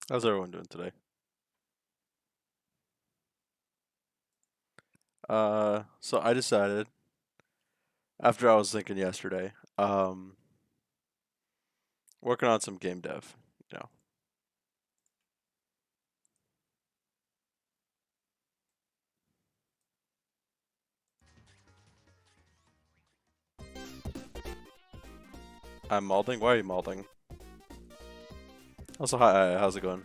How's everyone doing today? So I decided after I was thinking yesterday, working on some game dev, you know. I'm malding. Why are you malding? Also, hi. How's it going?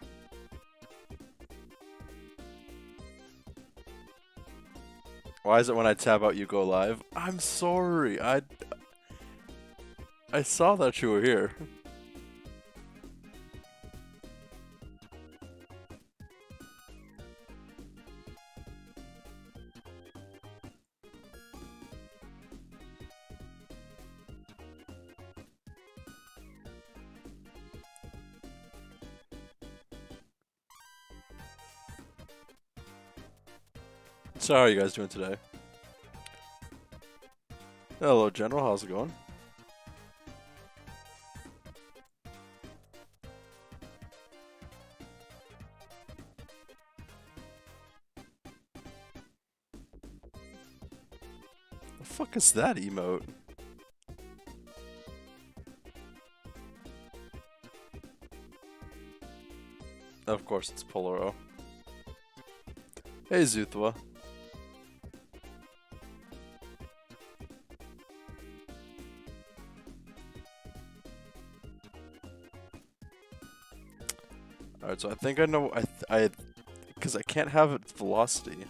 Why is it when I tab out you go live? I'm sorry. I saw that you were here. So how are you guys doing today? Hello, General. How's it going? The fuck is that emote? Of course, it's Polaro. Hey, Zuthwa. Alright, so I think I know. Because I can't have it velocity.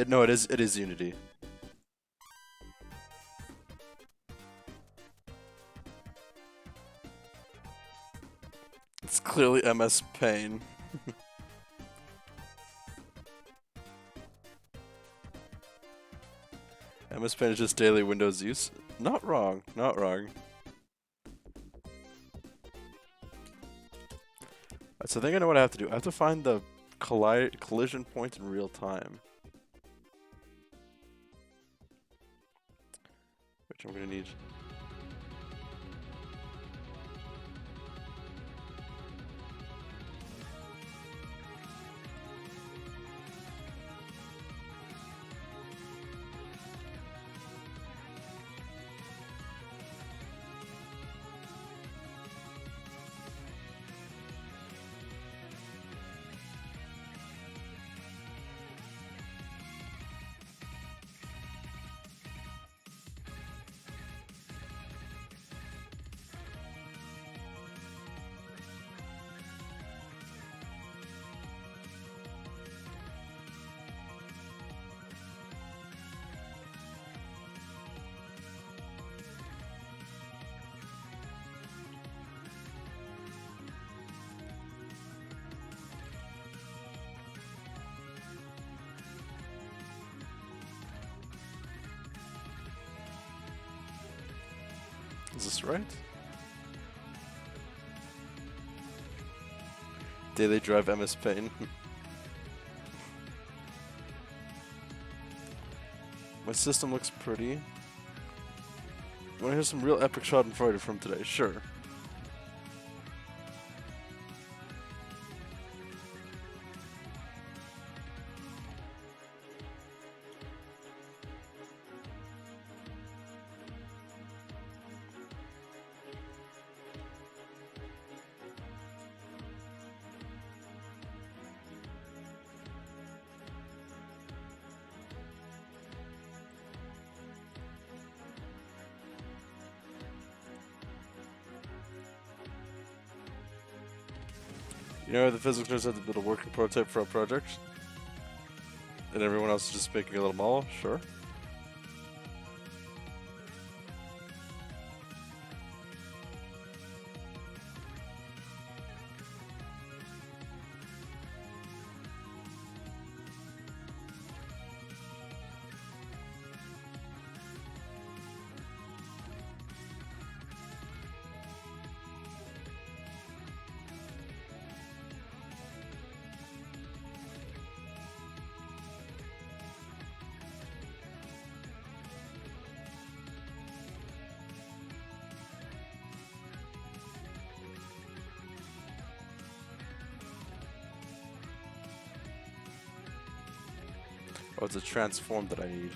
No, it is Unity. It's clearly MS Paint. MS Paint is just daily Windows use. Not wrong, not wrong. So I think I know what I have to do. I have to find the collision point in real time. Which I'm gonna need. Is this right? Daily drive MS Paint. My system looks pretty. Wanna hear some real epic Schadenfreude from today? Sure. You know, the physics nerds had to build a working prototype for our project, and everyone else is just making a little model. Sure. Oh, it's a transform that I need.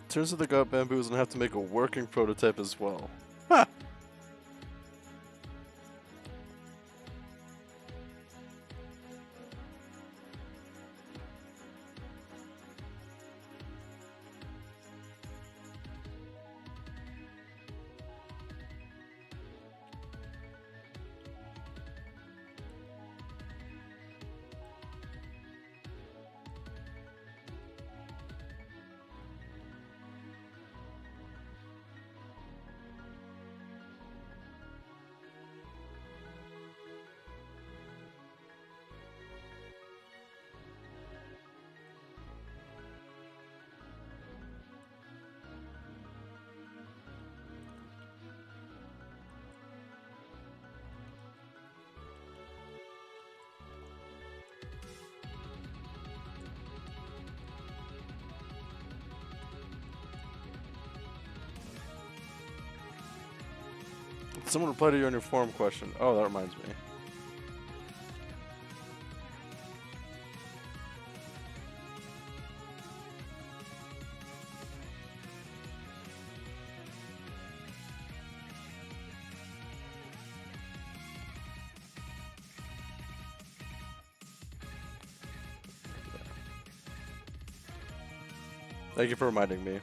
Turns out they got bamboos and have to make a working prototype as well. Ha! Someone replied to your uniform question. Oh, that reminds me. Thank you for reminding me.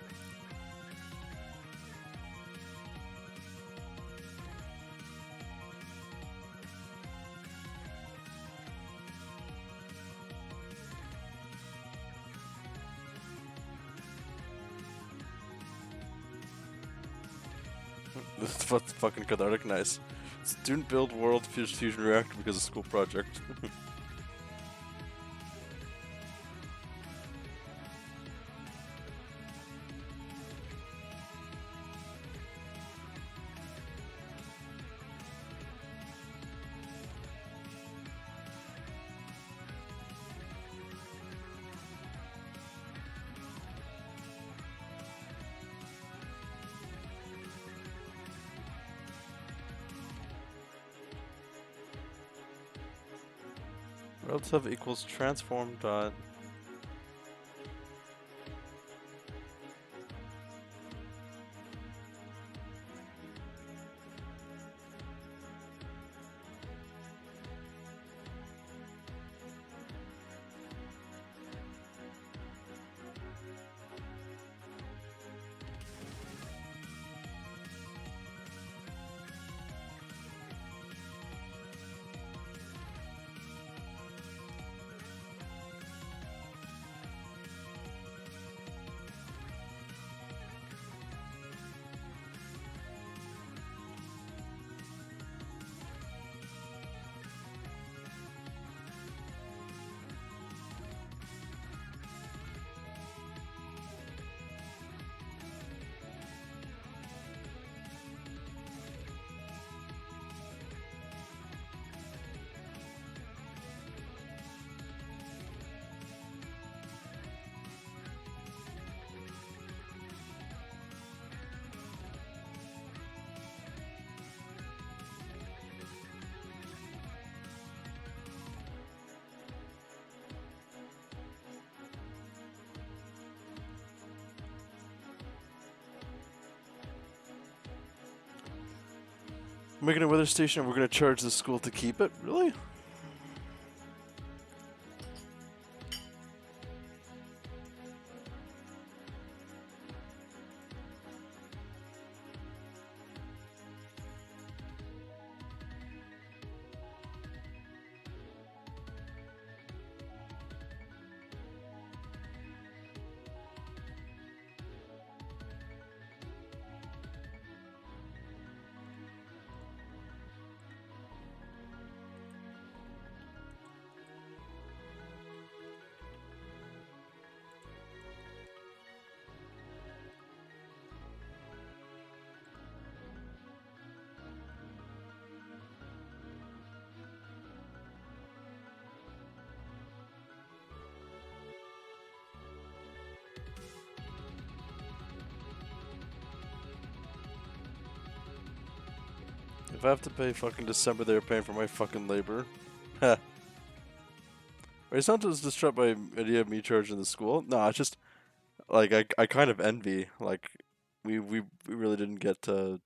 This is fucking cathartic. Nice. Student build world fusion reactor because of school project. Relative equals transform dot. We're making a weather station and we're gonna charge the school to keep it? Really? If I have to pay fucking December, they're paying for my fucking labor. Ha. Are you sometimes distraught by the idea of me charging the school? No, it's just like I kind of envy like we really didn't get to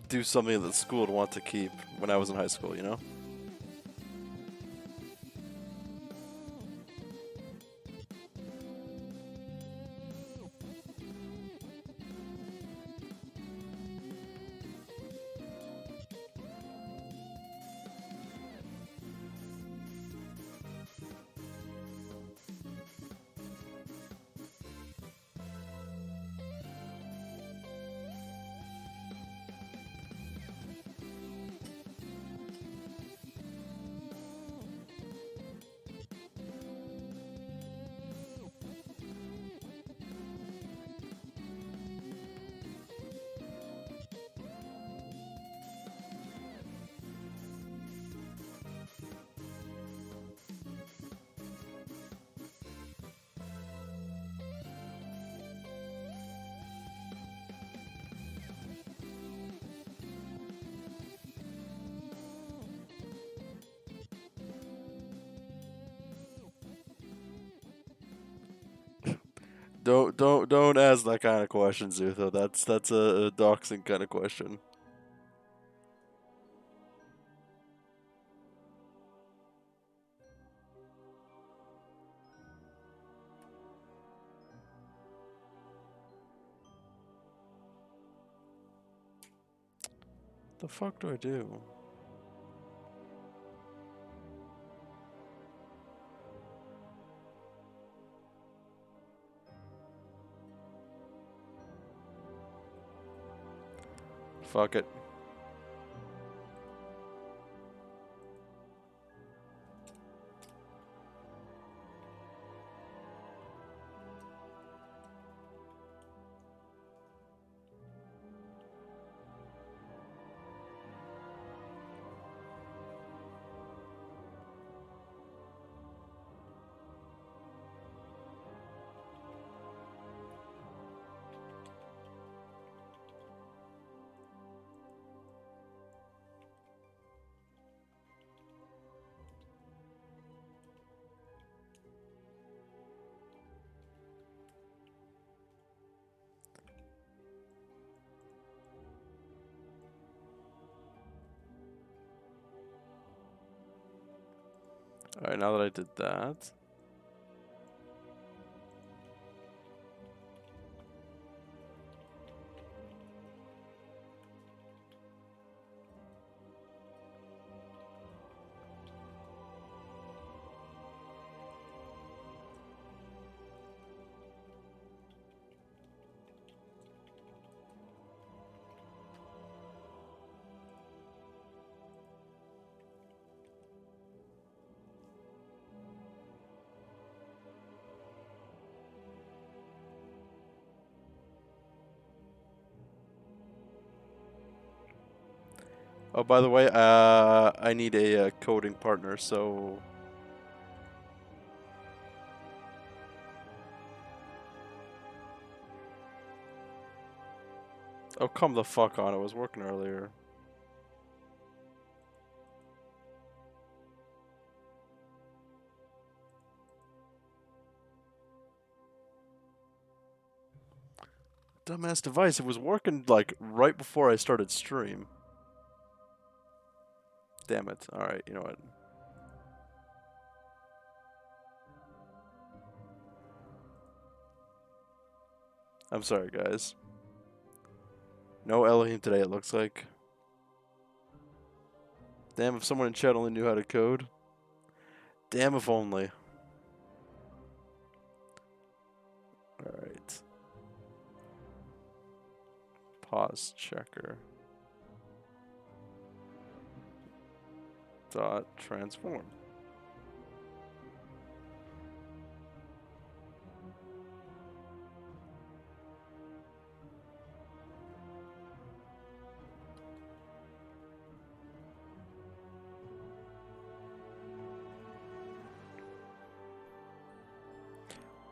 do something that the school would want to keep when I was in high school, you know? Don't ask that kind of question, Zutho. That's a doxing kind of question. The fuck do I do? Fuck it. Alright, now that I did that. Oh, by the way, I need a coding partner, so... Oh, come the fuck on, I was working earlier. Dumbass device, it was working, like, right before I started stream. Damn it. Alright, you know what? I'm sorry, guys. No Elohim today, it looks like. Damn, if someone in chat only knew how to code. Damn, if only. Alright. Pause checker. Dot transform.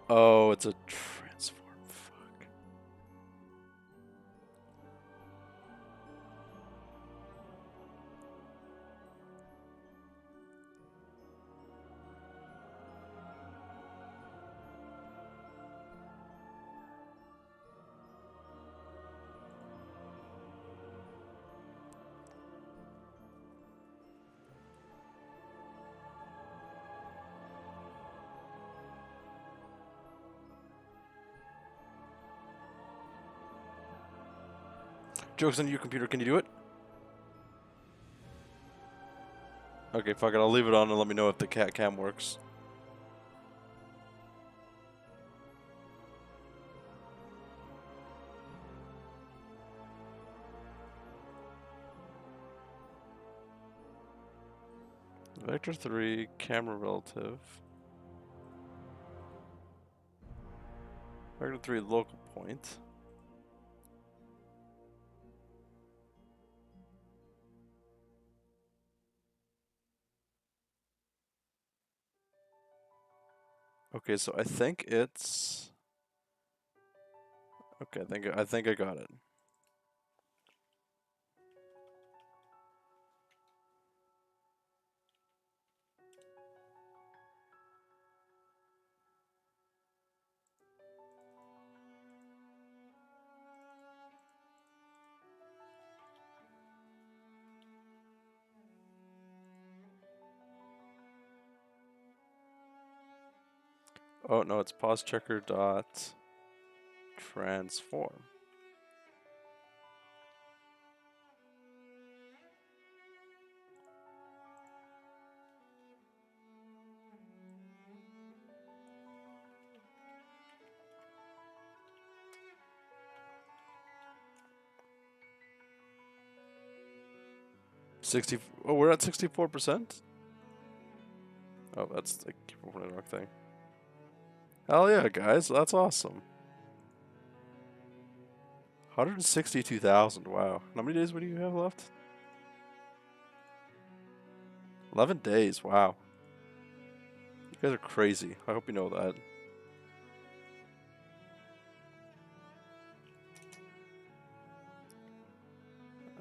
Oh, it's a transform. Fuck. Joke's on you, computer. Can you do it? Okay, fuck it. I'll leave it on and let me know if the cat cam works. Vector 3, camera relative. Vector 3, local point. Okay, so I think it's... Okay, I think I got it. Oh no, it's pause checker dot transform. Oh, we're at 64%? Oh, that's like keep opening the wrong thing. Hell yeah, guys, that's awesome. 162,000, wow. How many days would you have left? 11 days, wow. You guys are crazy. I hope you know that.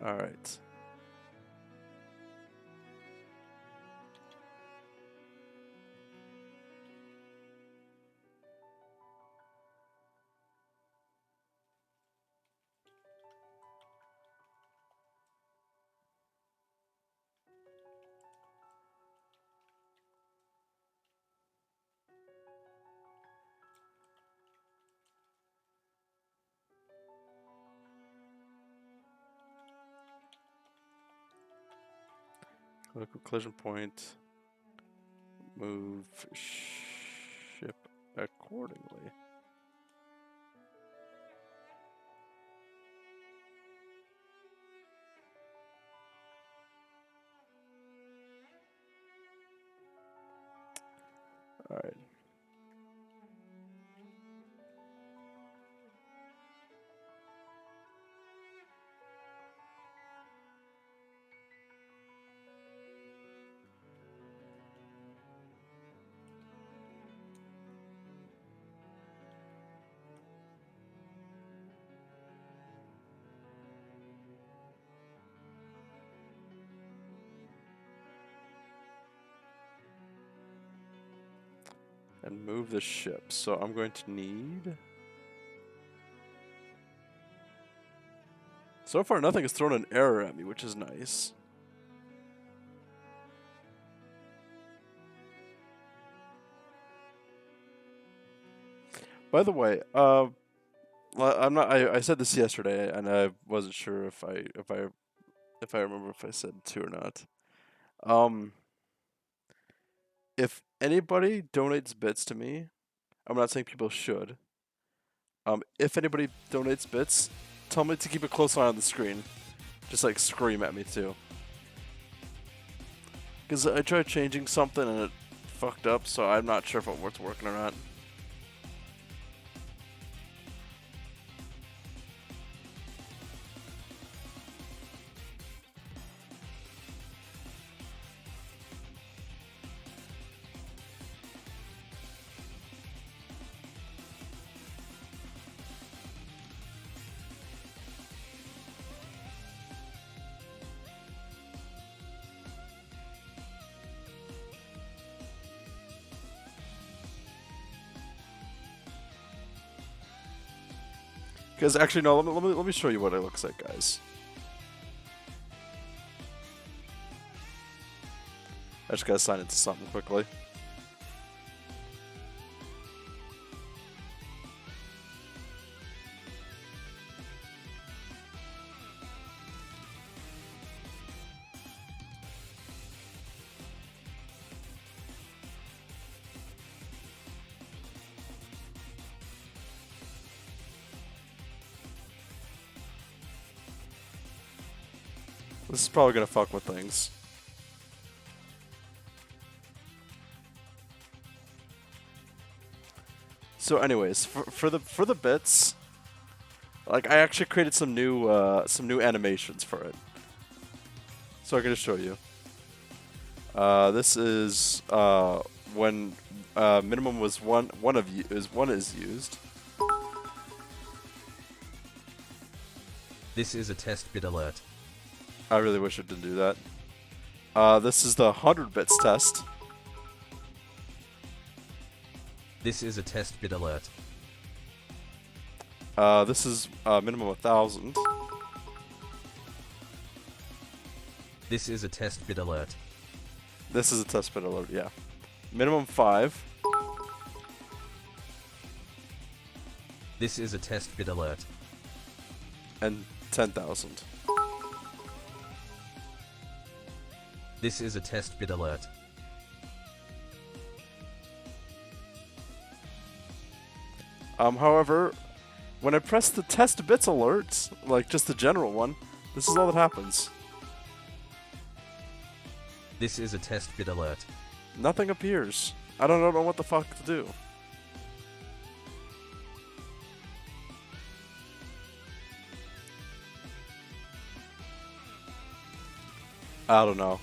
Alright. Local collision point. Move ship accordingly. Alright. And move the ship. So I'm going to need... So far, nothing has thrown an error at me, which is nice. By the way, I'm not. I said this yesterday, and I wasn't sure if I remember if I said to or not. If anybody donates bits to me, I'm not saying people should. If anybody donates bits, tell me to keep a close eye on the screen. Just like scream at me too. Because I tried changing something and it fucked up, so I'm not sure if it's working or not. Because actually, no. Let me show you what it looks like, guys. I just gotta sign into something quickly. This is probably gonna fuck with things. So, anyways, for the bits, like I actually created some new animations for it. So I can just show you. This is when minimum was one is used. This is a test bit alert. I really wish it didn't do that. This is the 100 bits test. This is a test bit alert. This is minimum 1,000. This is a test bit alert. This is a test bit alert, yeah. Minimum 5. This is a test bit alert. And 10,000. This is a test bit alert. However, when I press the test bits alerts, like just the general one, this is all that happens. This is a test bit alert. Nothing appears. I don't know what the fuck to do. I don't know.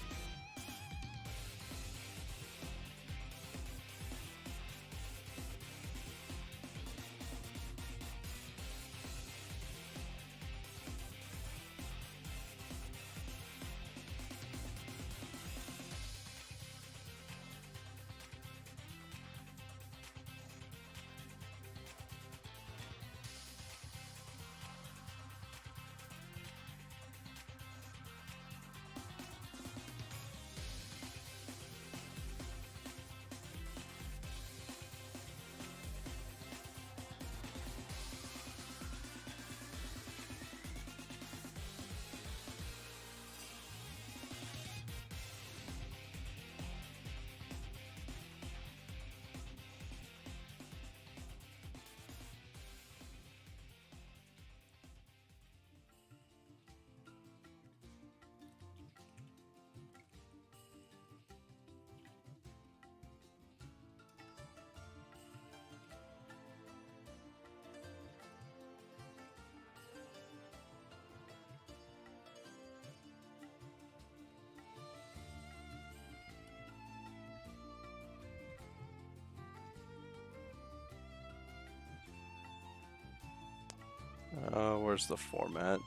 Where's the format?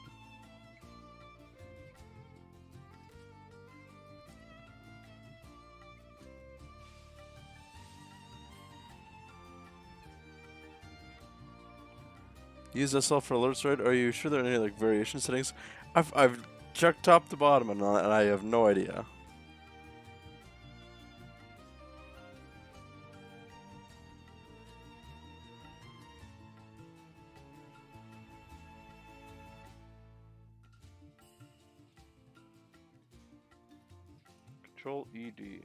Use SL for alerts, right? Are you sure there are any like variation settings? I've checked top to bottom and I have no idea. Control ED.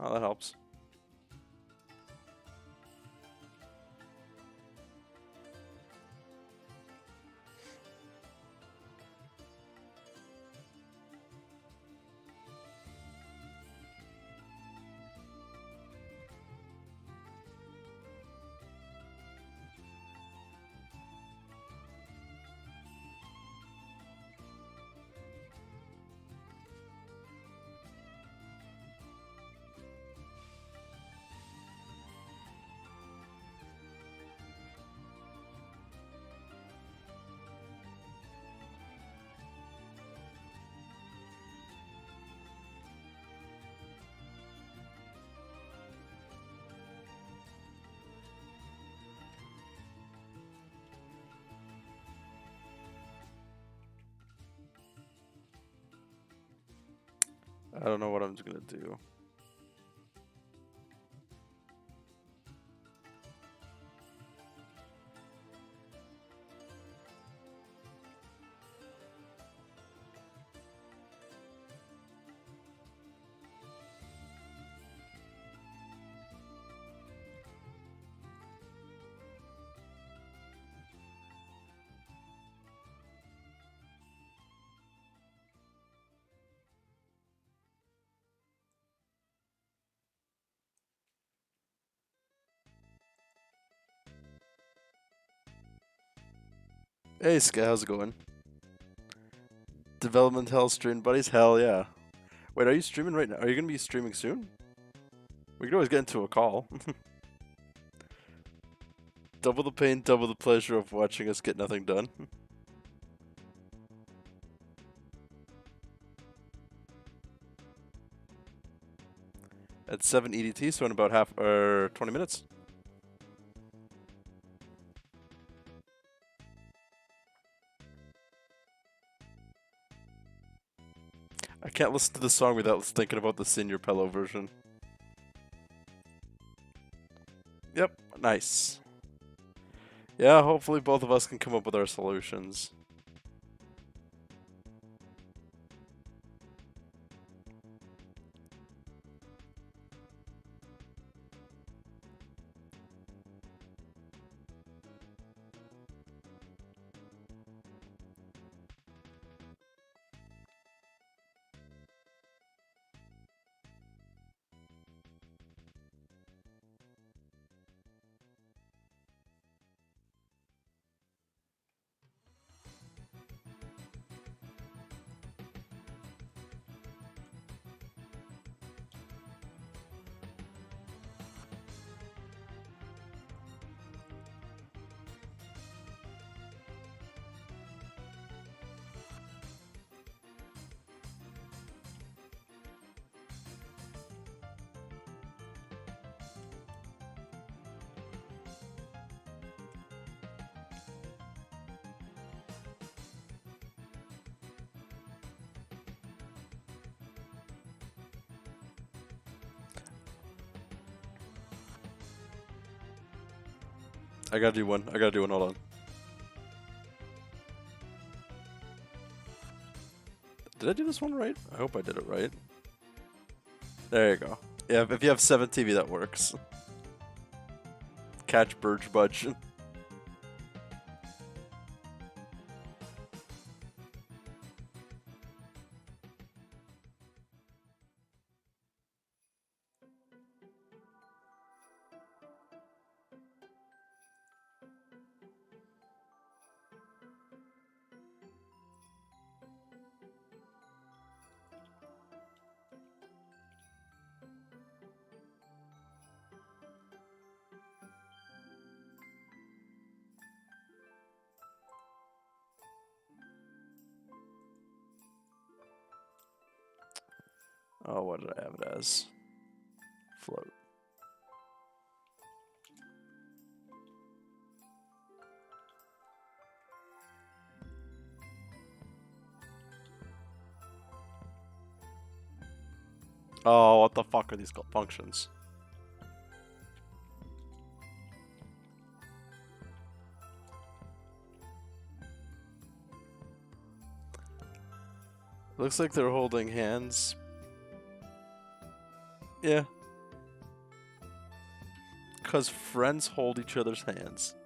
Oh, that helps. I don't know what I'm gonna do. Hey, Sky, how's it going? Development hell stream buddies? Hell yeah. Wait, are you streaming right now? Are you gonna be streaming soon? We could always get into a call. Double the pain, double the pleasure of watching us get nothing done. At 7 EDT, so in about half or 20 minutes. I can't listen to the song without thinking about the Senior Pillow version. Yep, nice. Yeah, hopefully both of us can come up with our solutions. I gotta do one. Hold on. Did I do this one right? I hope I did it right. There you go. Yeah, if you have 7 TV, that works. Catch Burge Budge. Oh, what did I have it as? Float. Oh, what the fuck are these called? Functions? Looks like they're holding hands. Yeah. Because friends hold each other's hands.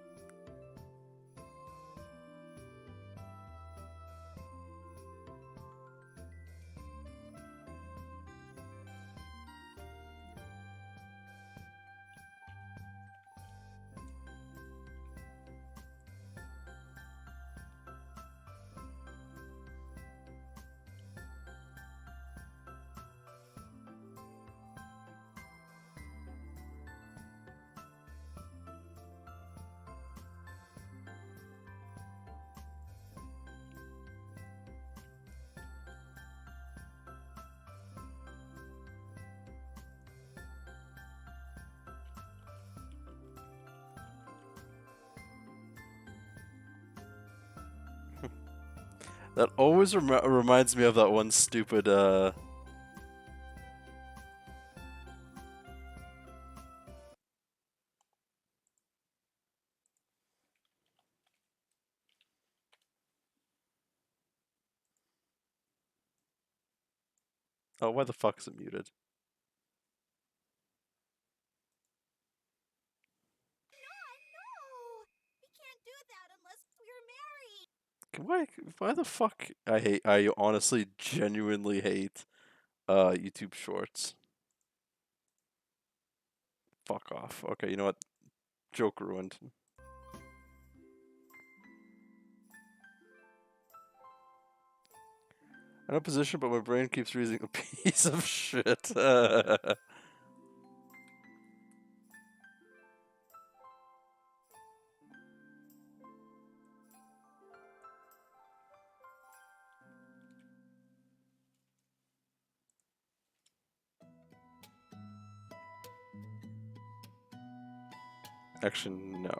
That always reminds me of that one stupid, Oh, why the fuck is it muted? Why the fuck? I honestly genuinely hate, YouTube Shorts. Fuck off. Okay, you know what? Joke ruined. I know position, but my brain keeps reading a piece of shit. Actually, no.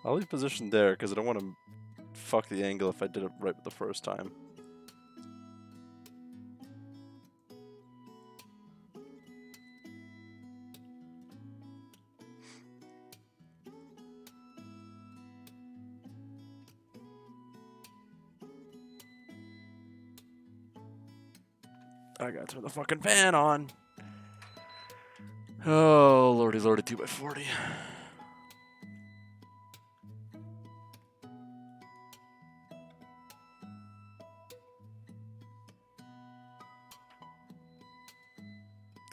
I'll leave position there because I don't want to fuck the angle if I did it right the first time. I gotta turn the fucking fan on. Oh, lordy, lordy, 2x40.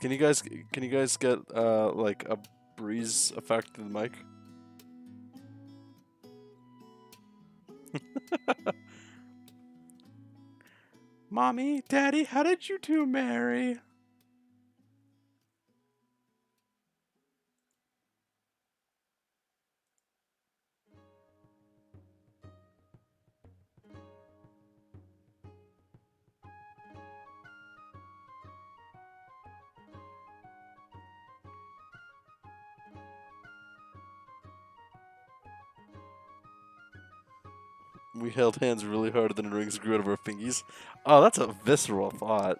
Can you guys get like a breeze effect to the mic? Mommy, Daddy, how did you two marry? We held hands really hard, then rings grew out of our fingies. Oh, that's a visceral thought.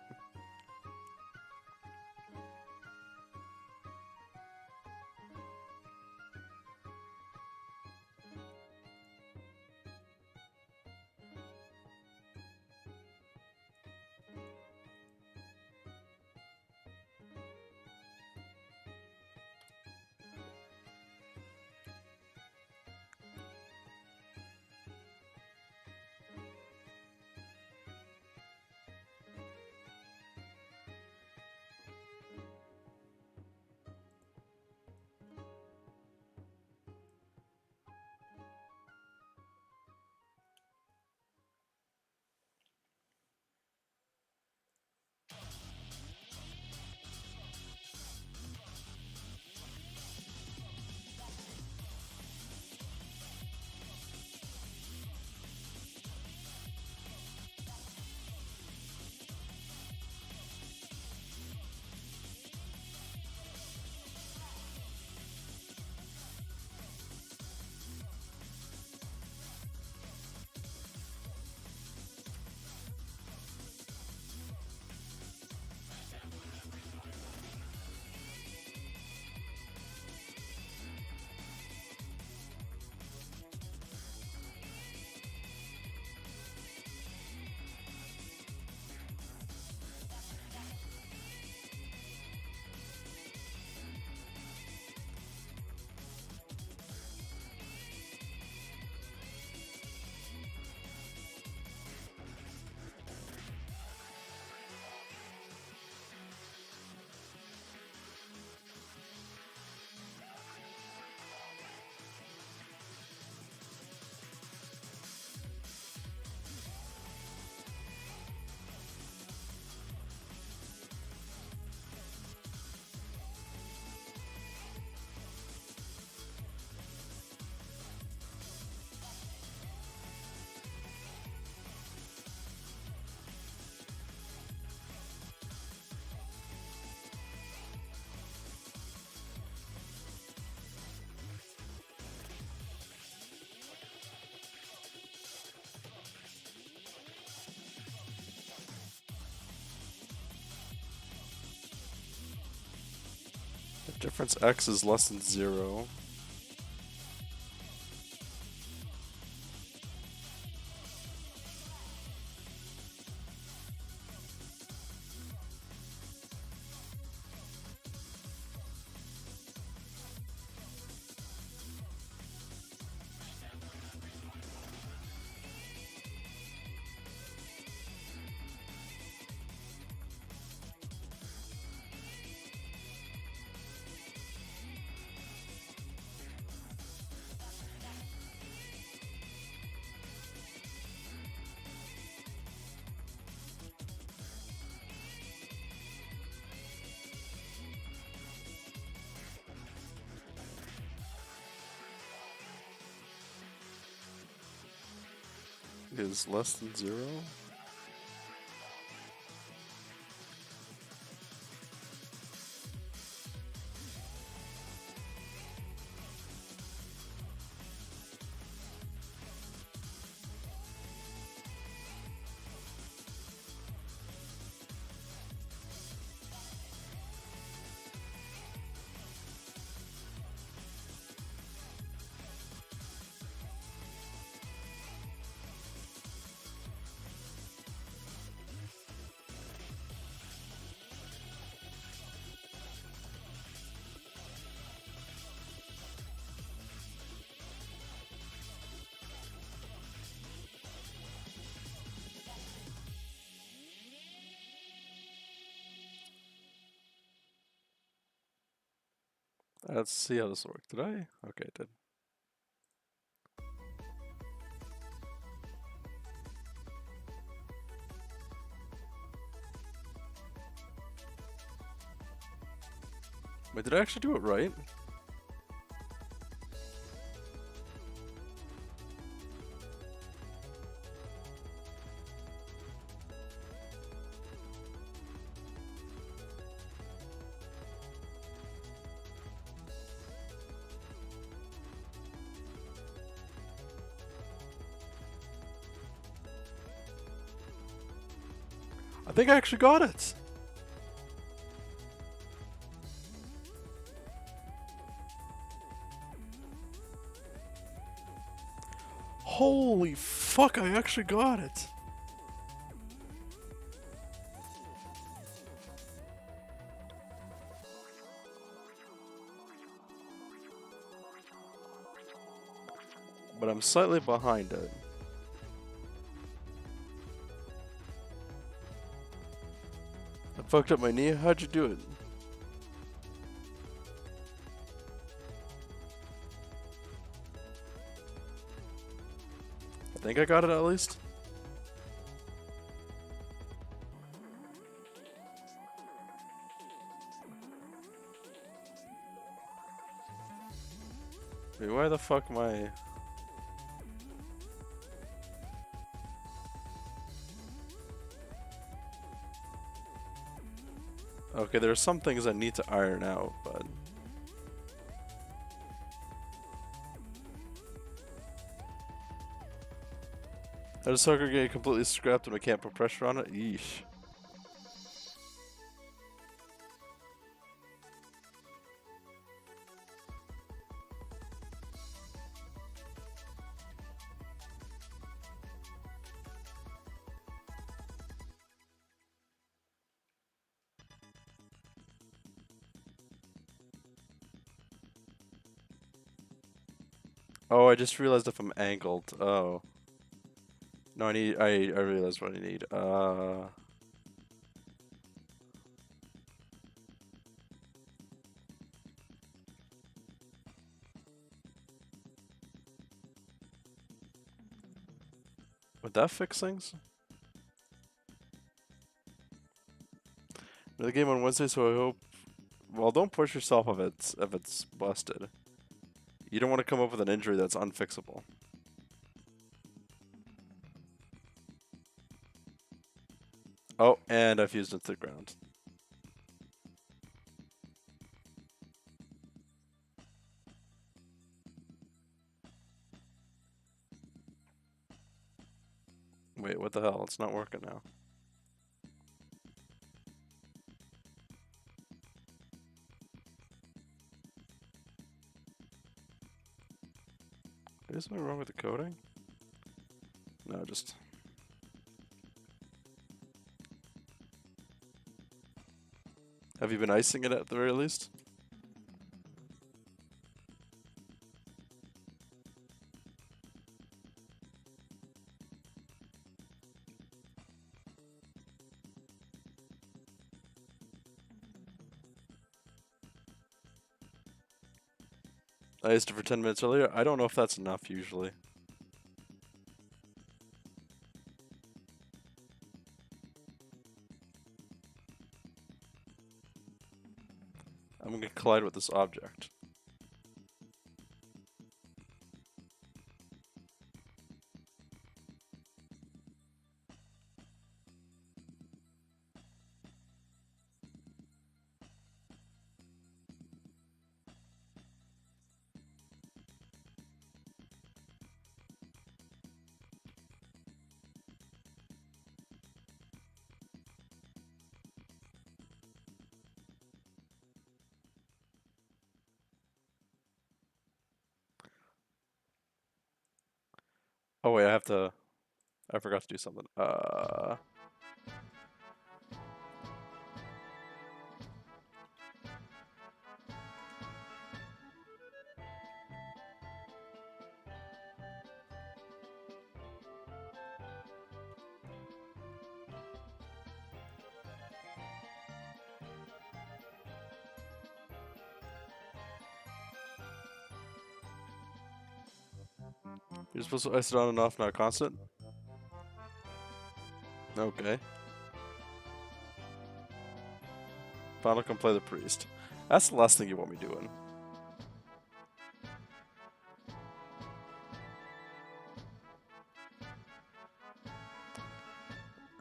Difference X is less than 0. is less than 0. Let's see how this worked. Did I? Okay, I did. Wait, did I actually do it right? I think I actually got it. Holy fuck, I actually got it. But I'm slightly behind it. I fucked up my knee. How'd you do it? I think I got it at least. Wait, why the fuck am I... Okay, there are some things I need to iron out, but... How does soccer get completely scrapped when I can't put pressure on it? Yeesh. Oh, I just realized if I'm angled. Oh. No, I realized what I need. Would that fix things? Another game on Wednesday, so I hope... Well, don't push yourself if it's busted. You don't want to come up with an injury that's unfixable. Oh, and I fused into the ground. Wait, what the hell? It's not working now. Is something wrong with the coding? No, just... Have you been icing it at the very least? I iced it for 10 minutes earlier. I don't know if that's enough usually. I'm gonna collide with this object. Oh wait, I have to. I forgot to do something. You're supposed to ice it on and off, not constant? Okay. Final can play the priest. That's the last thing you want me doing.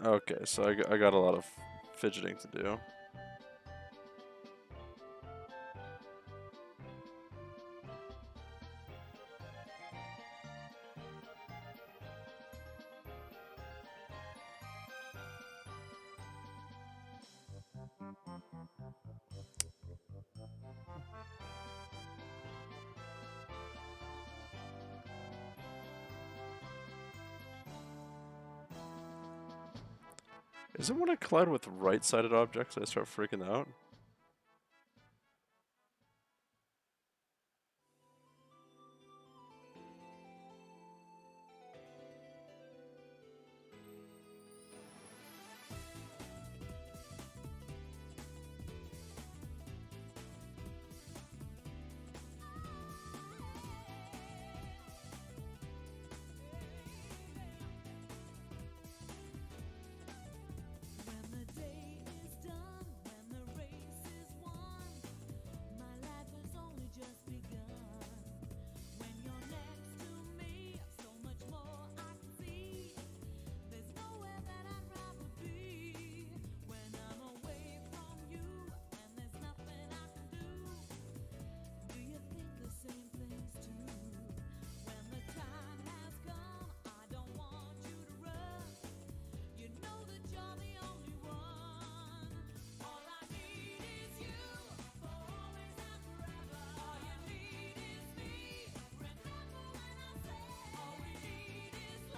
Okay, so I got a lot of fidgeting to do. Is it when I collide with right-sided objects I start freaking out?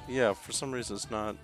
Yeah, for some reason it's not.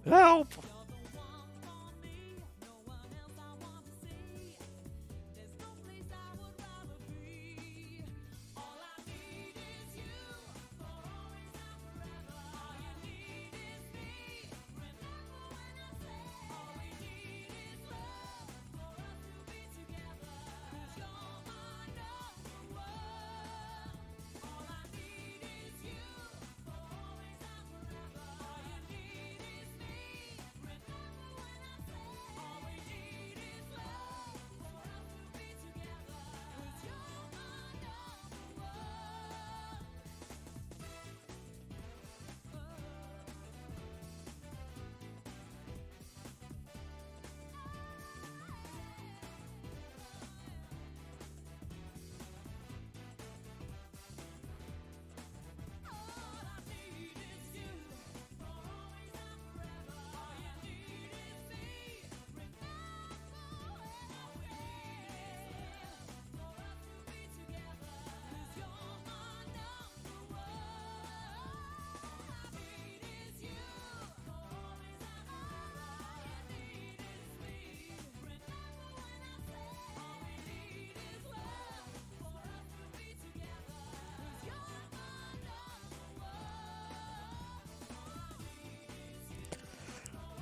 Help!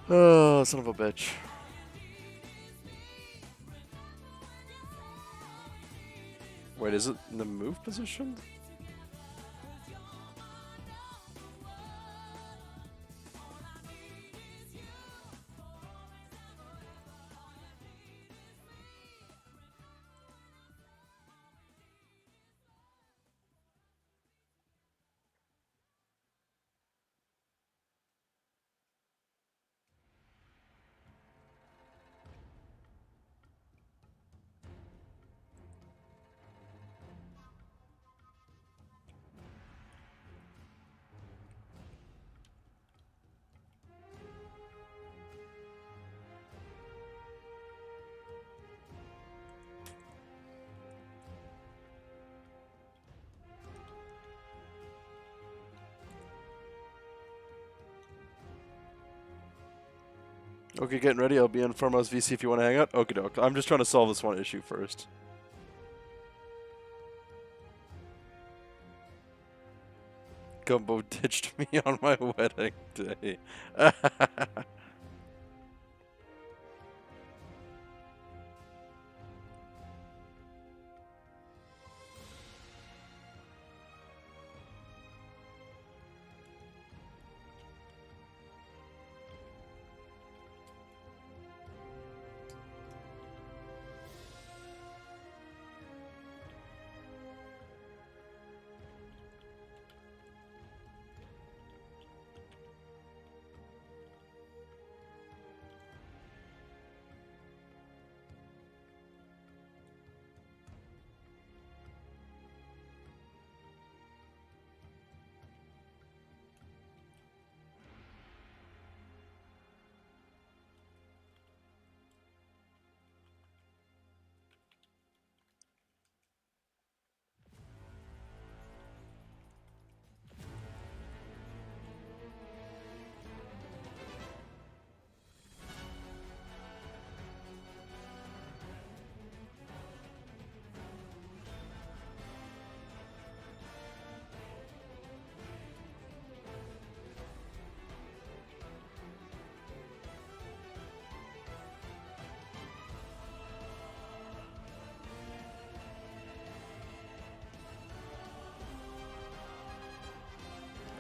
Oh, son of a bitch. Wait, is it in the move position? Okay, getting ready. I'll be in Farmhouse VC if you want to hang out. Okie doke. I'm just trying to solve this one issue first. Gumbo ditched me on my wedding day.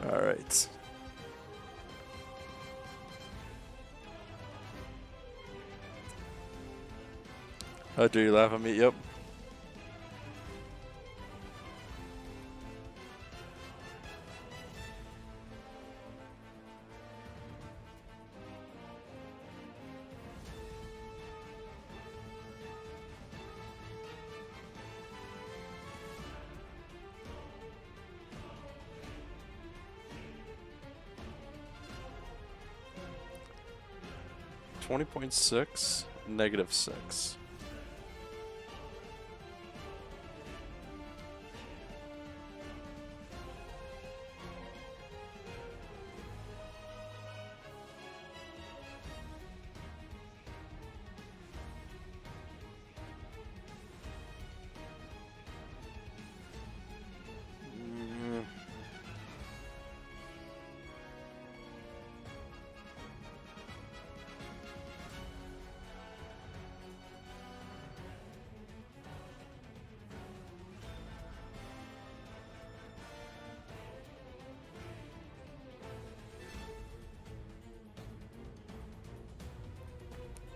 Alright. How do you laugh at me? Yep. -20.6, -6. Mm.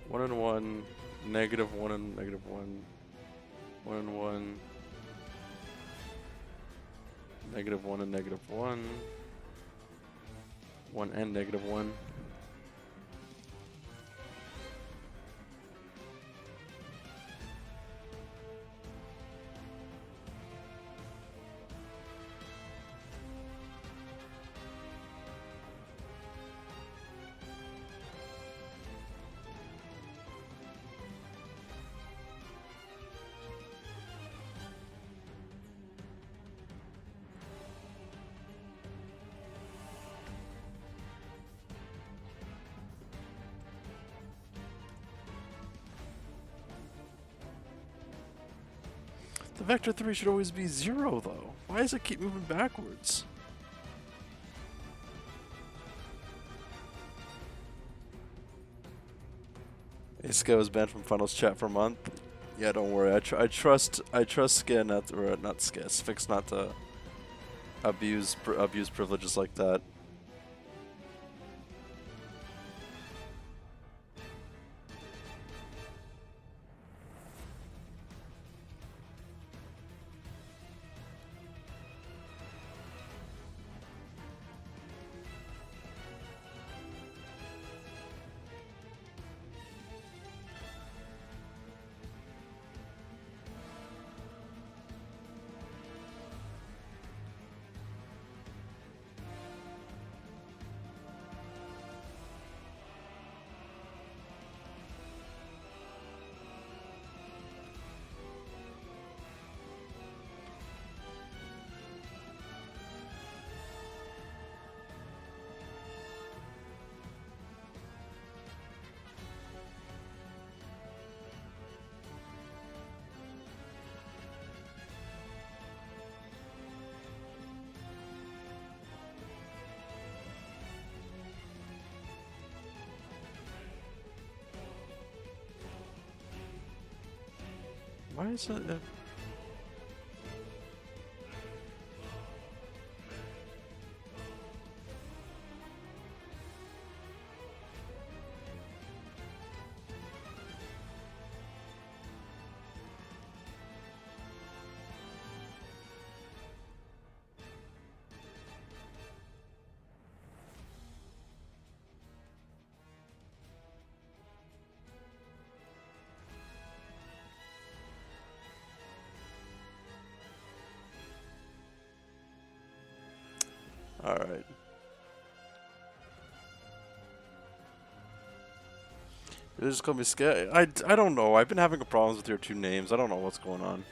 One and one, -1 and -1, 1 and one, -1 and -1, 1 and -1. The vector 3 should always be 0, though. Why does it keep moving backwards? Isco was banned from finals chat for a month. Yeah, don't worry. I trust Skeh not or not Skeh Sphinx not to abuse privileges like that. Why is it? All right. You just call me Skeh. I don't know. I've been having problems with your two names. I don't know what's going on.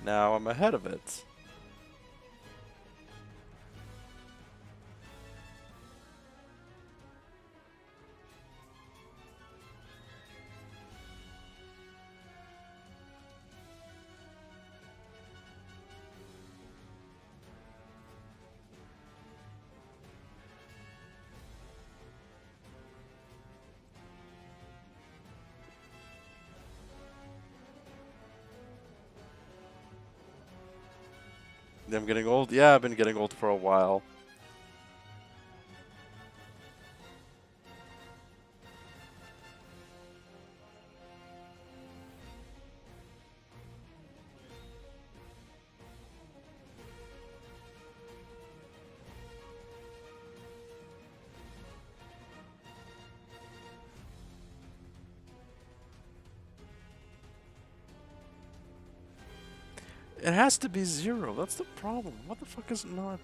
Now I'm ahead of it. I'm getting old. Yeah, I've been getting old for a while. It has to be 0. That's the problem. What the fuck is it not?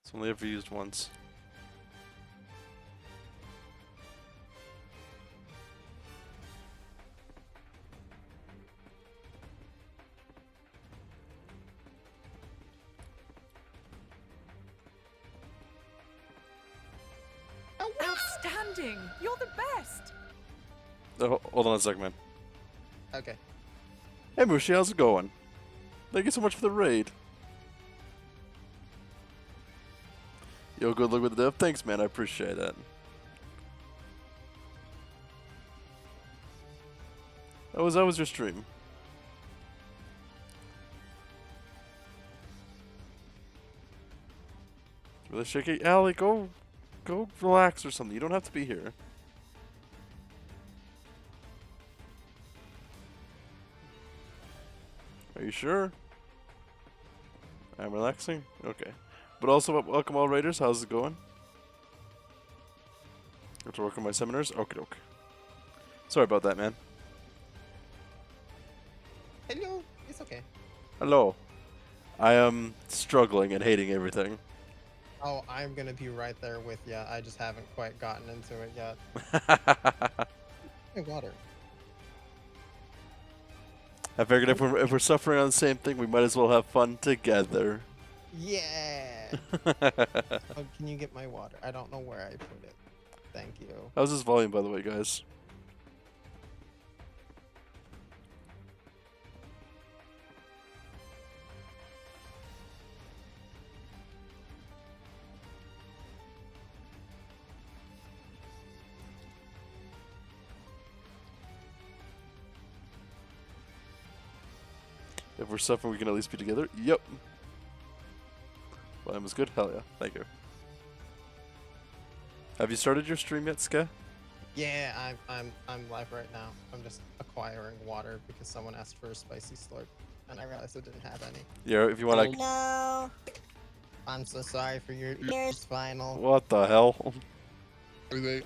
It's only ever used once. Outstanding! You're the best! Oh, hold on a second, man. Okay. Hey, Mushi, how's it going? Thank you so much for the raid. Yo, good luck with the dev. Thanks, man. I appreciate that. How was your stream? Really shaky? Allie, go relax or something. You don't have to be here. Are you sure? I'm relaxing? Okay. But also, welcome all raiders. How's it going? Got to work on my seminars? Okie doke. Sorry about that, man. Hello. It's okay. Hello. I am struggling and hating everything. Oh, I'm gonna be right there with you. I just haven't quite gotten into it yet. Hey, water. I figured if we're suffering on the same thing, we might as well have fun together. Yeah. Oh, can you get my water? I don't know where I put it. Thank you. How's this volume, by the way, guys? If we're suffering, we can at least be together. Yep. Volume was good. Hell yeah. Thank you. Have you started your stream yet, Ska? Yeah, I'm live right now. I'm just acquiring water because someone asked for a spicy slurp, and I realized I didn't have any. Yeah. If you want to. No. I'm so sorry for your ears, Final. What the hell? I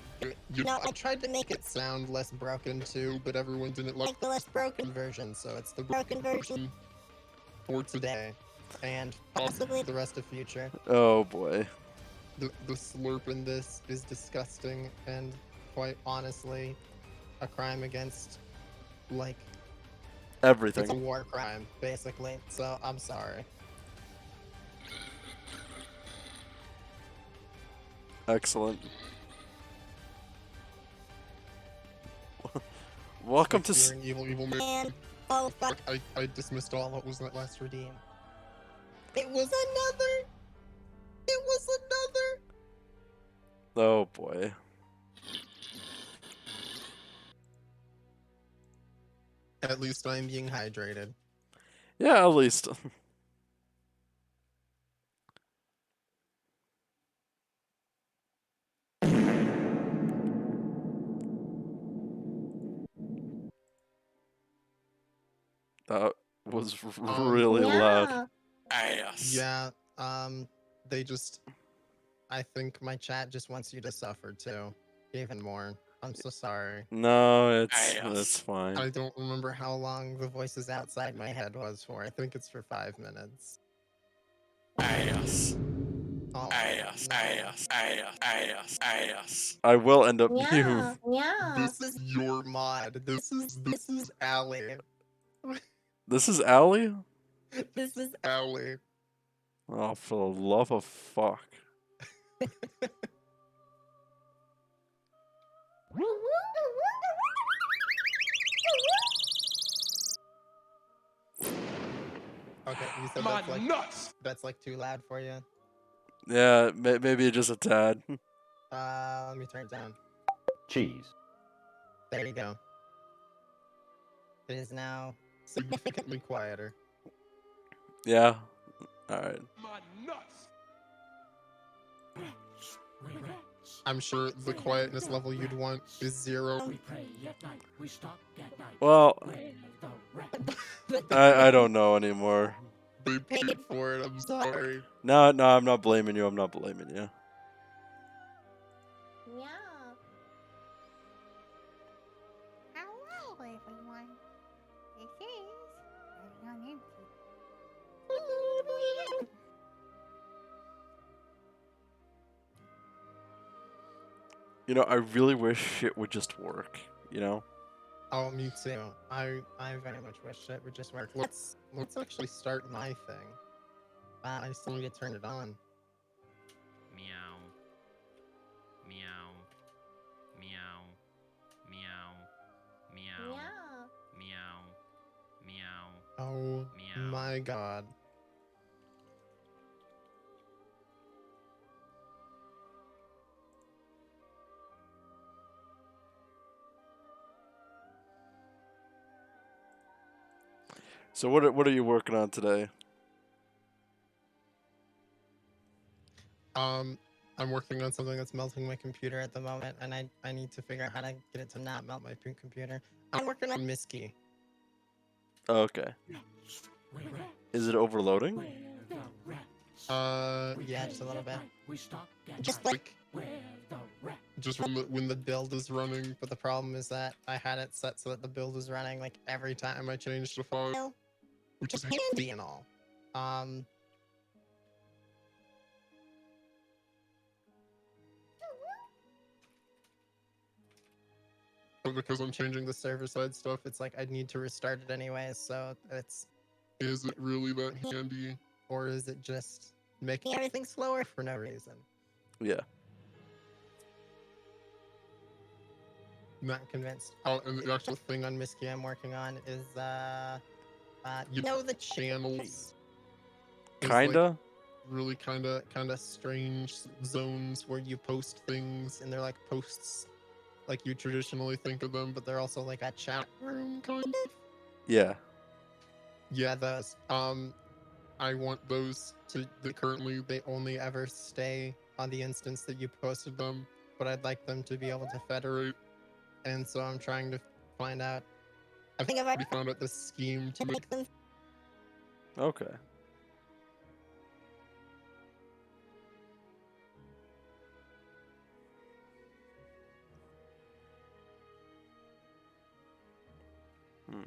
tried to make it sound less broken too, but everyone didn't like the less broken version, so it's the broken version for today, and possibly the rest of future. Oh boy. The slurp in this is disgusting, and quite honestly, a crime against, like, Everything. it's a war crime, basically, so I'm sorry. Excellent. Welcome to. You're an evil man. Oh fuck! I dismissed all. What was that last redeem? It was another. It was another. Oh boy. At least I'm being hydrated. Yeah, at least. That was really loud. Ass. Yeah. They just. I think my chat just wants you to suffer too, even more. I'm so sorry. No, it's fine. I don't remember how long the voices outside my head was for. I think it's for 5 minutes. Ass. Oh, Ass. no. Ass. Ass. Ass. Ass. I will end up mute. This is your mod. This is Allie. This is Allie? This is Allie. Oh, for the love of fuck. Okay, you said that's like too loud for you. Yeah, maybe just a tad. Let me turn it down. Cheese. There you go. It is now significantly quieter. Yeah. Alright. I'm sure the quietness level you'd want is 0. Well, I don't know anymore. They paid for it, I'm sorry. No, I'm not blaming you. I'm not blaming you. Yeah. Hello, everyone. This is Living on Empty. You know, I really wish shit would just work, you know? Oh, me too. I very much wish it would just work. Let's actually start my thing. I still need to turn it on. Meow. Meow. Meow. Meow. Meow. Meow. Meow. Oh Meow. my god. So what are you working on today? I'm working on something that's melting my computer at the moment, and I need to figure out how to get it to not melt my computer. I'm working on Miski. Okay. Is it overloading? Yeah, just a little bit. Just like just when the build is running, but the problem is that I had it set so that the build is running like every time I changed the file, which is handy and all. But because I'm changing the server side stuff, it's like I need to restart it anyways, so it's... Is it really that handy? Or is it just making everything slower for no reason? Yeah. Not convinced. Oh, and the actual thing on Miski I'm working on is, you know the channels? There's, like, Kinda? really kinda strange zones where you post things, and they're like posts like you traditionally think of them, but they're also like a chat room kind of. Yeah. Yeah, those. I want those to currently they only ever stay on the instance that you posted them, but I'd like them to be able to federate, and so I'm trying to find out. I think I've already found out the scheme to make them. Okay. Hmm.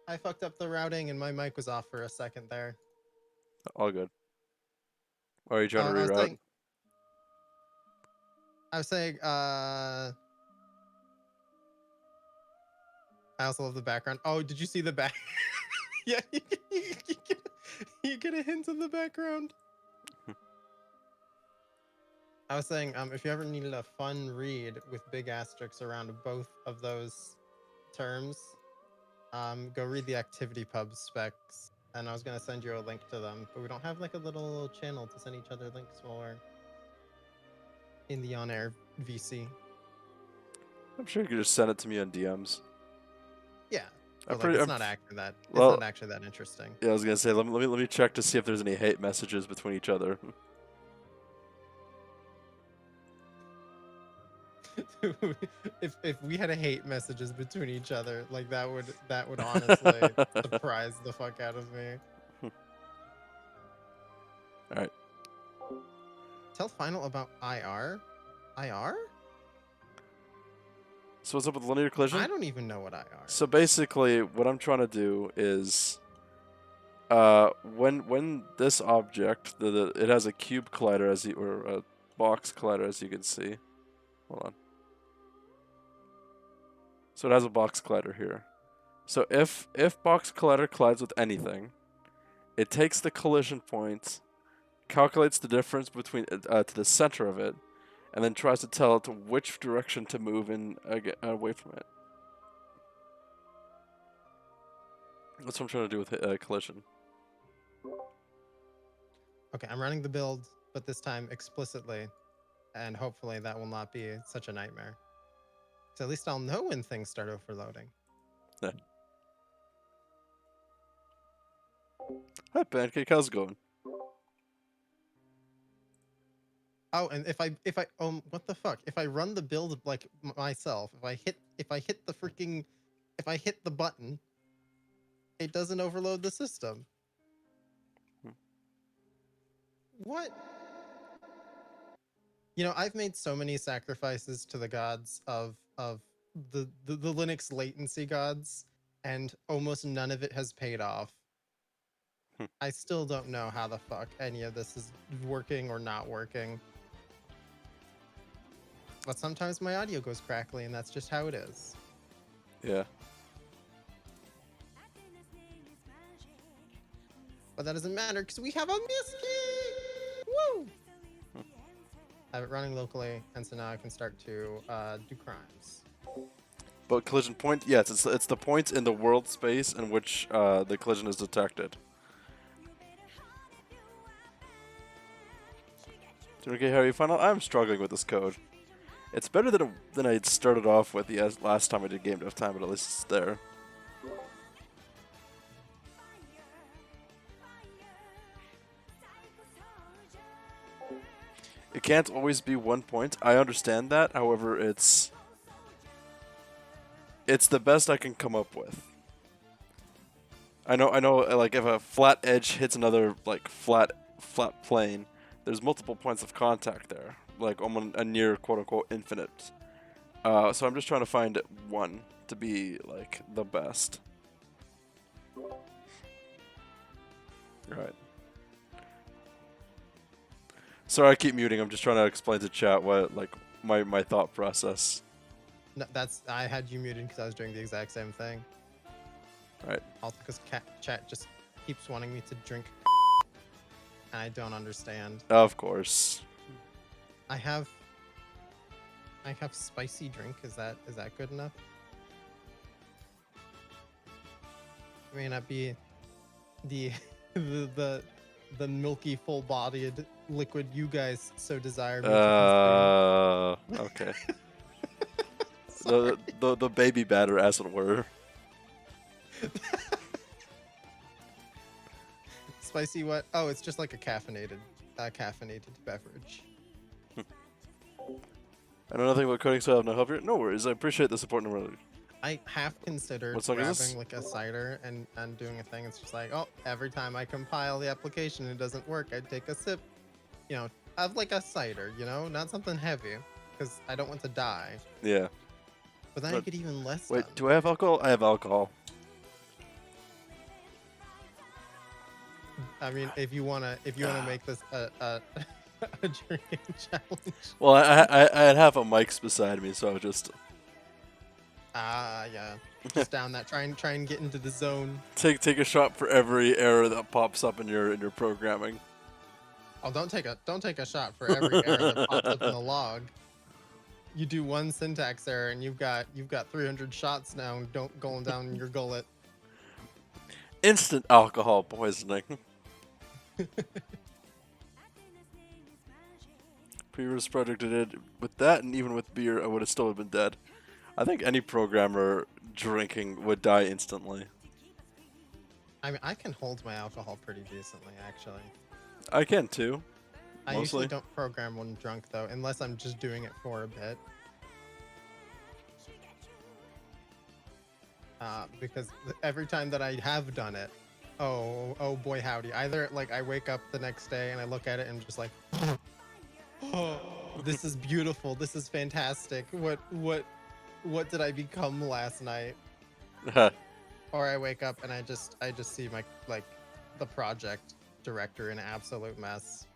I fucked up the routing and my mic was off for a second there. All good. Or are you trying to I was reroute? saying, I also love the background. Oh, did you see the back? Yeah, you get a hint of the background. I was saying, if you ever needed a fun read with big asterisks around both of those terms, go read the activity pub specs. And I was gonna send you a link to them, but we don't have like a little channel to send each other links while we're in the on-air VC. I'm sure you could just send it to me on DMs. Yeah, I'm but like pretty. it's I'm, not actually that. It's well, not actually that interesting. yeah, I was gonna say let me check to see if there's any hate messages between each other. If we had a hate messages between each other, like that would honestly surprise the fuck out of me. All right. Tell Final about IR. IR? So what's up with linear collision? I don't even know what IR is. So basically, what I'm trying to do is, when this object, it has a cube collider or a box collider, as you can see. Hold on. So it has a box collider here. So if box collider collides with anything, it takes the collision point, calculates the difference between to the center of it, and then tries to tell it which direction to move in away from it. That's what I'm trying to do with collision. Okay, I'm running the build, but this time explicitly, and hopefully that will not be such a nightmare. So at least I'll know when things start overloading. Yeah. Hi, Pancake. How's it going? Oh, and if I what the fuck? If I run the build like myself, if I hit the button, it doesn't overload the system. What? You know, I've made so many sacrifices to the gods of the Linux latency gods, and almost none of it has paid off. Hmm. I still don't know how the fuck any of this is working or not working. But sometimes my audio goes crackly, and that's just how it is. Yeah. But that doesn't matter because we have a Miski! Woo! I have it running locally, and so now I can start to do crimes. But collision point, yes, it's the points in the world space in which the collision is detected. Okay, Harry, final. I'm struggling with this code. It's better than I started off with the last time I did Game Dev Time, but at least it's there. It can't always be 1 point. I understand that. However, it's the best I can come up with. I know. Like if a flat edge hits another like flat plane, there's multiple points of contact there, like almost a near quote unquote infinite. So I'm just trying to find one to be like the best. Right. Sorry, I keep muting. I'm just trying to explain to chat what like my thought process. No, I had you muted because I was doing the exact same thing. Right. Also because chat just keeps wanting me to drink, and I don't understand. Of course. I have spicy drink. Is that good enough? It may not be the the milky, full-bodied liquid you guys so desire me to consume. Okay. the baby batter, as it were. Spicy what? Oh, it's just like a caffeinated beverage. I know nothing about coding, so I have no help here. No worries. I appreciate the support. I have considered What song is this? grabbing like a cider and doing a thing. It's just like, oh, every time I compile the application, it doesn't work. I take a sip, of like a cider, not something heavy, because I don't want to die. Yeah. But then I get even less. Wait, done. do I have alcohol? I have alcohol. I mean, if you wanna make this a drinking challenge. Well, I had half a mics beside me, so I was just Yeah, just down that. Try and get into the zone. take a shot for every error that pops up in your programming. Oh, don't take a shot for every error that pops up in the log. You do one syntax error and you've got 300 shots now going down your gullet. Instant alcohol poisoning. Previous project I did with that, and even with beer, I would have still been dead. I think any programmer drinking would die instantly. I mean, I can hold my alcohol pretty decently, actually. I can too. I Mostly. usually don't program when drunk, though, unless I'm just doing it for a bit. Because every time that I have done it, oh boy howdy. Either like I wake up the next day and I look at it and I'm just like, oh, this is beautiful. This is fantastic. What did I become last night? Or I wake up and I just see my the project director in absolute mess.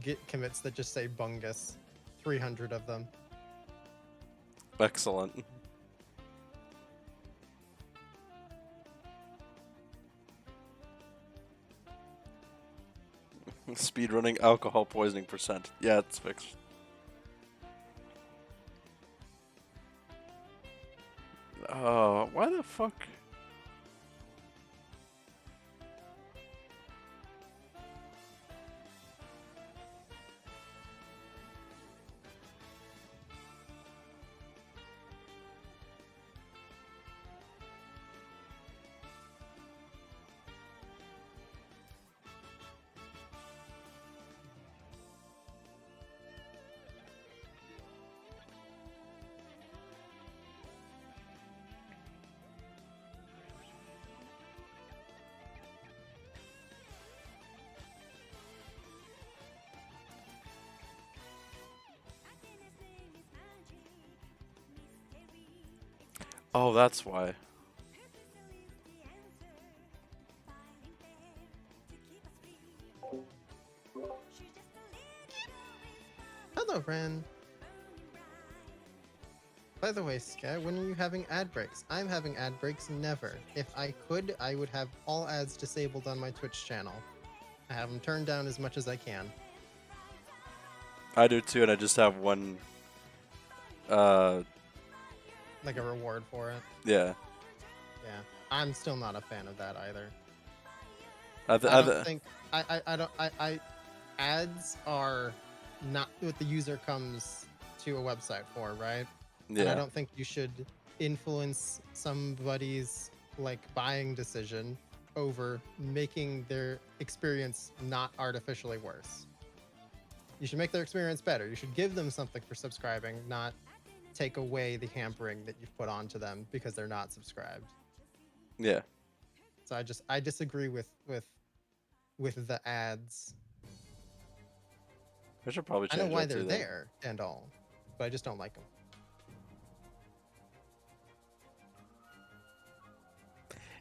Get commits that just say bungus, 300 of them. Excellent. Speedrunning alcohol poisoning %. Yeah, it's fixed. Oh, why the fuck? Oh, that's why. Hello, Ren. By the way, Ska, when are you having ad breaks? I'm having ad breaks never. If I could, I would have all ads disabled on my Twitch channel. I have them turned down as much as I can. I do too, and I just have one. Like a reward for it. Yeah. Yeah. I'm still not a fan of that either. I, th- I I, don't th- think I ads are not what the user comes to a website for, right? And I yeah. don't think you should influence somebody's like buying decision over making their experience not artificially worse. You should make their experience better. You should give them something for subscribing, not take away the hampering that you've put onto them because they're not subscribed. Yeah. So I disagree with the ads. I should probably I change know why that they're too then. there and all, but I just don't like them.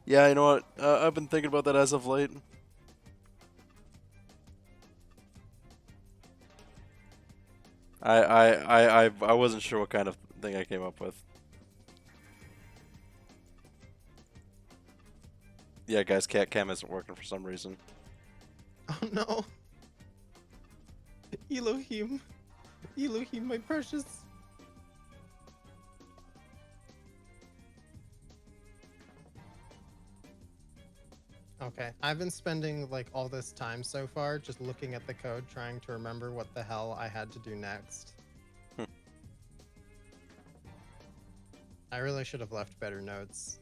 Yeah, you know what? I've been thinking about that as of late. I wasn't sure what kind of thing I came up with. Yeah, guys, cat cam isn't working for some reason. Oh no. Elohim. Elohim, my precious. Okay, I've been spending like all this time so far just looking at the code, trying to remember what the hell I had to do next. Hmm. I really should have left better notes.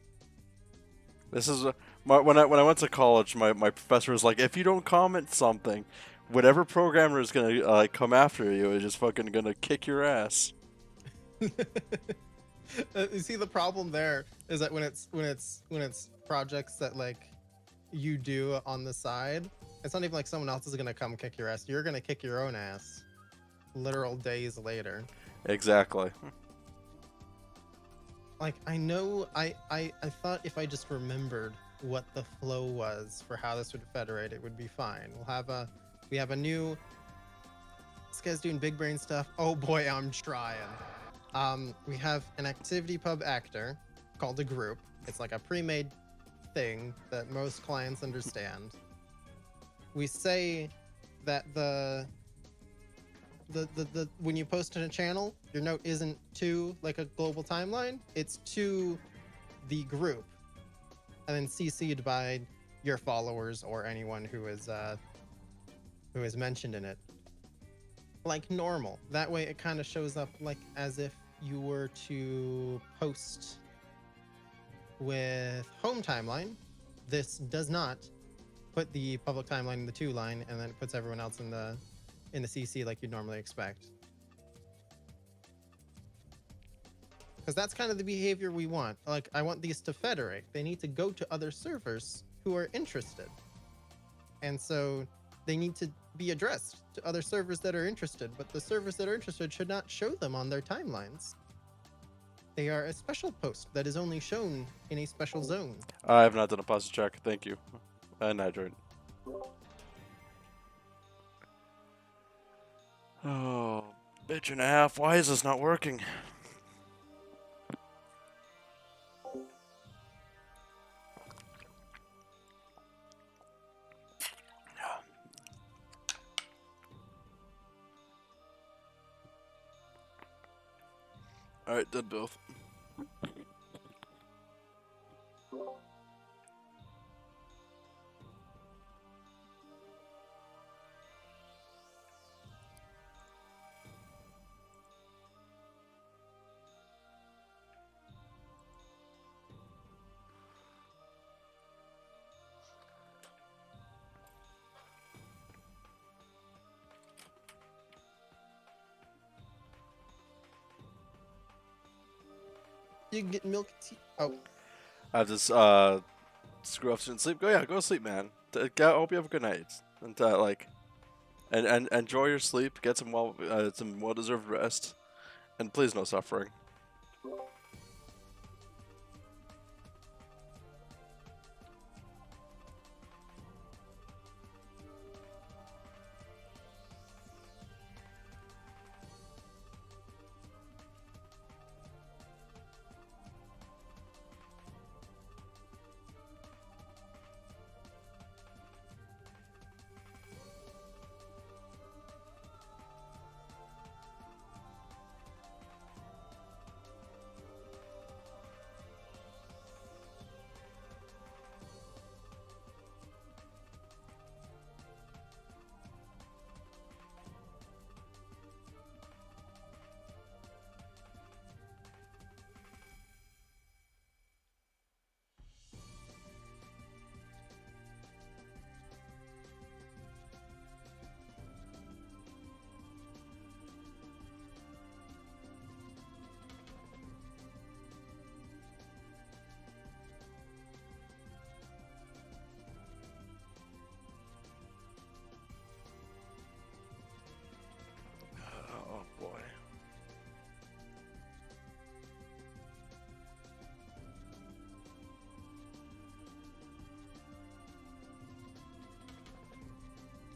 This is when I went to college. My professor was like, if you don't comment something, whatever programmer is gonna come after you is just fucking gonna kick your ass. You see, the problem there is that when it's projects that like you do on the side, it's not even like someone else is gonna come kick your ass. You're gonna kick your own ass literal days later. Exactly. Like I know I thought if I just remembered what the flow was for how this would federate, it would be fine. We have a new, this guy's doing big brain stuff. Oh boy, I'm trying. We have an activity pub actor called a group. It's like a pre-made thing that most clients understand. We say that the when you post in a channel, your note isn't to like a global timeline, it's to the group, and then CC'd by your followers or anyone who is mentioned in it, like normal. That way, it kind of shows up like as if you were to post with home timeline. This does not put the public timeline in the to line, and then it puts everyone else in the CC like you'd normally expect. Because that's kind of the behavior we want. Like, I want these to federate. They need to go to other servers who are interested. And so they need to be addressed to other servers that are interested, but the servers that are interested should not show them on their timelines. They are a special post that is only shown in a special zone. I have not done a pause check. Thank you. Android. Oh, bitch and a half. Why is this not working? Alright, did both. You can get milk tea. Oh, I have this screw off and sleep. Go go to sleep, man. I hope you have a good night. And and enjoy your sleep. Get some well deserved rest. And please no suffering.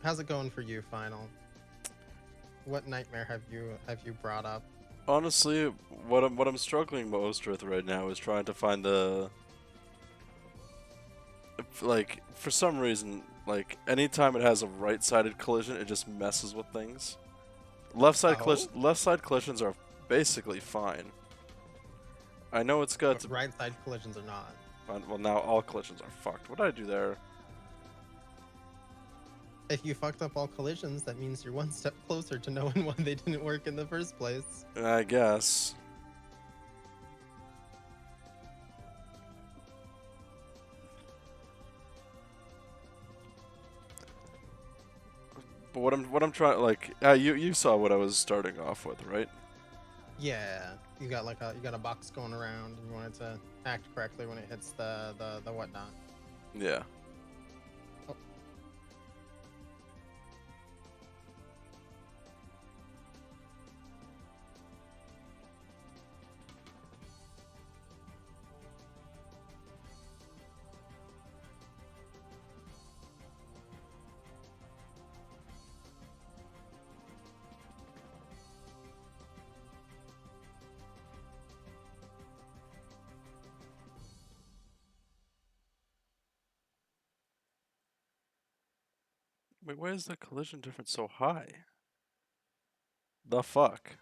how's it going for you, Final? What nightmare have you brought up? Honestly, what I'm struggling most with right now is trying to find the like for some reason like anytime it has a right-sided collision, it just messes with things. Left side Oh, collisions are basically fine. I know it's got but right side collisions are not. well now all collisions are fucked. What did I do there? If you fucked up all collisions, that means you're one step closer to knowing why they didn't work in the first place. I guess. But what I'm trying like you saw what I was starting off with, right? Yeah, you got a box going around, and you want it to act correctly when it hits the whatnot. Yeah. Oh. Wait, why is the collision difference so high? The fuck?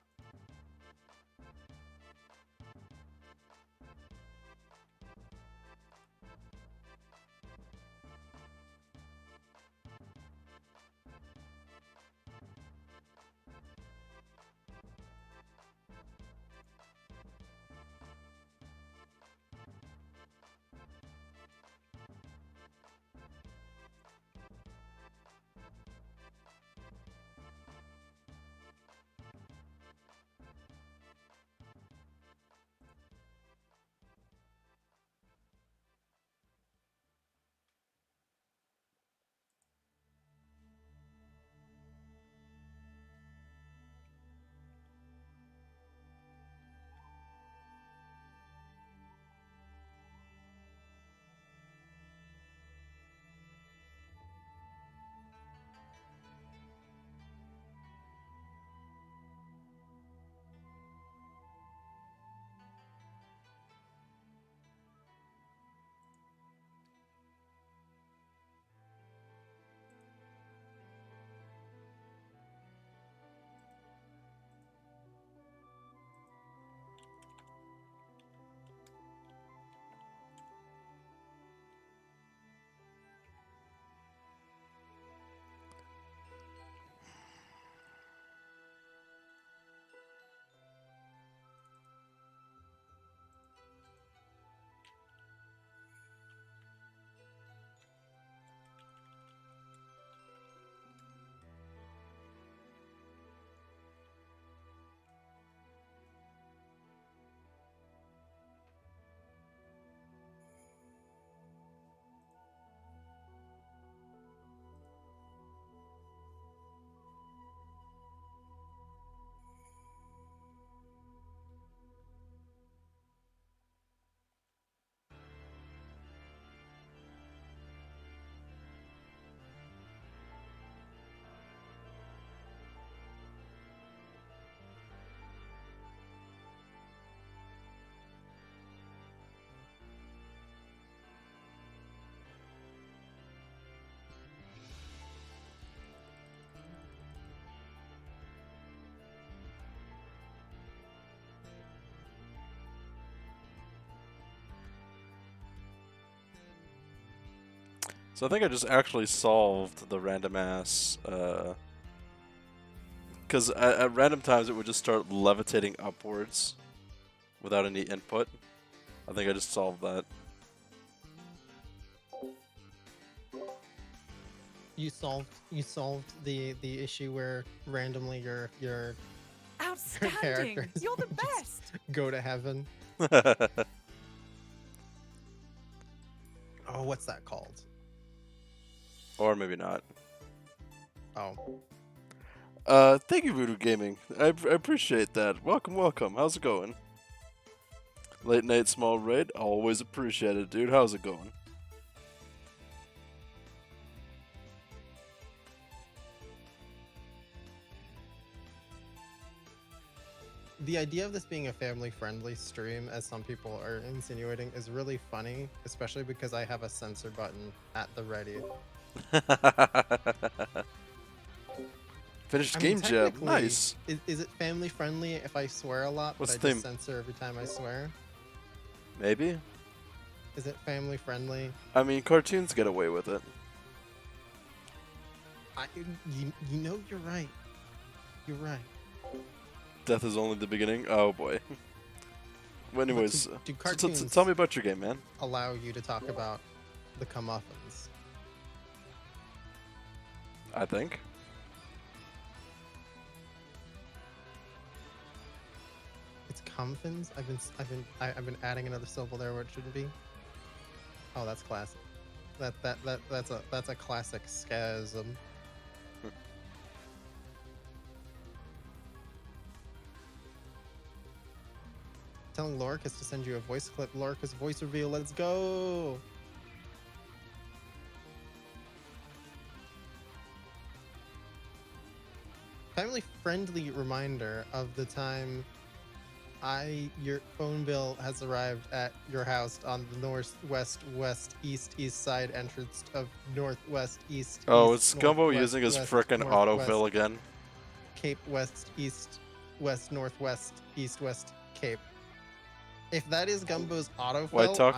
So I think I just actually solved the random ass, because at random times it would just start levitating upwards without any input. I think I just solved that. You solved the issue where randomly your Outstanding! characters You're the would just best! go to heaven. Oh, what's that called? Or maybe not. Oh, Thank you, Voodoo Gaming. I appreciate that. Welcome, welcome. How's it going? Late night small raid. Always appreciate it, dude. How's it going? the idea of this being a family-friendly stream, as some people are insinuating, is really funny, especially because I have a censor button at the ready. Finished I mean, game jam. technically, Nice. is it family-friendly if I swear a lot, but What's I the just theme? censor every time I swear? Maybe. Is it family-friendly? I mean, cartoons get away with it. You know, you're right. You're right. Death is only the beginning. Oh boy. Well, But anyways, do so cartoons tell me about your game, man. allow you to talk about the comeuppance? I think. It's comfins. I've been adding another syllable there where it shouldn't be. Oh, that's classic. That's a classic schism. Telling Lorcus to send you a voice clip. Lorcus voice reveal. Let's go. Family friendly reminder of the time your phone bill has arrived at your house on the northwest west east east side entrance of northwest east Oh, east it's Gumbo northwest using his west frickin' northwest autofill again. Cape west east west northwest east west Cape. If that is Gumbo's White autofill, Tuck.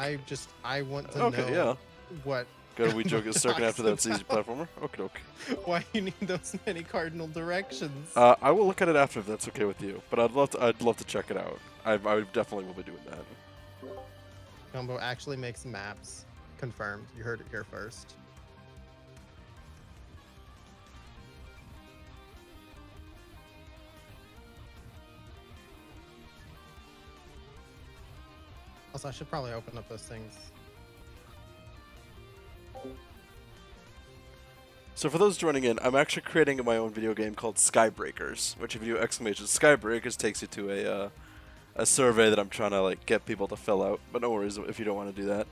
I want to Okay, yeah. know what Good, we joke. It's circuit talks after that's easy about. platformer. Okay, okay. Why you need those many cardinal directions? I will look at it after if that's okay with you. But I'd love to check it out. I definitely will be doing that. Gumbo actually makes maps. Confirmed. You heard it here first. Also, I should probably open up those things. So for those joining in, I'm actually creating my own video game called Skybreakers, which if you do exclamation Skybreakers takes you to a survey that I'm trying to like get people to fill out. But no worries if you don't want to do that.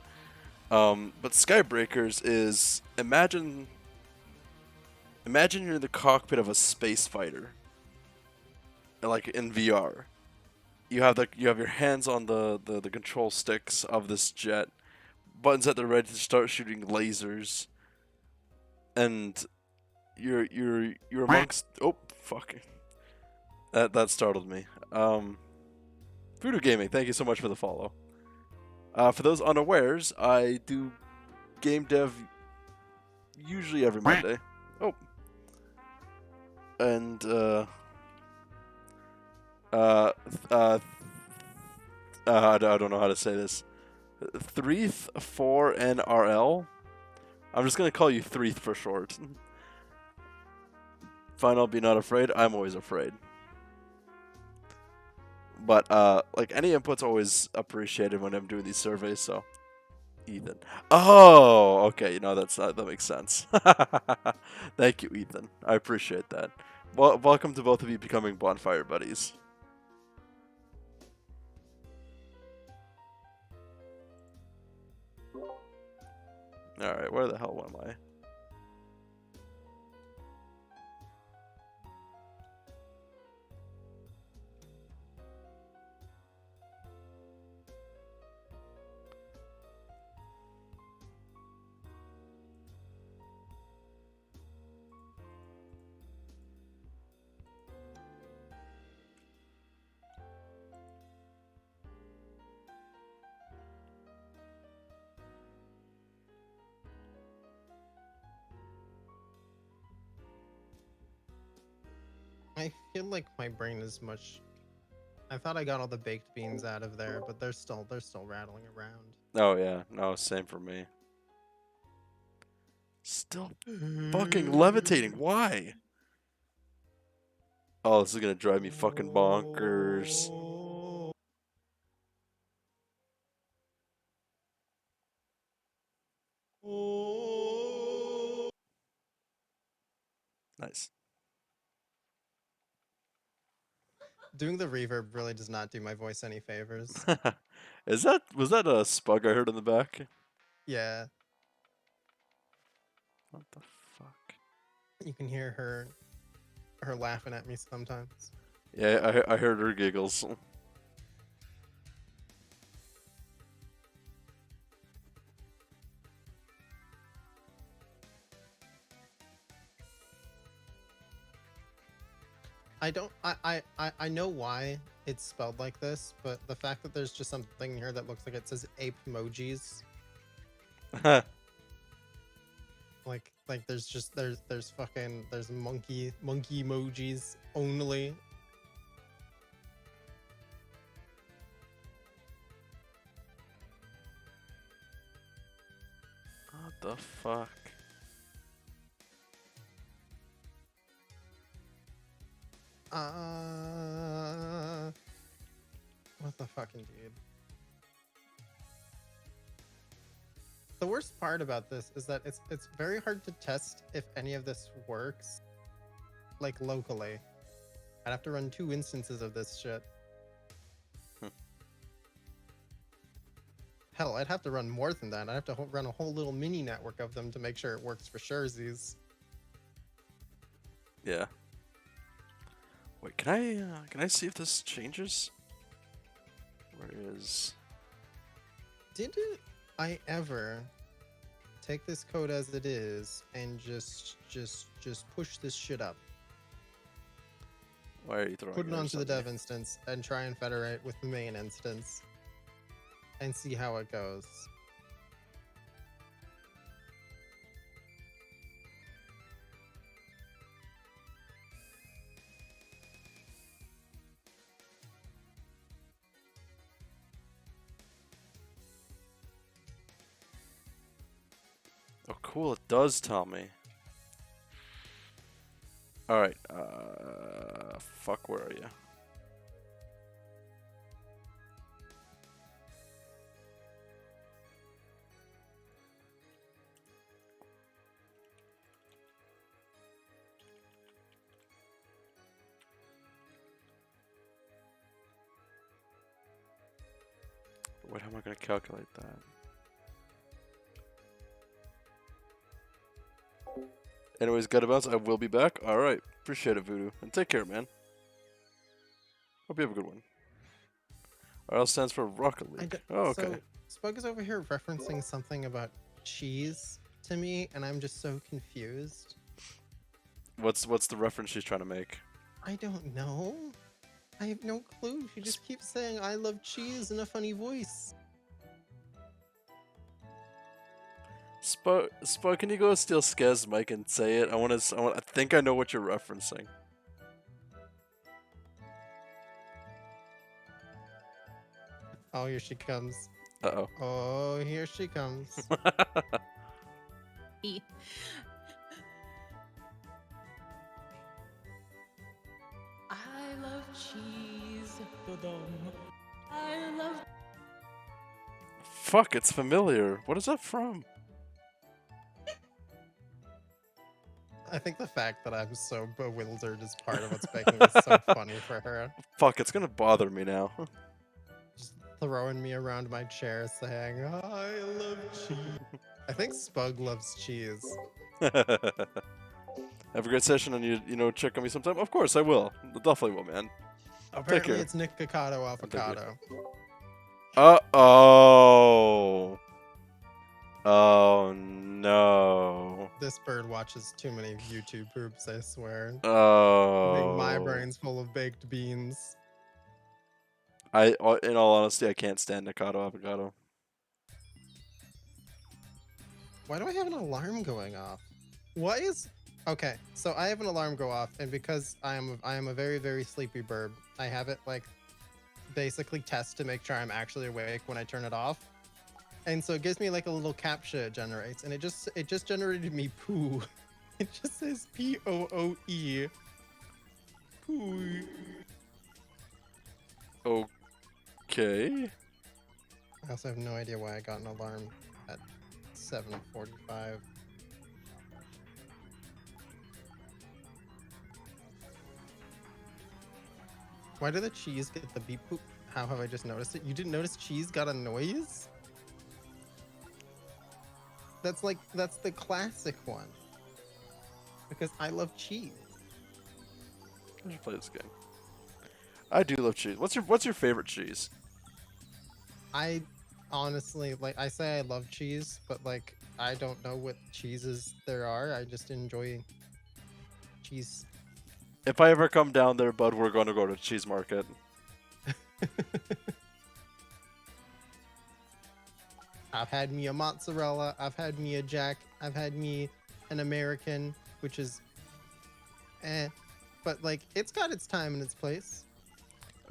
But Skybreakers is imagine you're in the cockpit of a space fighter, like in VR. You have your hands on the control sticks of this jet, buttons at the ready to start shooting lasers, and you're amongst. Oh fuck! That startled me. Voodoo Gaming, thank you so much for the follow. For those unawares, I do game dev usually every Monday. Oh, and uh, uh, I don't know how to say this. Threeth 4NRL. I'm just gonna call you Threeth for short. Final, be not afraid. I'm always afraid. But like any input's always appreciated when I'm doing these surveys. So, Ethan. Oh, okay. You know that makes sense. Thank you, Ethan. I appreciate that. Well, welcome to both of you becoming bonfire buddies. All right, where the hell am I? I feel like my brain is much. I thought I got all the baked beans out of there, but they're still rattling around. Oh yeah, no, same for me. Still fucking levitating. Why? Oh, this is gonna drive me fucking bonkers. Nice. Doing the reverb really does not do my voice any favors. Was that a spug I heard in the back? Yeah, What the fuck? you can hear her laughing at me sometimes. Yeah, I heard her giggles. I don't. I know why it's spelled like this, but the fact that there's just something here that looks like it says ape emojis, like there's just there's fucking there's monkey emojis only. What the fuck? What the fucking dude? The worst part about this is that it's very hard to test if any of this works, like locally. I'd have to run 2 instances of this shit. Hell, I'd have to run more than that. I'd have to run a whole little mini network of them to make sure it works for surezies. Yeah. Wait, can I see if this changes? Where is? Did I ever take this code as it is and just push this shit up? Why are you throwing? Put it yours onto the at me? dev instance and try and federate with the main instance and see how it goes. Oh, cool! It does tell me. All right. Fuck. Where are you? Wait, how am I gonna calculate that? Anyways, gotta bounce. I will be back. All right. Appreciate it, Voodoo, and take care, man. Hope you have a good one. RL stands for Rocket League. Oh, okay. So Spug is over here referencing something about cheese to me, and I'm just so confused. What's the reference she's trying to make? I don't know. I have no clue. She just keeps saying "I love cheese" in a funny voice. Spud, can you go steal Skez mic and say it? I think I know what you're referencing. Oh, here she comes. Uh Oh, here she comes. oh. I love cheese. Dodom. I love. Fuck, it's familiar. What is that from? I think the fact that I'm so bewildered is part of what's making this so funny for her. Fuck, it's gonna bother me now. Just throwing me around my chair saying, "I love cheese." I think Spug loves cheese. Have a great session, and you know, check on me sometime. Of course, I will. Definitely will, man. Apparently, care. it's Nick Cacado take it. Avocado. Oh. Oh no. This bird watches too many YouTube poops, I swear. I Oh. think my brain's full of baked beans. In all honesty, I can't stand Nikado Avocado. Why do I have an alarm going off? Why is... Okay, so I have an alarm go off, and because I am a very, very sleepy bird, I have it, like, basically test to make sure I'm actually awake when I turn it off. And so it gives me, like, a little captcha it generates, and it just generated me poo. It just says P-O-O-E. Poo. Okay. I also have no idea why I got an alarm at 7:45. Why did the cheese get the beep boop? How have I just noticed it? You didn't notice cheese got a noise? That's the classic one. Because I love cheese. I should play this game. I do love cheese. What's your favorite cheese? I honestly like I say I love cheese, but like I don't know what cheeses there are. I just enjoy cheese. If I ever come down there, bud, we're going to go to cheese market. I've had me a mozzarella, I've had me a jack, I've had me an American, which is but like it's got its time and its place.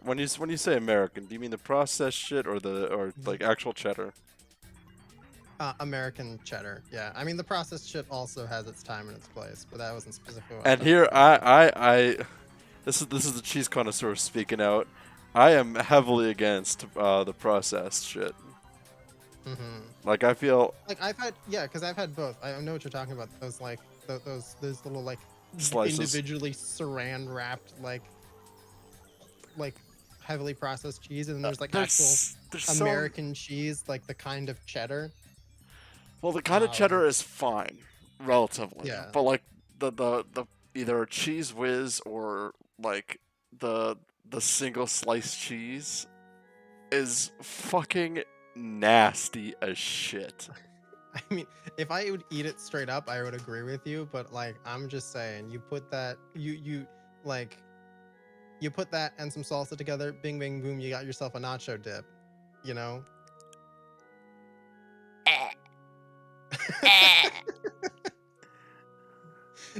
When you say American, do you mean the processed shit or like actual cheddar? American cheddar. Yeah, I mean the processed shit also has its time and its place, but that wasn't specifically what I And was here talking about. this is the cheese connoisseur speaking out. I am heavily against the processed shit. Like I feel Like I've had, yeah, because I've had both. I know what you're talking about. Those like those little like slices. individually saran wrapped like heavily processed cheese, and then there's like actual there's so American cheese, like the kind of cheddar. well the kind of Um, cheddar is fine, relatively, yeah. but like the either cheese whiz or like the the single slice cheese is fucking nasty as shit. I mean, if I would eat it straight up, I would agree with you. But like, I'm just saying, you put that, like, you put that and some salsa together, bing, bing, boom, you got yourself a nacho dip. You know.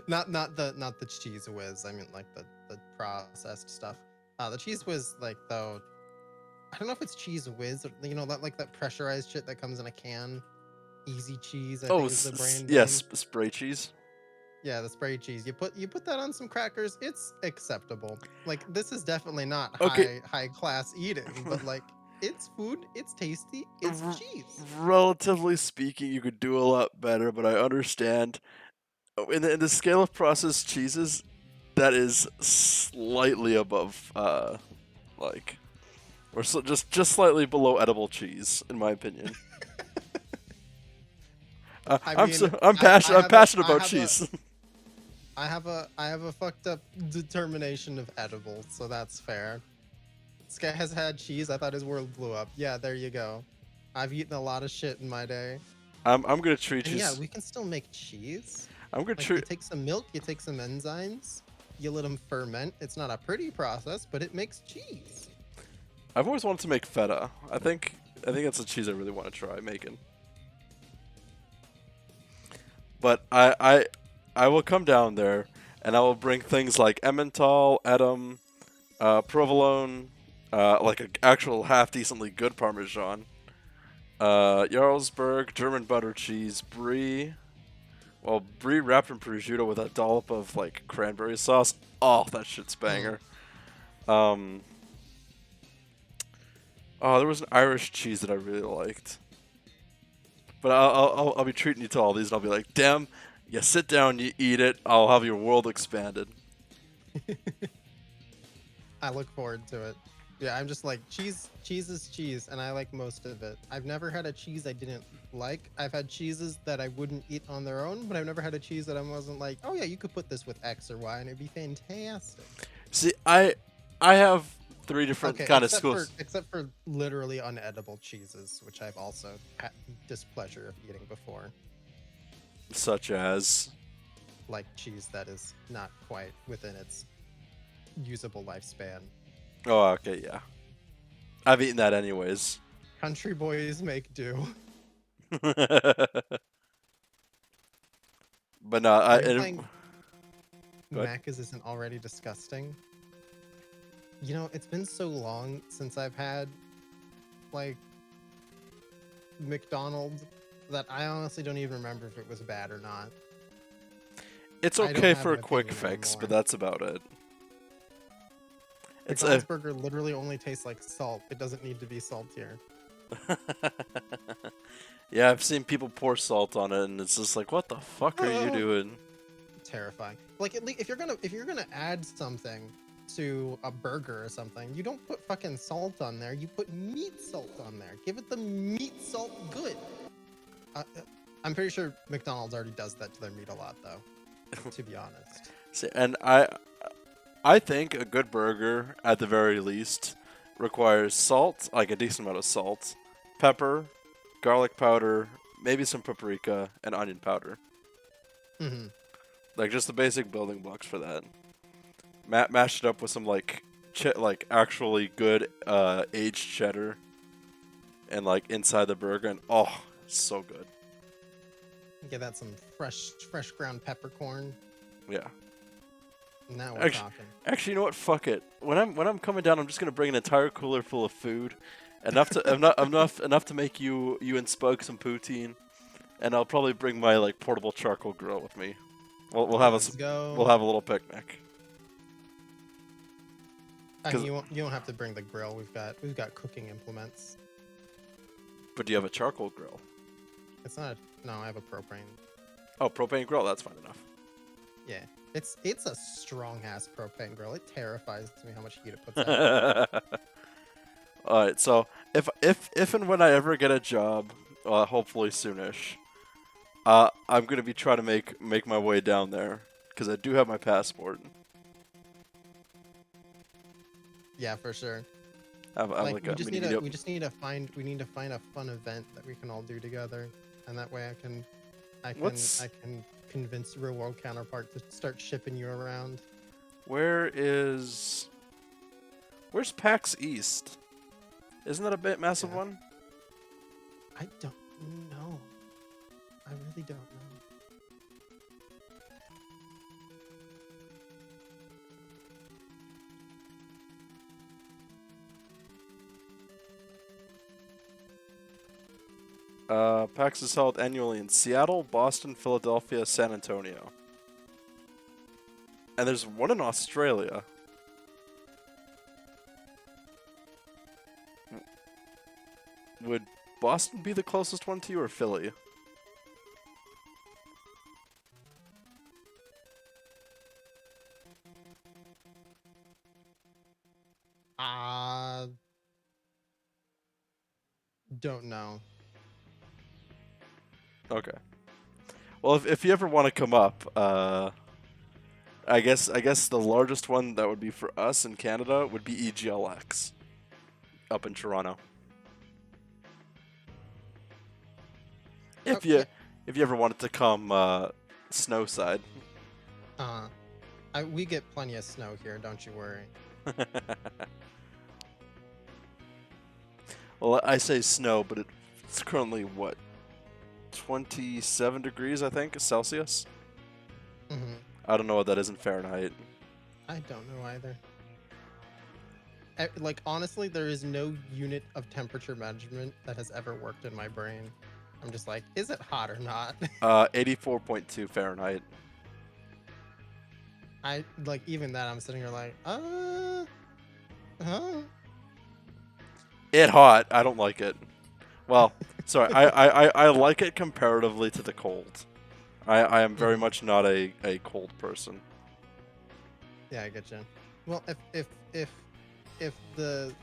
not the cheese whiz. I mean, like the processed stuff. The cheese whiz, like though, I don't know if it's cheese whiz or that like that pressurized shit that comes in a can. Easy cheese, I Oh, think is the brand name. yes, spray cheese. Yeah, the spray cheese. You put that on some crackers, it's acceptable. Like this is definitely not Okay, high class eating, but like it's food, it's tasty, it's r- cheese. relatively speaking, you could do a lot better, but I understand. In the scale of processed cheeses, that is slightly above, like, or just slightly below edible cheese, in my opinion. I I'm mean, so I'm passionate. I'm passionate I about have a cheese. I have a fucked up determination of edible, so that's fair. This guy has had cheese. I thought his world blew up. Yeah, there you go. I've eaten a lot of shit in my day. I'm gonna treat And you. yeah, we can still make cheese. I'm gonna Like you treat. take some milk, you take some enzymes, you let them ferment. It's not a pretty process, but it makes cheese. I've always wanted to make feta. I think that's a cheese I really want to try making. But I will come down there and I will bring things like Emmental, Edam, provolone, like an actual half decently good Parmesan, Jarlsberg, German butter cheese, brie. Well, brie wrapped in prosciutto with a dollop of like cranberry sauce. Oh, that shit's banger. Um. Oh, there was an Irish cheese that I really liked. But I'll be treating you to all these, and I'll be like, damn, you sit down, you eat it, I'll have your world expanded. I look forward to it. Yeah, I'm just like cheese is cheese, and I like most of it. I've never had a cheese I didn't like. I've had cheeses that I wouldn't eat on their own, but I've never had a cheese that I wasn't like, oh yeah, you could put this with X or Y, and it'd be fantastic. See, I have three different Okay, kind of except schools. except for literally unedible cheeses, which I've also had displeasure of eating before, Such as. like cheese that is not quite within its usable lifespan. Oh, okay, yeah. I've eaten that anyways. Country boys make do. But no, Are you playing Go ahead. Macca's isn't already disgusting? You know, it's been so long since I've had like McDonald's that I honestly don't even remember if it was bad or not. It's I don't okay have for a an quick opinion fix, but anymore. that's about it. It's McDonald's burger literally only tastes like salt. It doesn't need to be saltier. Yeah, I've seen people pour salt on it, and it's just like, what the fuck are you doing? Terrifying. Like at least if you're gonna add something to a burger or something, you don't put fucking salt on there. You put meat salt on there. Give it the meat salt good. I'm pretty sure McDonald's already does that to their meat a lot, though. To be honest. See, and I think a good burger, at the very least, requires salt, like a decent amount of salt, pepper, garlic powder, maybe some paprika, and onion powder. Hmm. Like just the basic building blocks for that. Mash it up with some like actually good aged cheddar, and like inside the burger, and oh, so good. Give that some fresh ground peppercorn. Yeah. Now we're Actually, talking. actually, you know what? Fuck it. When I'm coming down, I'm just gonna bring an entire cooler full of food, enough to make you and Spug some poutine, and I'll probably bring my like portable charcoal grill with me. We'll have Let's go. we'll have a little picnic. You don't have to bring the grill. We've got cooking implements. But do you have a charcoal grill? It's not. No, I have a propane. Oh, propane grill. That's fine enough. Yeah, it's a strong ass propane grill. It terrifies me how much heat it puts out. All right. So if and when I ever get a job, hopefully soonish, I'm gonna be trying to make my way down there because I do have my passport. Yeah, for sure. We just need to find a fun event that we can all do together, and that way I can convince real world counterpart to start shipping you around. Where's PAX East? Isn't that a bit massive Yeah. one? I don't know. I really don't know. PAX is held annually in Seattle, Boston, Philadelphia, San Antonio. And there's one in Australia. Would Boston be the closest one to you, or Philly? Don't know. Okay. Well, if you ever want to come up, I guess the largest one that would be for us in Canada would be EGLX up in Toronto. If you ever wanted to come snow side. We get plenty of snow here, don't you worry. Well, I say snow, but it's currently what, 27 degrees, I think, Celsius. Mm-hmm. I don't know what that is in Fahrenheit. I don't know either. Like, honestly, there is no unit of temperature measurement that has ever worked in my brain. I'm just like, is it hot or not? 84.2 Fahrenheit. I like even that. I'm sitting here like, It hot. I don't like it. Well, sorry. I like it comparatively to the cold. I am very much not a cold person. Yeah, I get you. Well, if the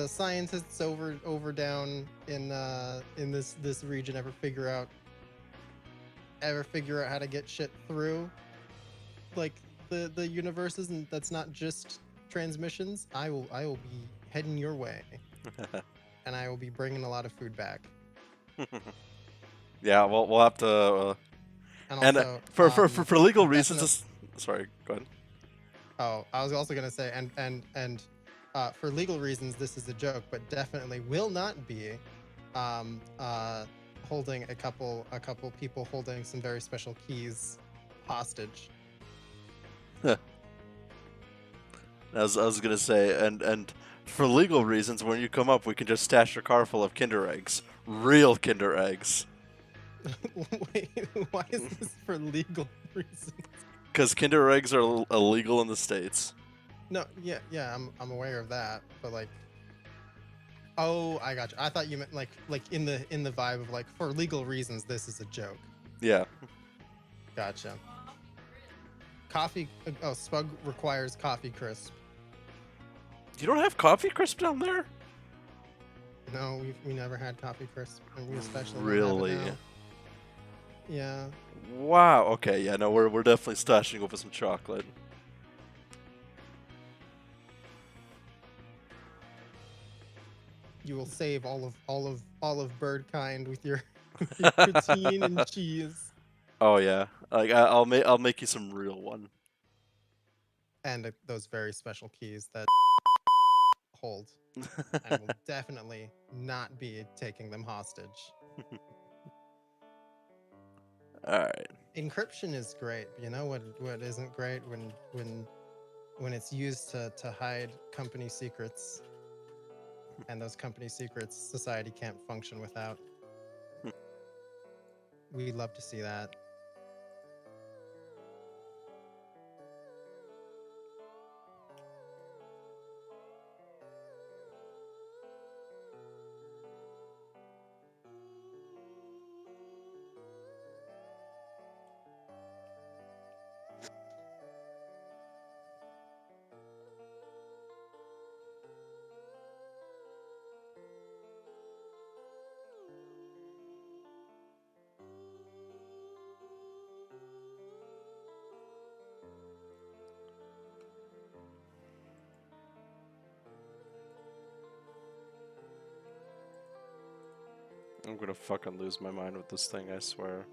scientists over down in this region ever figure out how to get shit through, like the universes, and that's not just transmissions, I will be heading your way. And I will be bringing a lot of food back. Yeah, well, we'll have to. And also, for legal reasons, sorry, go ahead. Oh, I was also gonna say, and for legal reasons, this is a joke, but definitely will not be holding a couple people holding some very special keys hostage. I was gonna say, and for legal reasons, when you come up, we can just stash your car full of Kinder eggs, real Kinder eggs. Wait, why is this for legal reasons? Because Kinder eggs are illegal in the States. No, yeah, I'm aware of that, but like, oh, I got you. I thought you meant like in the vibe of like, for legal reasons, this is a joke. Yeah. Gotcha. Coffee. Oh, Spug requires coffee crisp. You don't have coffee crisp down there? No, we never had coffee crisp, and we especially Really? don't have it now. Yeah. Wow. Okay. Yeah. No, we're definitely stashing over some chocolate. You will save all of bird kind with your, with your poutine and cheese Oh yeah, like I'll make you some real one. and those very special keys that hold, and will definitely not be taking them hostage. All right. Encryption is great. But you know what isn't great when it's used to hide company secrets, and those company secrets society can't function without. We'd love to see that. I'm gonna fucking lose my mind with this thing, I swear.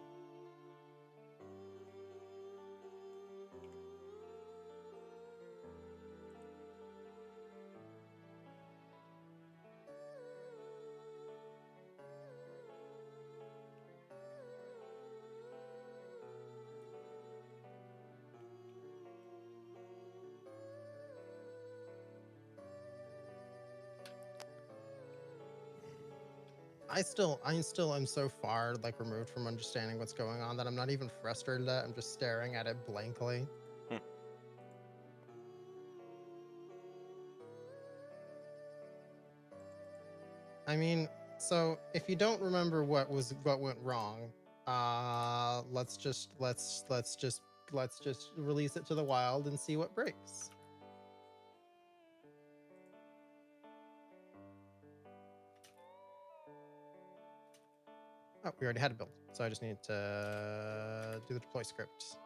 I still am so far like removed from understanding what's going on that I'm not even frustrated at. I'm just staring at it blankly. Hmm. I mean, so if you don't remember what went wrong, let's just release it to the wild and see what breaks. Oh, we already had a build, so I just need to do the deploy script.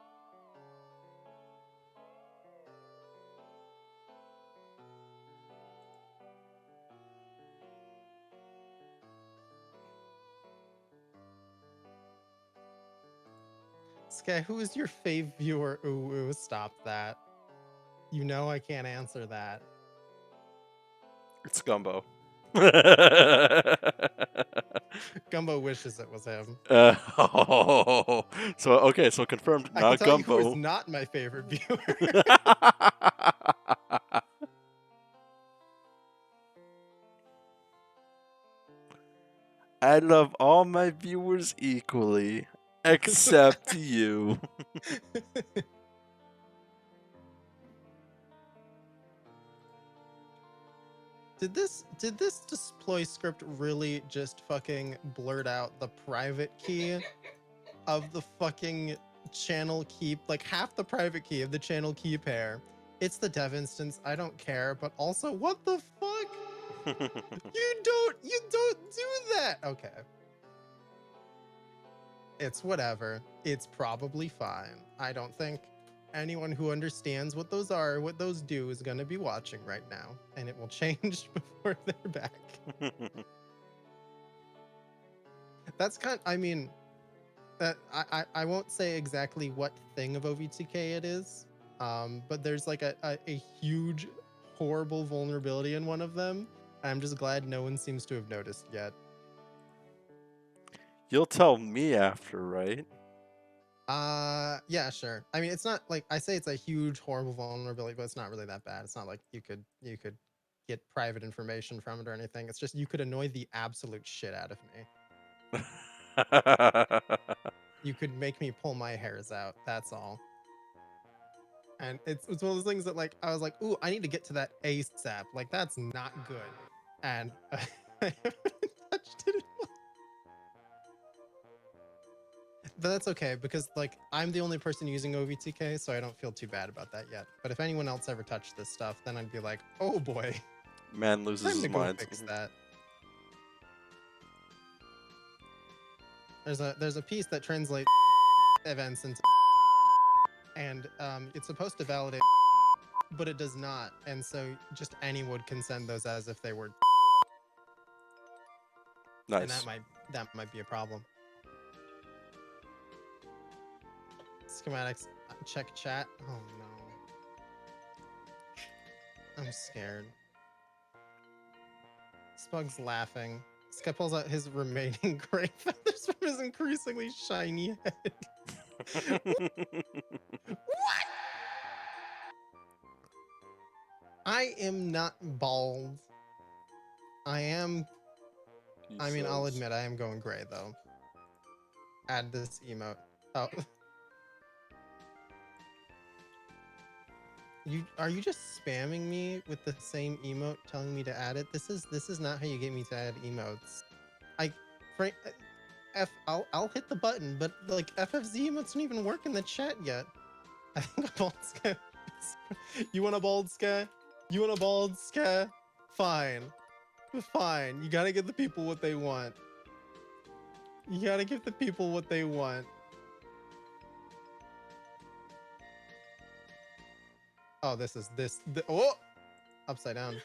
Sky, who is your fave viewer? Ooh, stop that. You know I can't answer that. It's Gumbo. Gumbo wishes it was him. Oh, so okay, so confirmed, I can not tell you who is Gumbo. not my favorite viewer. I love all my viewers equally, except you. Did this deploy script really just fucking blurt out the private key of the fucking channel key, like half the private key of the channel key pair? It's the dev instance. I don't care, but also what the fuck? You don't do that. Okay. It's whatever. It's probably fine. I don't think anyone who understands what those are, what those do, is going to be watching right now, and it will change before they're back. That's I mean, that I won't say exactly what thing of OVTK it is, but there's like a huge, horrible vulnerability in one of them. I'm just glad no one seems to have noticed yet. You'll tell me after, right? Yeah, sure. I mean, it's not like I say it's a huge, horrible vulnerability, but it's not really that bad. It's not like you could get private information from it or anything. It's just you could annoy the absolute shit out of me. You could make me pull my hairs out. That's all. And it's one of those things that like I was like, ooh, I need to get to that ASAP. Like that's not good. And I haven't touched it. But that's okay because like I'm the only person using OVTK, so I don't feel too bad about that yet. But if anyone else ever touched this stuff, then I'd be like, oh boy, Man loses time his to go mind. fix that. There's a piece that translates events into and it's supposed to validate, but it does not. And so just anyone can send those as if they were. and Nice. that might be a problem. Schematics, check chat. Oh no, I'm scared. Spug's laughing. Sky pulls out his remaining gray feathers from his increasingly shiny head. What? I am not bald. I am. He I mean, I'll says. admit I am going gray though. Add this emote. Oh. Are you just spamming me with the same emote, telling me to add it? This is not how you get me to add emotes. I'll hit the button, but like FFZ emotes don't even work in the chat yet. I think a bald sky. You want a bald sky? You want a bald sky? Fine, fine. You gotta give the people what they want. You gotta give the people what they want. Oh, oh, upside down.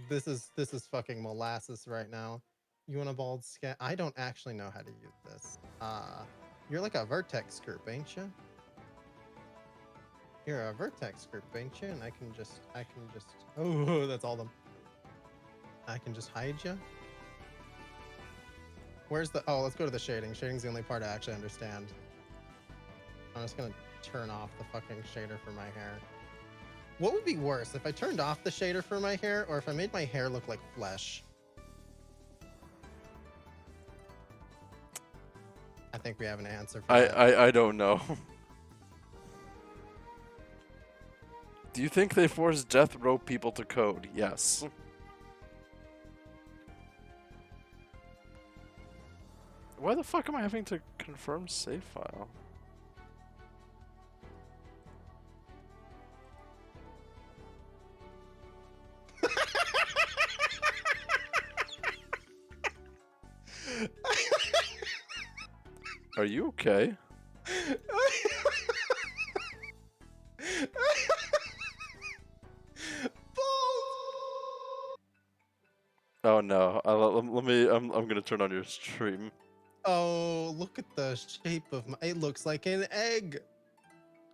This is fucking molasses right now. You want a bald scat? I don't actually know how to use this. You're like a vertex group, ain't you? You're a vertex group, ain't you? And I can just. Oh, that's all of them. I can just hide you. Where's the? Oh, let's go to the shading. Shading's the only part I actually understand. I'm just gonna turn off the fucking shader for my hair. What would be worse, if I turned off the shader for my hair, or if I made my hair look like flesh? I think we have an answer for that. I don't know. Do you think they force death row people to code? Yes. Why the fuck am I having to confirm save file? Are you okay? Oh no! Let me. I'm gonna turn on your stream. Oh, look at the shape of my. It looks like an egg.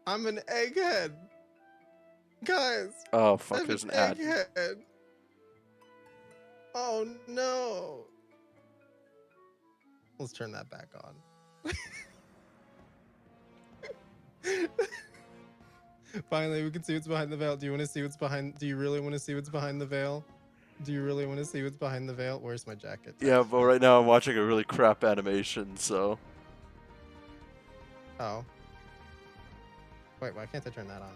I'm an egghead. Guys, Oh I fuck! have There's an an ad. egghead. Oh no. Let's turn that back on. Finally, we can see what's behind the veil. Do you want to see what's behind? Do you really want to see what's behind the veil? Do you really want to see what's behind the veil? Where's my jacket? Yeah, but right now I'm watching a really crap animation, so. Oh. Wait, why can't I turn that on?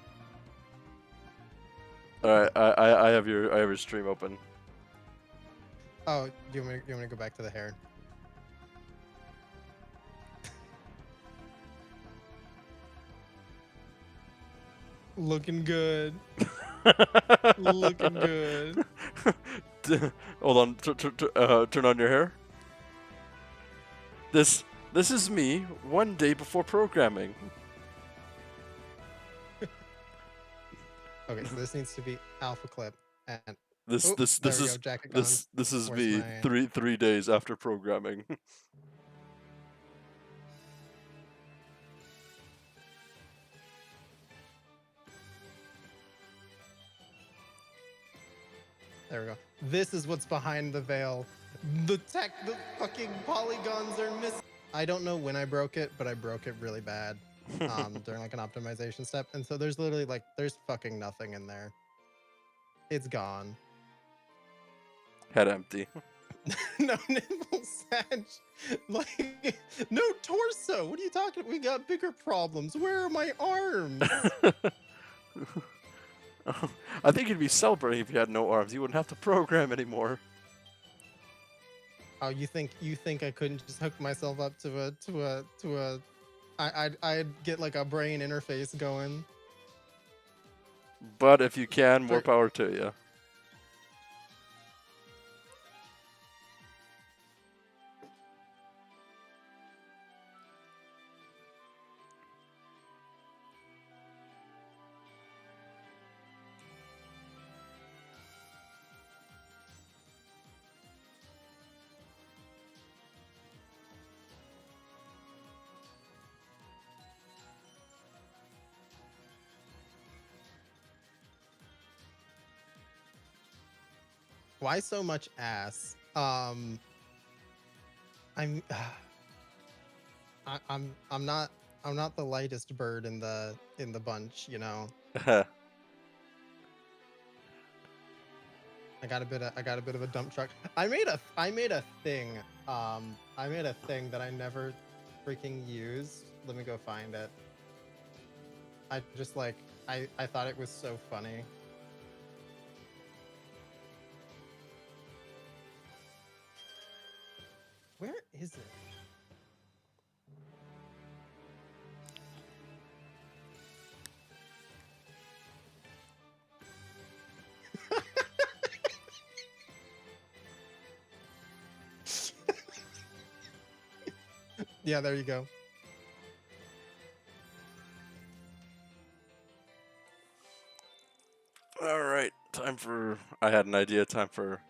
Alright, I have your stream open. Oh, you want me to go back to the hair? Looking good. Looking good. Hold on, turn on your hair. This is me one day before programming. Okay, so this needs to be alpha clip and This oop, this there this we go, is jacket gone. this is Where's me my- 3 days after programming. There we go. This is what's behind the veil. The fucking polygons are missing. I don't know when I broke it, but I broke it really bad during like an optimization step. And so there's literally like, there's fucking nothing in there. It's gone. Head empty. No nipple sag. Like, no torso. What are you talking about? We got bigger problems. Where are my arms? I think you'd be celebrating if you had no arms. You wouldn't have to program anymore. Oh, you think I couldn't just hook myself up to a I'd get like a brain interface going. But if you can, more For- power to you. Why so much ass? I'm I'm not the lightest bird in the bunch, you know. I got a bit of a dump truck. I made a thing. I made a thing that I never freaking used. Let me go find it. I just like I thought it was so funny. Where is it? Yeah, there you go. All right, time for. I had an idea. Time for.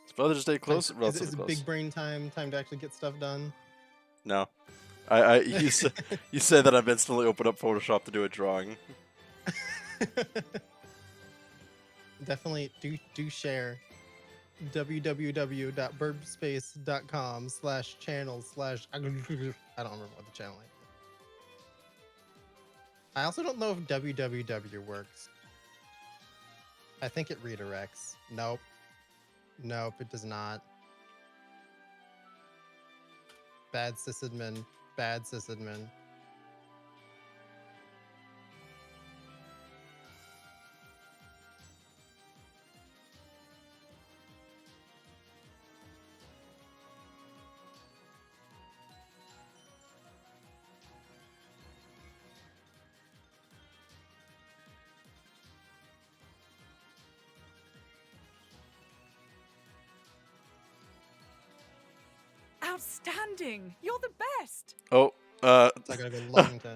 Is Father's Day close? Relatively Is it close. big brain time? Time to actually get stuff done? No, you say you say that I've instantly opened up Photoshop to do a drawing. Definitely do share www.burbspace.com/channel/ I don't remember what the channel is. I also don't know if www works. I think it redirects. Nope, it does not. Bad sysadmin. Outstanding! You're the best! Oh, So I gotta go long to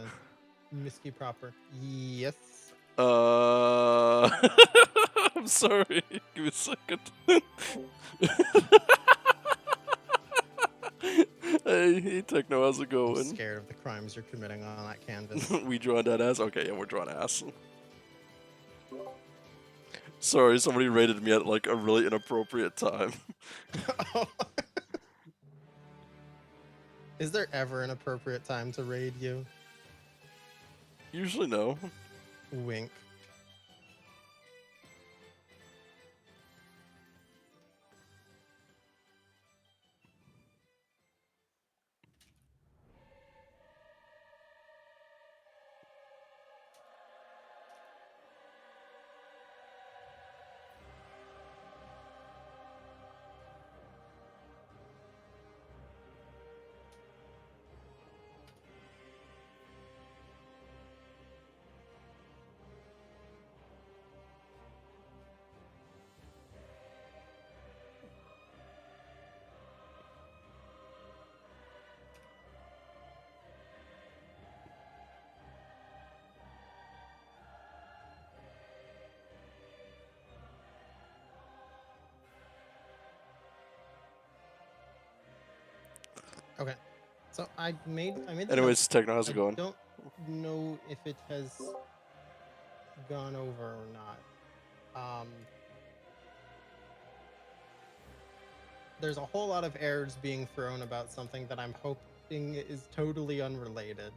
Misky proper. Yes. I'm sorry. Give me a second. Hey, Techno, how's it I'm going? scared of the crimes you're committing on that canvas. We drawing that ass? Okay, yeah, we're drawing ass. Sorry, somebody rated me at like a really inappropriate time. Is there ever an appropriate time to raid you? Usually no. Wink. Okay. So I made the note. Anyways, Techno, how's I it going? don't know if it has gone over or not. There's a whole lot of errors being thrown about something that I'm hoping is totally unrelated.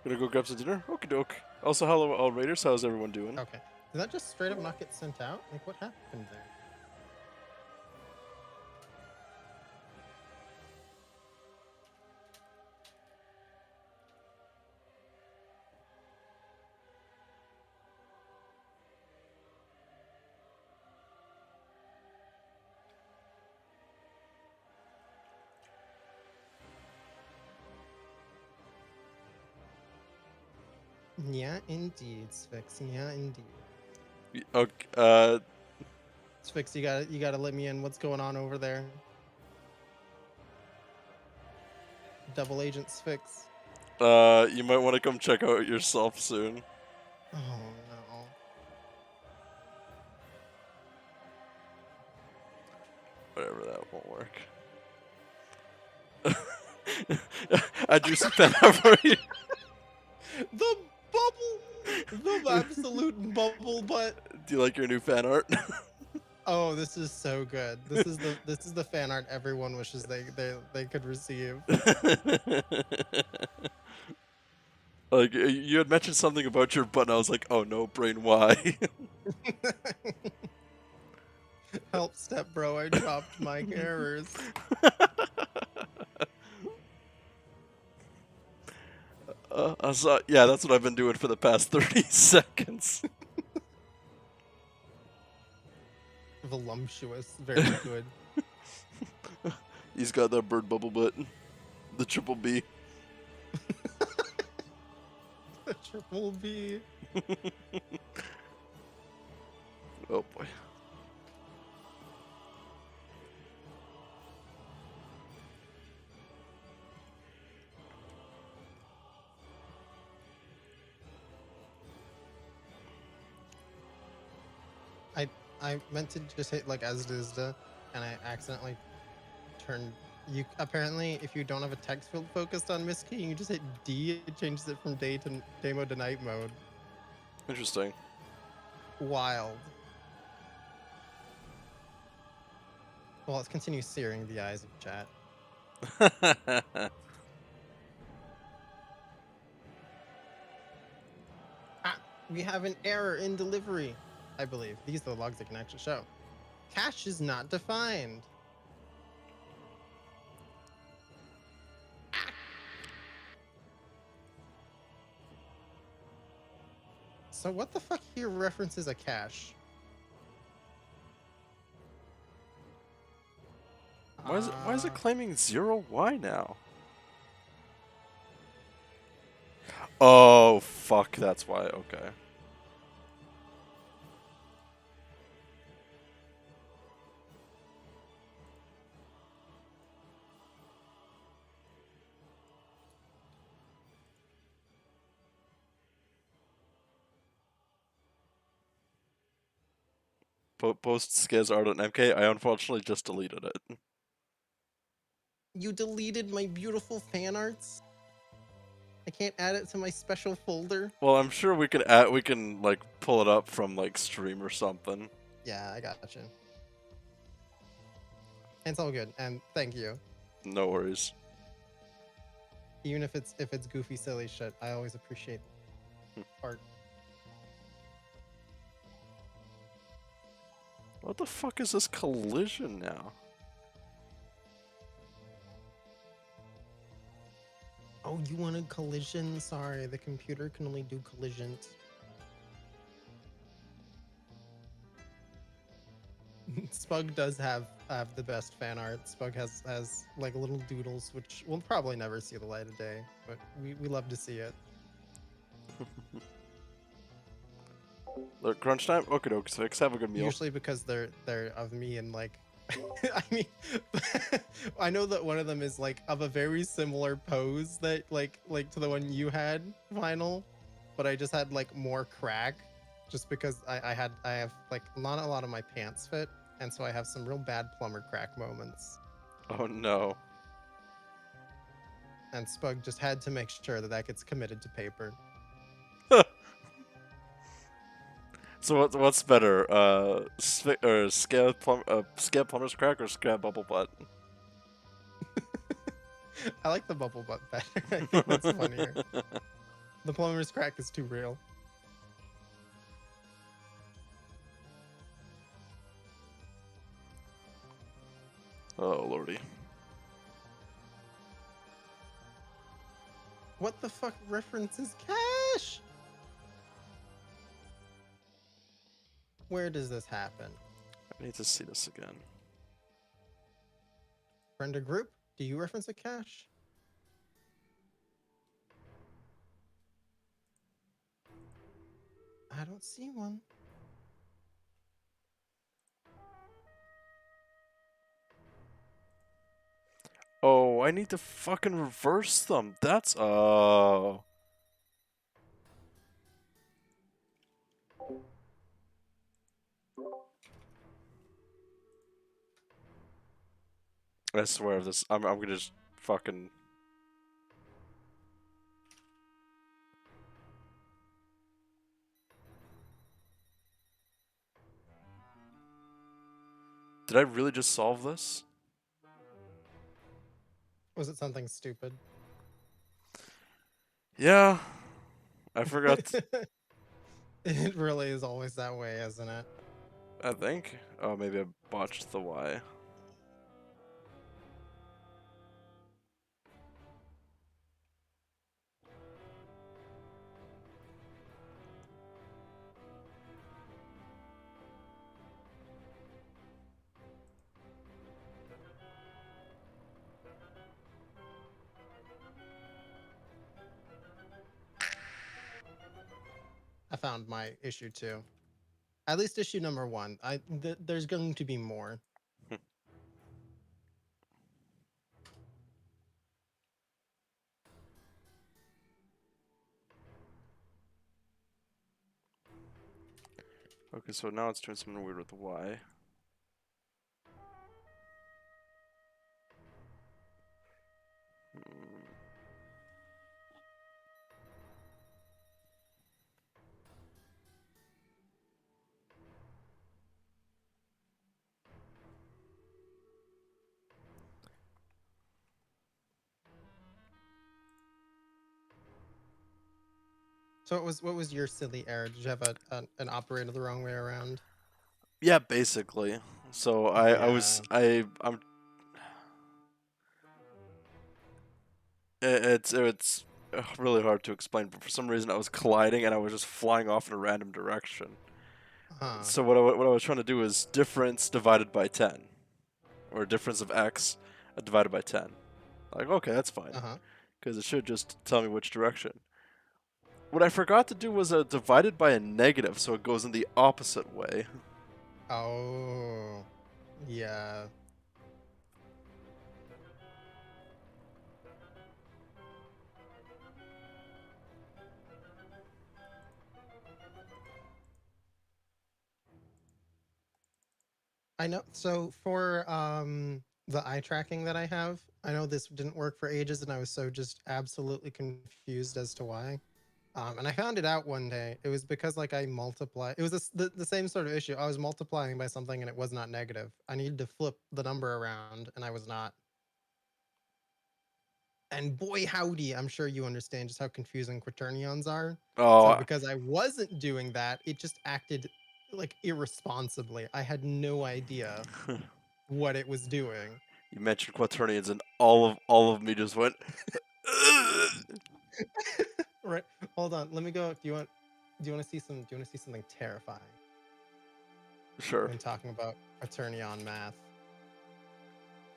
Gonna go grab some dinner? Okie doke. Also, hello, all raiders. How's everyone doing? Okay. Did that just straight up not get sent out? Like, what happened there? Yeah, indeed, Sphinx. Yeah, indeed. Okay, Sphinx, you gotta let me in. What's going on over there? Double Agent Sphinx. you might want to come check out yourself soon. Oh no. Whatever, that won't work. I drew some fan art for you. The bubble, the absolute bubble butt. Do you like your new fan art? Oh, this is so good. This is the fan art everyone wishes they could receive. Like you had mentioned something about your butt, and I was like, "Oh no, brain, why?" Help, step bro, I dropped my errors. I saw, yeah, that's what I've been doing for the past 30 seconds. Voluptuous, very good. He's got that bird bubble butt, the triple B. The triple B. Oh boy. I meant to just hit like as is the, and I accidentally turned. You apparently, if you don't have a text field focused on miskeying, you just hit D. It changes it from day mode to night mode. Interesting. Wild. Well, let's continue searing the eyes of chat. Ah, we have an error in delivery. I believe these are the logs that can actually show. Cache is not defined. So what the fuck here references a cache? Why is it claiming 0Y now? Oh fuck, that's why. Okay. Post Skez art on MK. I unfortunately just deleted it. You deleted my beautiful fan arts? I can't add it to my special folder? Well, I'm sure we can add. We can like pull it up from like stream or something. Yeah, I gotcha. It's all good, and thank you. No worries. Even if it's goofy, silly shit, I always appreciate art. What the fuck is this collision now? Oh, you wanted collision? Sorry, the computer can only do collisions. Spug does have the best fan art. Spug has like little doodles, which we'll probably never see the light of day, but we love to see it. Look, crunch time. Okay, dokes. Fix. Have a good meal. Usually because they're of me and like, I mean, I know that one of them is like of a very similar pose that like to the one you had, Final, but I just had like more crack, just because I have like not a lot of my pants fit, and so I have some real bad plumber crack moments. Oh no. And Spug just had to make sure that gets committed to paper. So what's better, scab plumber's crack or scab bubble butt? I like the bubble butt better. I think that's funnier. The plumber's crack is too real. Oh lordy. What the fuck references cash? Where does this happen? I need to see this again. Friend or group? Do you reference a cache? I don't see one. Oh, I need to fucking reverse them. That's oh. I swear this. I'm gonna just fucking. Did I really just solve this? Was it something stupid? Yeah, I forgot. It really is always that way, isn't it? I think. Oh, maybe I botched the Y. I found my issue too. At least issue number one. There's going to be more. Okay, so now it's doing something weird with the Y. Hmm. So what was your silly error? Did you have an operator the wrong way around? Yeah, basically. So Yeah. I'm it's really hard to explain, but for some reason I was colliding and I was just flying off in a random direction. Huh. So what I was trying to do is difference divided by 10, or difference of x divided by 10. Like, okay, that's fine, Uh-huh. because it should just tell me which direction. What I forgot to do was divided by a negative, so it goes in the opposite way. Oh. Yeah. I know. So for the eye tracking that I have, I know this didn't work for ages, and I was so just absolutely confused as to why. And I found it out one day. It was because like I multiply. It was the same sort of issue. I was multiplying by something and it was not negative. I needed to flip the number around, and I was not. And boy, howdy, I'm sure you understand just how confusing quaternions are. So Oh, because I wasn't doing that, it just acted like irresponsibly. I had no idea what it was doing. you mentioned quaternions, and all of me just went. Right. Hold on. Let me go. Do you want to see some? Do you want to see something terrifying? Sure. When talking about quaternion math,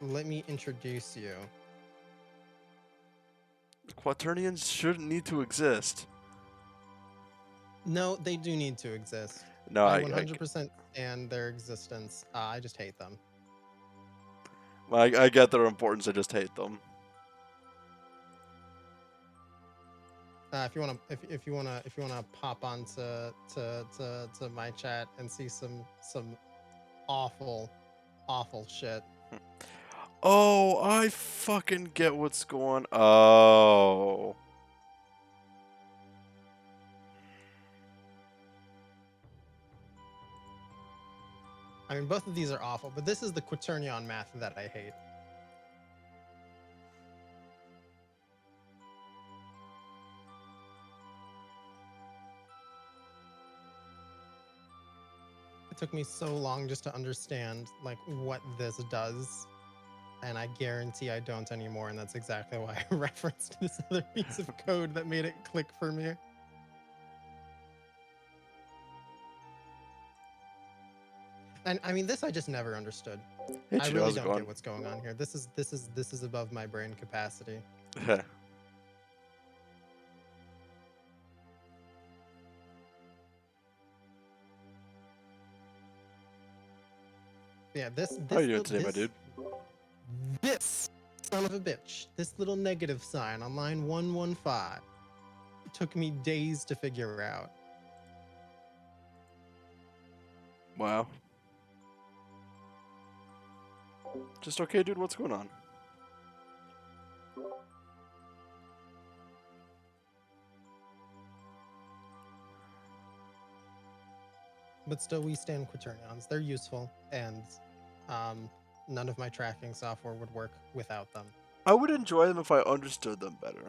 let me introduce you. Quaternions shouldn't need to exist. No, they do need to exist. No, I I 100% stand their existence. I just hate them. I get their importance. I just hate them. If you wanna, if you wanna pop on to my chat and see some awful, awful shit. Oh, I fucking get what's going. Oh, I mean, both of these are awful, but this is the quaternion math that I hate. It took me so long just to understand like what this does, and I guarantee I don't anymore, and that's exactly why I referenced this other piece of code that made it click for me. And I mean, this I just never understood. hey, I Cheeto, really how's it don't get going? what's going on here. This is above my brain capacity. Yeah, How are you doing today, my dude? this son of a bitch, this little negative sign on line 115 took me days to figure out. Wow. Just okay, dude. What's going on? But still, we stand quaternions. They're useful, and none of my tracking software would work without them. I would enjoy them if I understood them better.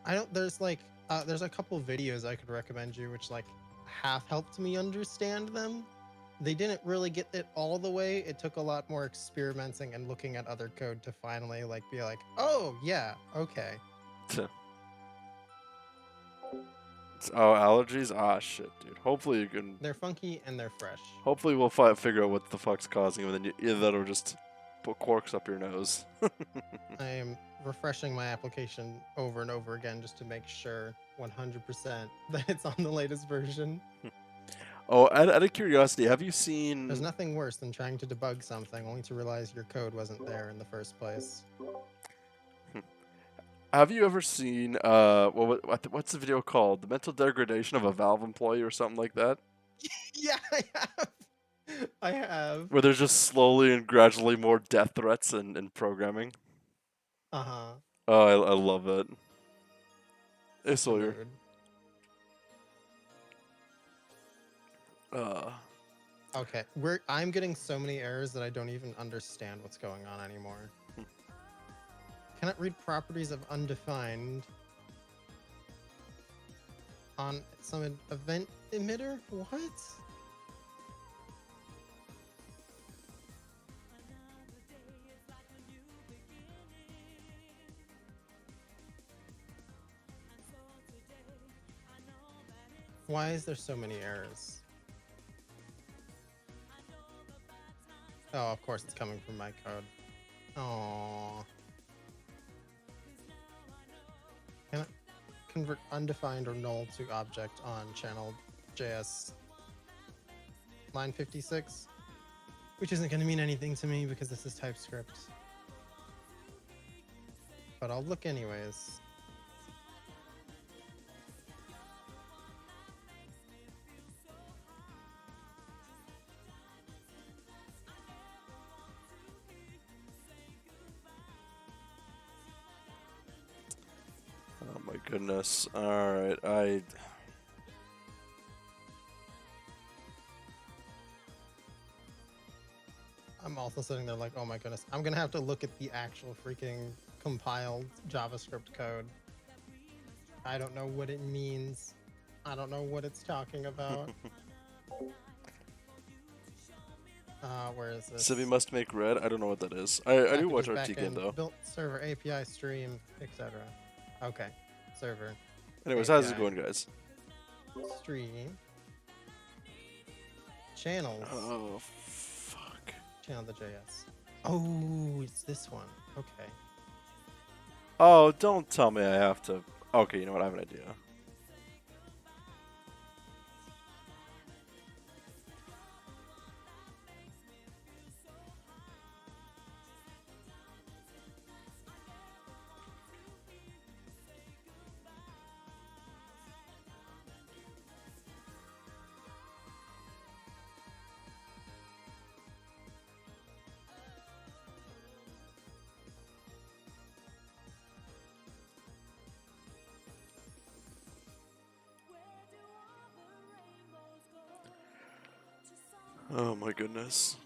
I don't. There's a couple videos I could recommend you, which like half helped me understand them. They didn't really get it all the way. It took a lot more experimenting and looking at other code to finally like be like, oh yeah, okay. Oh, allergies? Ah, shit, dude. Hopefully you can. They're funky and they're fresh. Hopefully we'll figure out what the fuck's causing them, and then either that or just put corks up your nose. I am refreshing my application over and over again just to make sure 100% that it's on the latest version. Oh, out of curiosity, have you seen? There's nothing worse than trying to debug something only to realize your code wasn't there in the first place. Have you ever seen what's the video called? The mental degradation of a Valve employee or something like that? Yeah, I have. I have. Where there's just slowly and gradually more death threats in programming. Uh-huh. Oh, I love it. Hey, Sawyer. Okay, I'm getting so many errors that I don't even understand what's going on anymore. Cannot read properties of undefined on some event emitter? What? Why is there so many errors? Oh, of course it's coming from my code. Aww. Can I convert undefined or null to object on channel JS line 56? Which isn't going to mean anything to me because this is TypeScript. But I'll look anyways. Oh my goodness. Alright, I'm also sitting there like, oh my goodness, I'm gonna have to look at the actual freaking compiled JavaScript code. I don't know what it means. I don't know what it's talking about. Where is this? Civi must make red. I don't know what that is. I do watch RT game though. Built server API stream, etc. Okay, server. Anyways, API. how's it going, guys? Stream. Channels. Oh, fuck. Channel.js. Oh, it's this one. Okay. Oh, don't tell me I have to. Okay, you know what? I have an idea. Oh my goodness.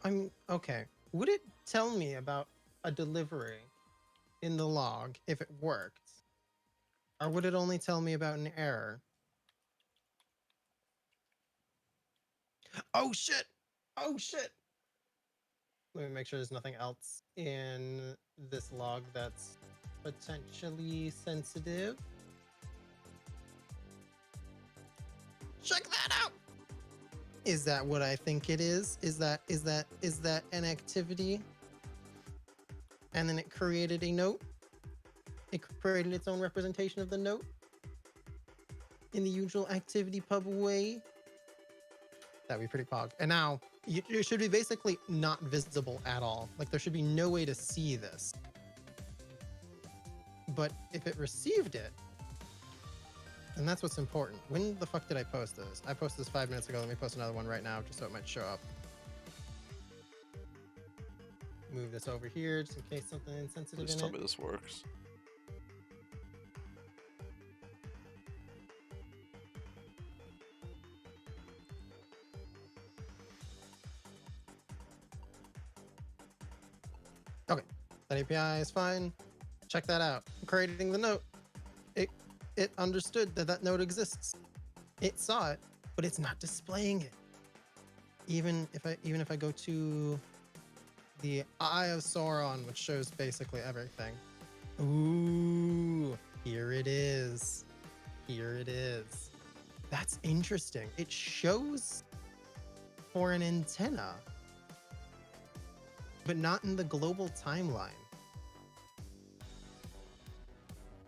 I'm okay. Would it tell me about a delivery in the log if it worked, or would it only tell me about an error? Oh shit! Oh shit! Let me make sure there's nothing else in this log that's potentially sensitive. Check that out! Is that what I think it is? Is that an activity? And then it created a note? It created its own representation of the note? In the usual activity pub way? That'd be pretty pog. And now, it should be basically not visible at all. Like, there should be no way to see this. But if it received it, and that's what's important. When the fuck did I post this? I posted this 5 minutes ago. Let me post another one right now, just so it might show up. Move this over here, just in case something insensitive Please in tell it. me this works. Okay, that API is fine. Check that out. Creating the note. It understood that that note exists. It saw it, but it's not displaying it. Even if I go to the Eye of Sauron, which shows basically everything. Ooh, here it is. Here it is. That's interesting. It shows for an antenna, but not in the global timeline.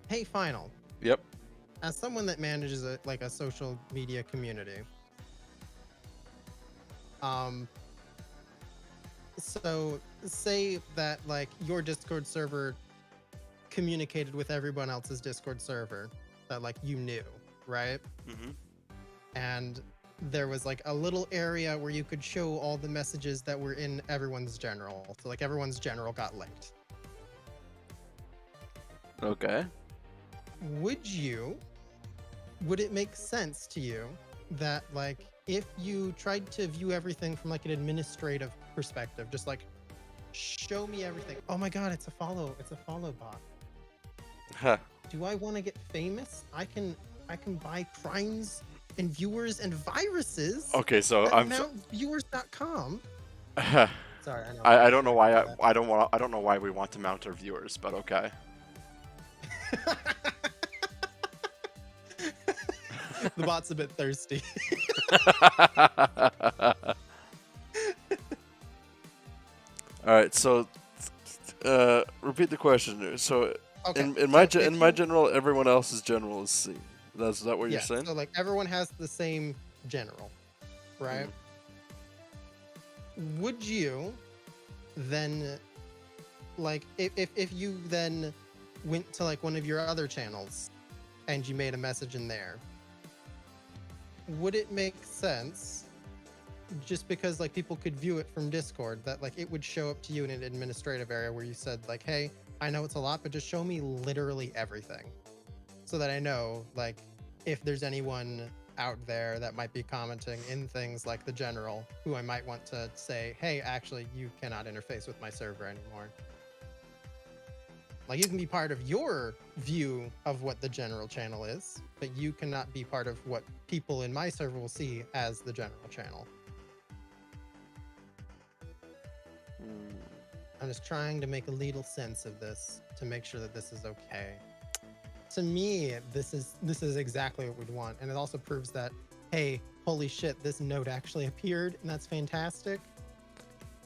Hey, Final. Yep. As someone that manages a social media community, so say that like your Discord server communicated with everyone else's Discord server that like you knew, right? Mm-hmm. And there was like a little area where you could show all the messages that were in everyone's general. So like everyone's general got linked. Okay. Would it make sense to you that like if you tried to view everything from like an administrative perspective, just like show me everything. Oh my god, it's a follow bot. Huh. Do I want to get famous? I can buy primes and viewers and viruses Okay, so at I'm mountviewers.com. so, Sorry, I know. I don't know why I don't know why we want to mount our viewers, but okay. The bot's a bit thirsty. All right, so repeat the question. So Okay. in my so if in my you- general, everyone else's general is C. Is that what yeah, you're saying? so like everyone has the same general, right? Would you then like if you then went to like one of your other channels and you made a message in there, would it make sense just because like people could view it from Discord that like it would show up to you in an administrative area where you said like, hey, I know it's a lot, but just show me literally everything so that I know like if there's anyone out there that might be commenting in things like the general who I might want to say, hey, actually you cannot interface with my server anymore. Like you can be part of your view of what the general channel is, but you cannot be part of what people in my server will see as the general channel. I'm just trying to make a little sense of this to make sure that this is okay. To me, this is exactly what we'd want. And it also proves that, hey, holy shit, this note actually appeared and that's fantastic.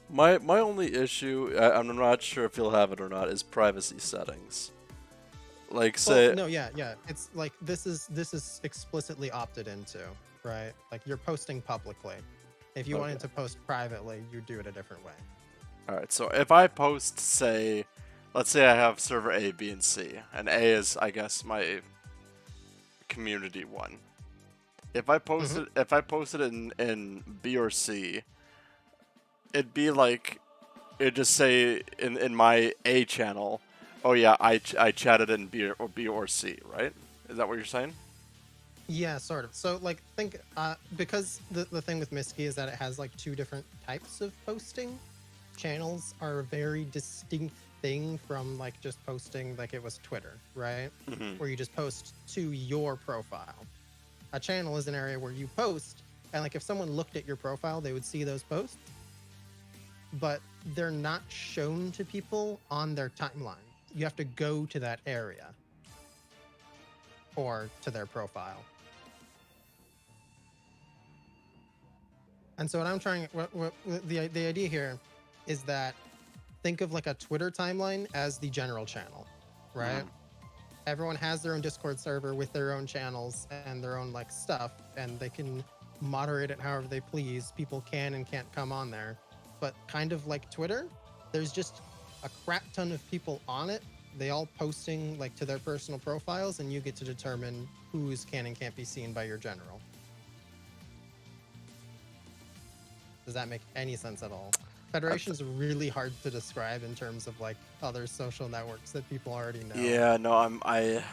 My only issue, I'm not sure if you'll have it or not, is privacy settings. Like say Well, no, yeah. It's like this is explicitly opted into, right? Like you're posting publicly. If you wanted to post privately, you do it a different way. all right, so if I post, say, let's say I have server A, B, and C, and A is, I guess, my community one. If I post it in B or C, it'd be like, it'd just say in my A channel, oh yeah, I chatted in B or C, right? Is that what you're saying? Yeah, sort of. So like think because the thing with Miski is that it has like two different types of posting. Channels are a very distinct thing from like just posting like it was Twitter, right? Hmm. Where you just post to your profile. A channel is an area where you post, and like if someone looked at your profile, they would see those posts, but they're not shown to people on their timeline. You have to go to that area or to their profile. And so what I'm trying, what the idea here is that think of like a Twitter timeline as the general channel, right? Hmm. Everyone has their own Discord server with their own channels and their own like stuff, and they can moderate it however they please. People can and can't come on there. But kind of like Twitter, there's just a crap ton of people on it. They all posting like to their personal profiles, and you get to determine who's can and can't be seen by your general. Does that make any sense at all? Federation is really hard to describe in terms of like other social networks that people already know. Yeah, no, I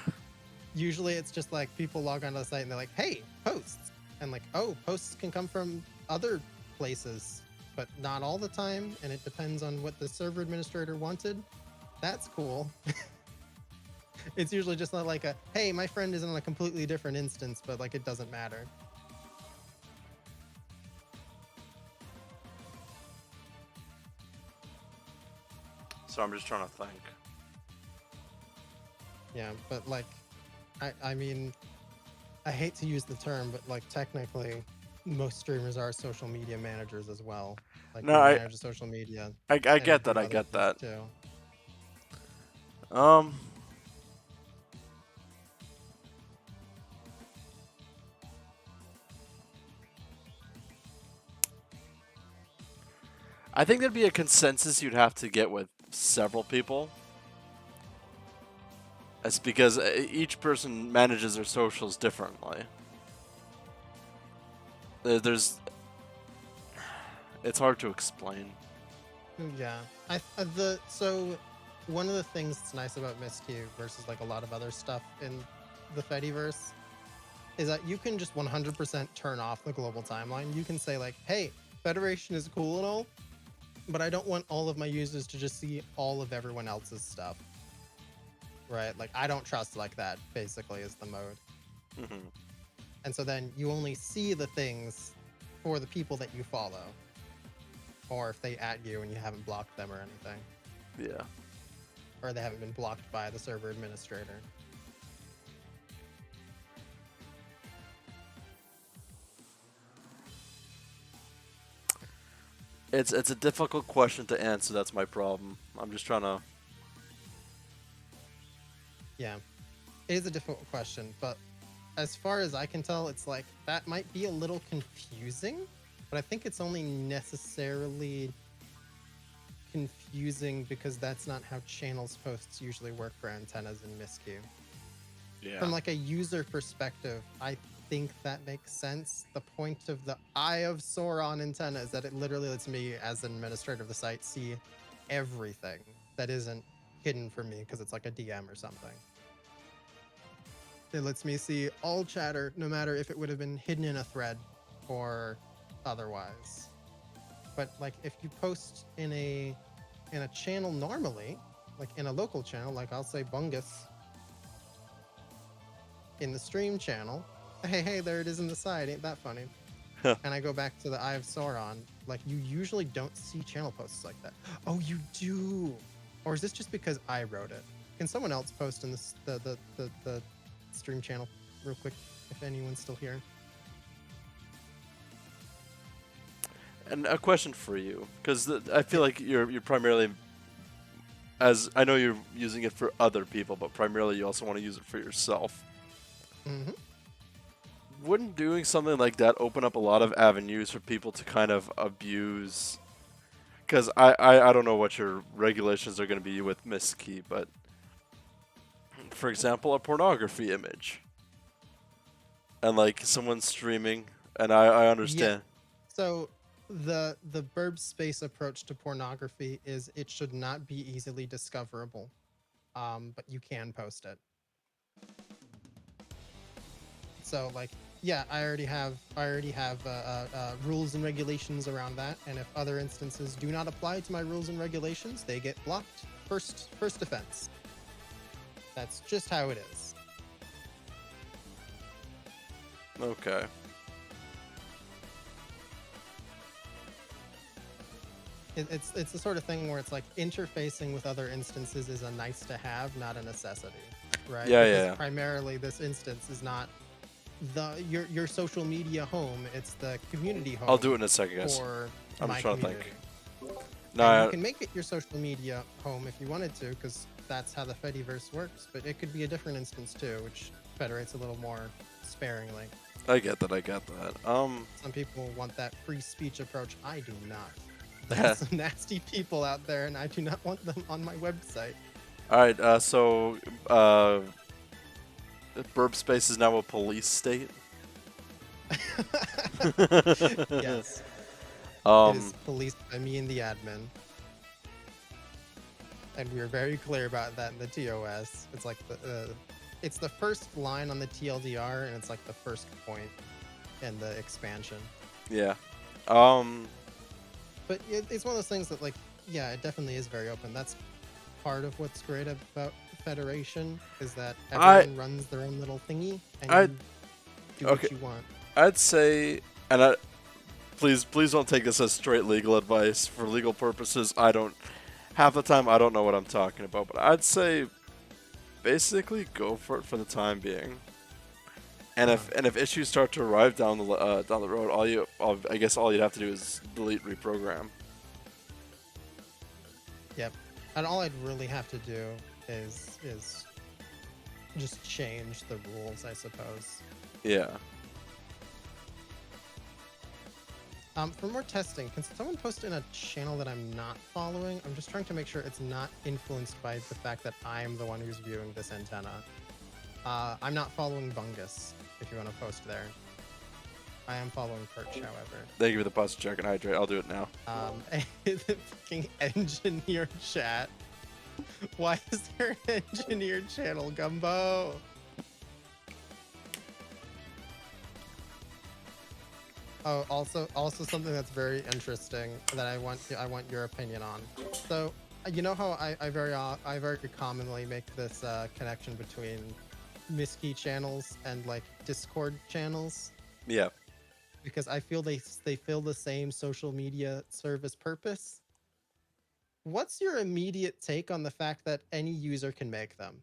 Usually it's just like people log onto the site and they're like, hey, posts. And like, oh, posts can come from other places, but not all the time. And it depends on what the server administrator wanted. That's cool. It's usually just not like a, hey, my friend is in a completely different instance, but like it doesn't matter. so I'm just trying to think. Yeah, but like, I mean, I hate to use the term, but like technically, most streamers are social media managers as well. Like No, we manage the social media. I And we get that. do I other get things that. too. Um, I think there'd be a consensus you'd have to get with several people. That's because each person manages their socials differently. There's, it's hard to explain. Yeah, so one of the things that's nice about MissQ versus like a lot of other stuff in the Fediverse is that you can just 100% turn off the global timeline. You can say like, hey, Federation is cool and all, but I don't want all of my users to just see all of everyone else's stuff. Right? Like I don't trust like that, basically, is the mode. Hmm. And so then you only see the things for the people that you follow. Or if they at you and you haven't blocked them or anything. Yeah. Or they haven't been blocked by the server administrator. It's a difficult question to answer. That's my problem. I'm just trying to. Yeah. It is a difficult question, but as far as I can tell, it's like that might be a little confusing, but I think it's only necessarily confusing because that's not how channels posts usually work for antennas in MISQ. Yeah. From like a user perspective, I think that makes sense. The point of the Eye of Sauron antenna is that it literally lets me, as an administrator of the site, see everything that isn't hidden from me because it's like a DM or something. It lets me see all chatter, no matter if it would have been hidden in a thread or otherwise. But like if you post in a channel normally, like in a local channel, like I'll say Bungus in the stream channel, hey, there it is in the side, ain't that funny? And I go back to the Eye of Sauron, like you usually don't see channel posts like that. Oh, you do? Or is this just because I wrote it? Can someone else post in this the stream channel real quick if anyone's still here? And a question for you, because I feel like you're primarily, as I know you're using it for other people, but primarily you also want to use it for yourself. Mm-hmm. Wouldn't doing something like that open up a lot of avenues for people to kind of abuse? Because I don't know what your regulations are going to be with Miskey, but for example, a pornography image, and like someone streaming, and I understand. So the burb space approach to pornography is it should not be easily discoverable, but you can post it. So like, yeah, I already have rules and regulations around that, and if other instances do not apply to my rules and regulations, they get blocked. First offense. That's just how it is. Okay. It's the sort of thing where it's like interfacing with other instances is a nice to have, not a necessity, right? Yeah, Because yeah. primarily this instance is not your social media home; it's the community home. I'll do it in a second, guys. For I'm my just trying to community. think. And you No, can make it your social media home if you wanted to, because that's how the Fediverse works. But it could be a different instance too, which federates a little more sparingly. I get that. I get that. Some people want that free speech approach. I do not. There's some nasty people out there, and I do not want them on my website. All right. So, burp space is now a police state. Yes, it Um. is policed by me and the admin. And we are very clear about that in the TOS. It's like it's the first line on the TLDR, and it's like the first point in the expansion. Yeah. But it's one of those things that, like, yeah, it definitely is very open. That's part of what's great about Federation, is that everyone runs their own little thingy, and you do what you want. I'd say, please don't take this as straight legal advice. For legal purposes, half the time I don't know what I'm talking about, but I'd say basically go for it for the time being. And if issues start to arrive down the road, I guess all you'd have to do is delete, reprogram. Yep. And all I'd really have to do is just change the rules, I suppose. Yeah. For more testing, can someone post in a channel that I'm not following? I'm just trying to make sure it's not influenced by the fact that I'm the one who's viewing this antenna. I'm not following Bungus, if you want to post there. I am following Perch, however. Thank you for the pause check and hydrate. I'll do it now. The fucking engineer chat. Why is there an engineer channel, Gumbo? Oh, also something that's very interesting that I want your opinion on. So, you know how I very commonly make this connection between Miski channels and like Discord channels. Yeah. Because I feel they fill the same social media service purpose. What's your immediate take on the fact that any user can make them?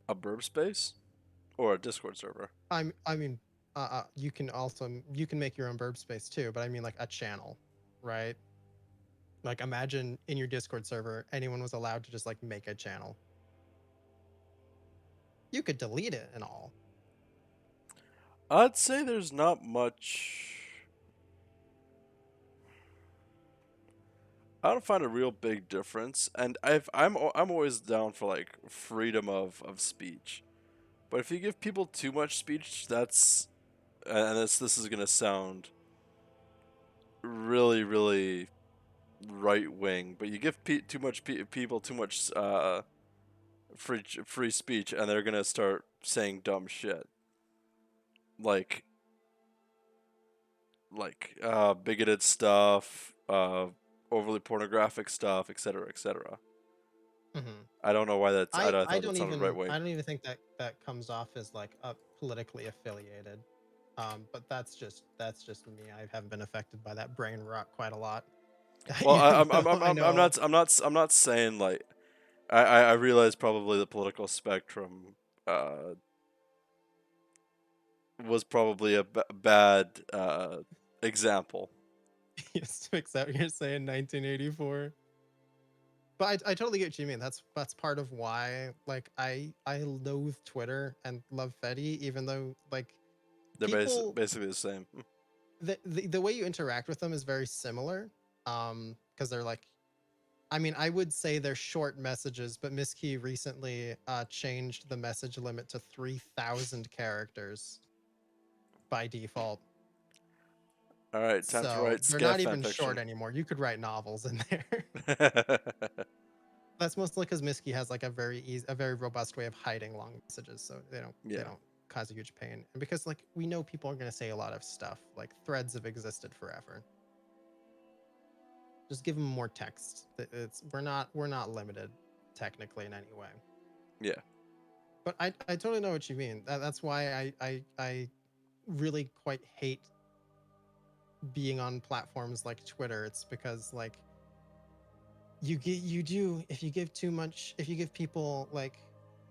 A burp space or a Discord server? I mean, you can make your own burp space too, but I mean like a channel, right? Like imagine in your Discord server, anyone was allowed to just like make a channel. You could delete it and all. I'd say there's not much. I don't find a real big difference, and I'm always down for like freedom of speech, but if you give people too much speech, and this is gonna sound really right wing, but you give too much people too much free speech, and they're gonna start saying dumb shit, like bigoted stuff, overly pornographic stuff, etc., etc. Mm-hmm. I don't know why that's. I thought I that sounded right way. I don't even think that comes off as like politically affiliated. But that's just me. I have been affected by that brain rot quite a lot. Well, I'm not saying like. I realize probably the political spectrum was probably a bad example. Yes, except you're saying 1984. But I totally get what you mean. That's part of why like I loathe Twitter and love Fedi, even though like They're people basically the same. the way you interact with them is very similar. Because they're like, I mean, I would say they're short messages, but Miski recently changed the message limit to 3,000 characters by default. All right, time to write they're not Skef even fanfiction. short anymore. You could write novels in there. That's mostly because Miski has like a very robust way of hiding long messages, so they don't cause a huge pain. And because like we know people are going to say a lot of stuff, like threads have existed forever. Just give them more text. We're not limited technically in any way. Yeah. But I totally know what you mean. That's why I really quite hate being on platforms like Twitter. It's because like if you give too much, if you give people like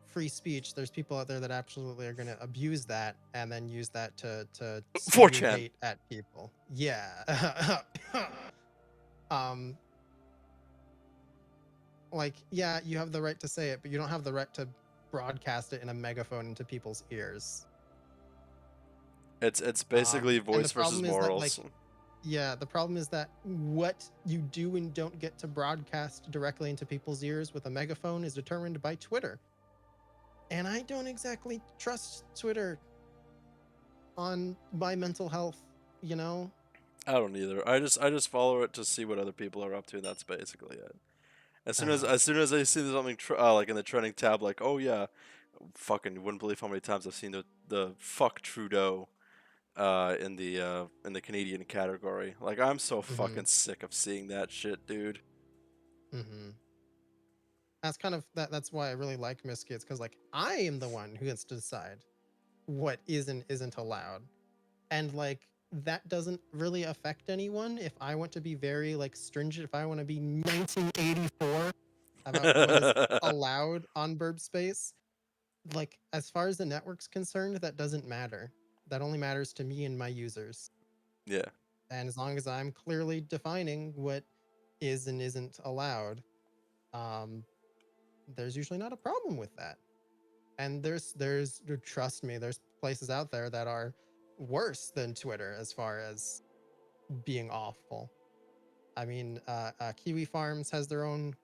free speech, there's people out there that absolutely are going to abuse that and then use that to spew 4chan. hate at people. Yeah. Like, yeah, you have the right to say it, but you don't have the right to broadcast it in a megaphone into people's ears. It's basically And the voice versus problem is that, like, morals. yeah, the problem is that what you do and don't get to broadcast directly into people's ears with a megaphone is determined by Twitter. And I don't exactly trust Twitter on my mental health, you know? I don't either. I just follow it to see what other people are up to, and that's basically it. As soon as I see there's something like in the trending tab, like, oh yeah, fucking, you wouldn't believe how many times I've seen the fuck Trudeau in the Canadian category. Like, I'm so fucking sick of seeing that shit, dude. Mm-hmm. That's kind of that's why I really like Miskits, because like I am the one who gets to decide what is and isn't allowed. And like that doesn't really affect anyone. If I want to be very like stringent, if I want to be 1984 about what is allowed on Burb Space, like as far as the network's concerned, that doesn't matter. That only matters to me and my users. Yeah. And as long as I'm clearly defining what is and isn't allowed, there's usually not a problem with that. And there's trust me, there's places out there that are worse than Twitter as far as being awful. I mean, Kiwi Farms has their own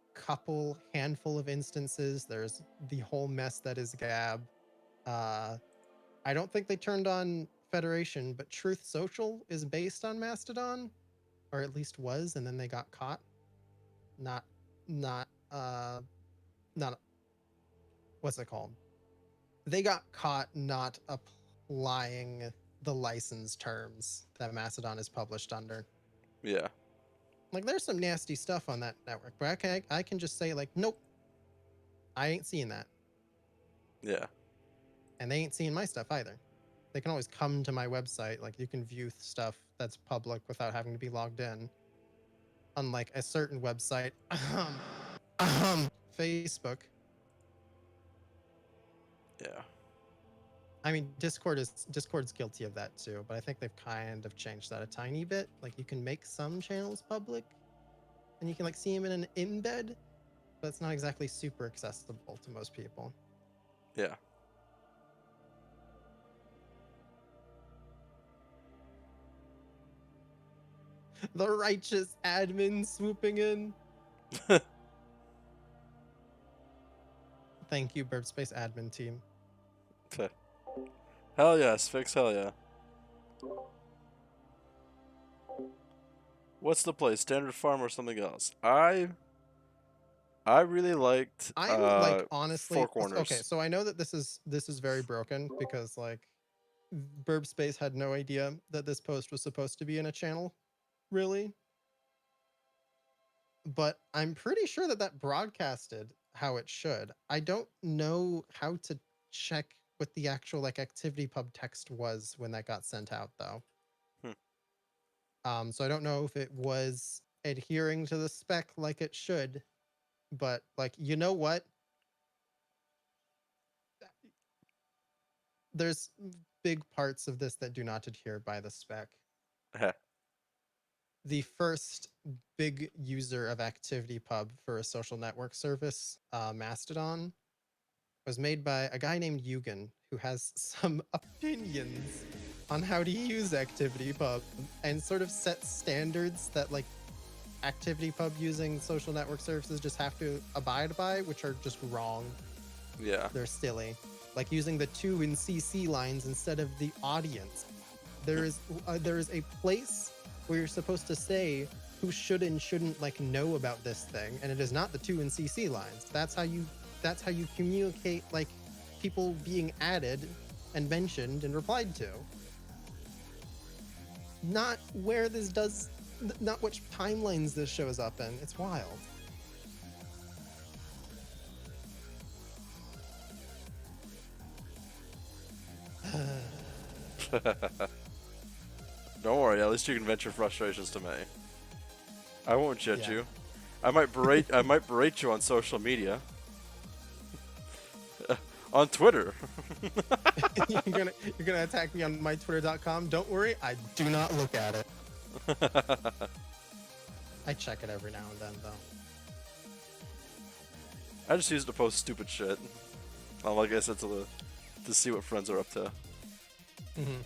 handful of instances. There's the whole mess that is Gab. I don't think they turned on Federation, but Truth Social is based on Mastodon, or at least was, and then they got caught. Not, not, not. What's it called? They got caught not applying the license terms that Mastodon is published under. Yeah. Like, there's some nasty stuff on that network, but I can just say, like, nope, I ain't seeing that. Yeah. And they ain't seeing my stuff either. They can always come to my website. Like, you can view stuff that's public without having to be logged in. Unlike a certain website, Facebook. Yeah. I mean, Discord's guilty of that too, but I think they've kind of changed that a tiny bit. Like, you can make some channels public, and you can like see them in an embed, but it's not exactly super accessible to most people. Yeah. The righteous admin swooping in. Thank you, Burp Space admin team. Hell yeah, Sphinx, hell yeah. What's the play? Standard Farm or something else? I really liked I'm like honestly Four Corners. okay, so I know that this is very broken because like Burb Space had no idea that this post was supposed to be in a channel, really. But I'm pretty sure that broadcasted how it should. I don't know how to check what the actual like activity pub text was when that got sent out though. So I don't know if it was adhering to the spec like it should, but like, you know what? There's big parts of this that do not adhere by the spec. The first big user of ActivityPub for a social network service, Mastodon, was made by a guy named Yugen, who has some opinions on how to use ActivityPub and sort of set standards that like ActivityPub using social network services just have to abide by, which are just wrong. Yeah. They're silly. Like using the to in CC lines instead of the audience. There is a place where you're supposed to say who should and shouldn't like know about this thing, and it is not the to in CC lines. That's how you communicate like people being added and mentioned and replied to. Not where this does, not which timelines this shows up in. It's wild. Don't worry, at least you can vent your frustrations to me. I won't judge Yeah. you. I might berate you on social media. On Twitter. you're gonna attack me on mytwitter.com. Don't worry, I do not look at it. I check it every now and then, though. I just use it to post stupid shit. Like I said, to see what friends are up to. Mm-hmm. What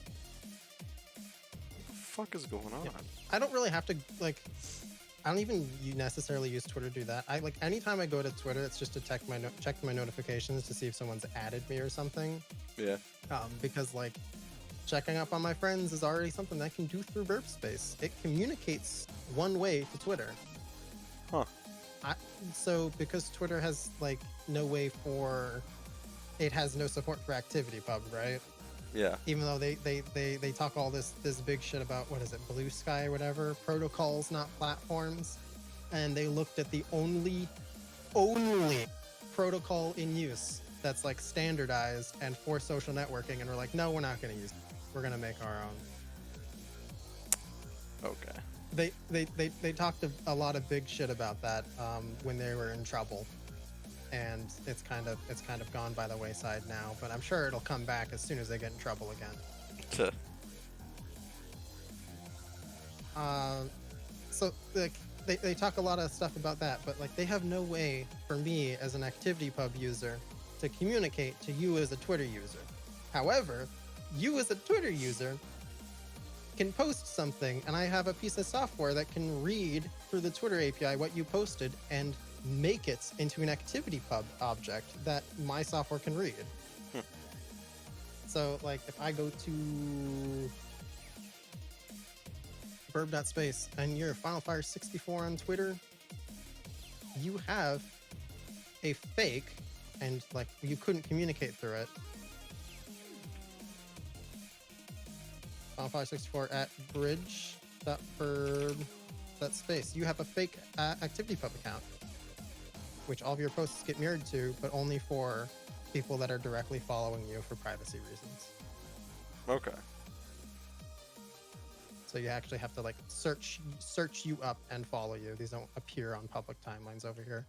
the fuck is going on? Yeah. I don't really have to, like, I don't even necessarily use Twitter to do that. I, like, anytime I go to Twitter, it's just to check my notifications to see if someone's added me or something. Yeah. Because, like, checking up on my friends is already something I can do through Burp Space. It communicates one way to Twitter. Huh. So because Twitter has, like, no way for... It has no support for ActivityPub, right? Yeah. Even though they talk all this big shit about, what is it, Blue Sky or whatever, protocols, not platforms. And they looked at the only protocol in use that's, like, standardized and for social networking, and we're like, no, we're not going to use it. We're going to make our own. Okay. They talked a lot of big shit about that when they were in trouble, and it's kind of gone by the wayside now. But I'm sure it'll come back as soon as they get in trouble again. So, like, they talk a lot of stuff about that, but, like, they have no way for me as an ActivityPub user to communicate to you as a Twitter user. However, you as a Twitter user can post something, and I have a piece of software that can read through the Twitter API what you posted and make it into an ActivityPub object that my software can read. So, like, if I go to burb.space and you're FinalFire 64 on Twitter, you have a fake, and, like, you couldn't communicate through it. FinalFire 64 at bridge.burb.space. You have a fake ActivityPub account, which all of your posts get mirrored to, but only for people that are directly following you for privacy reasons. Okay. So you actually have to, like, search you up and follow you. These don't appear on public timelines over here.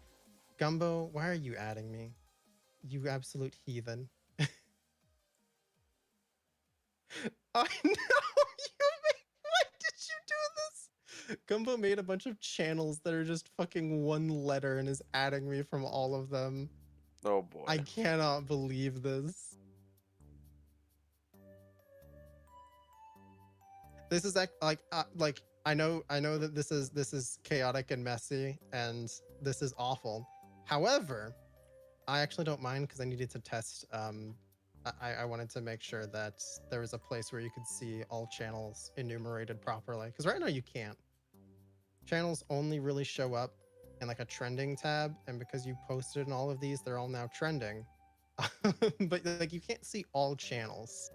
Gumbo, why are you adding me? You absolute heathen. I know why did you do this? Gumbo made a bunch of channels that are just fucking one letter and is adding me from all of them. Oh boy. I cannot believe this. This is like I know that this is chaotic and messy and this is awful. However, I actually don't mind because I needed to test. I wanted to make sure that there was a place where you could see all channels enumerated properly. Because right now you can't. Channels only really show up in, like, a trending tab, and because you posted in all of these, they're all now trending. But, like, you can't see all channels,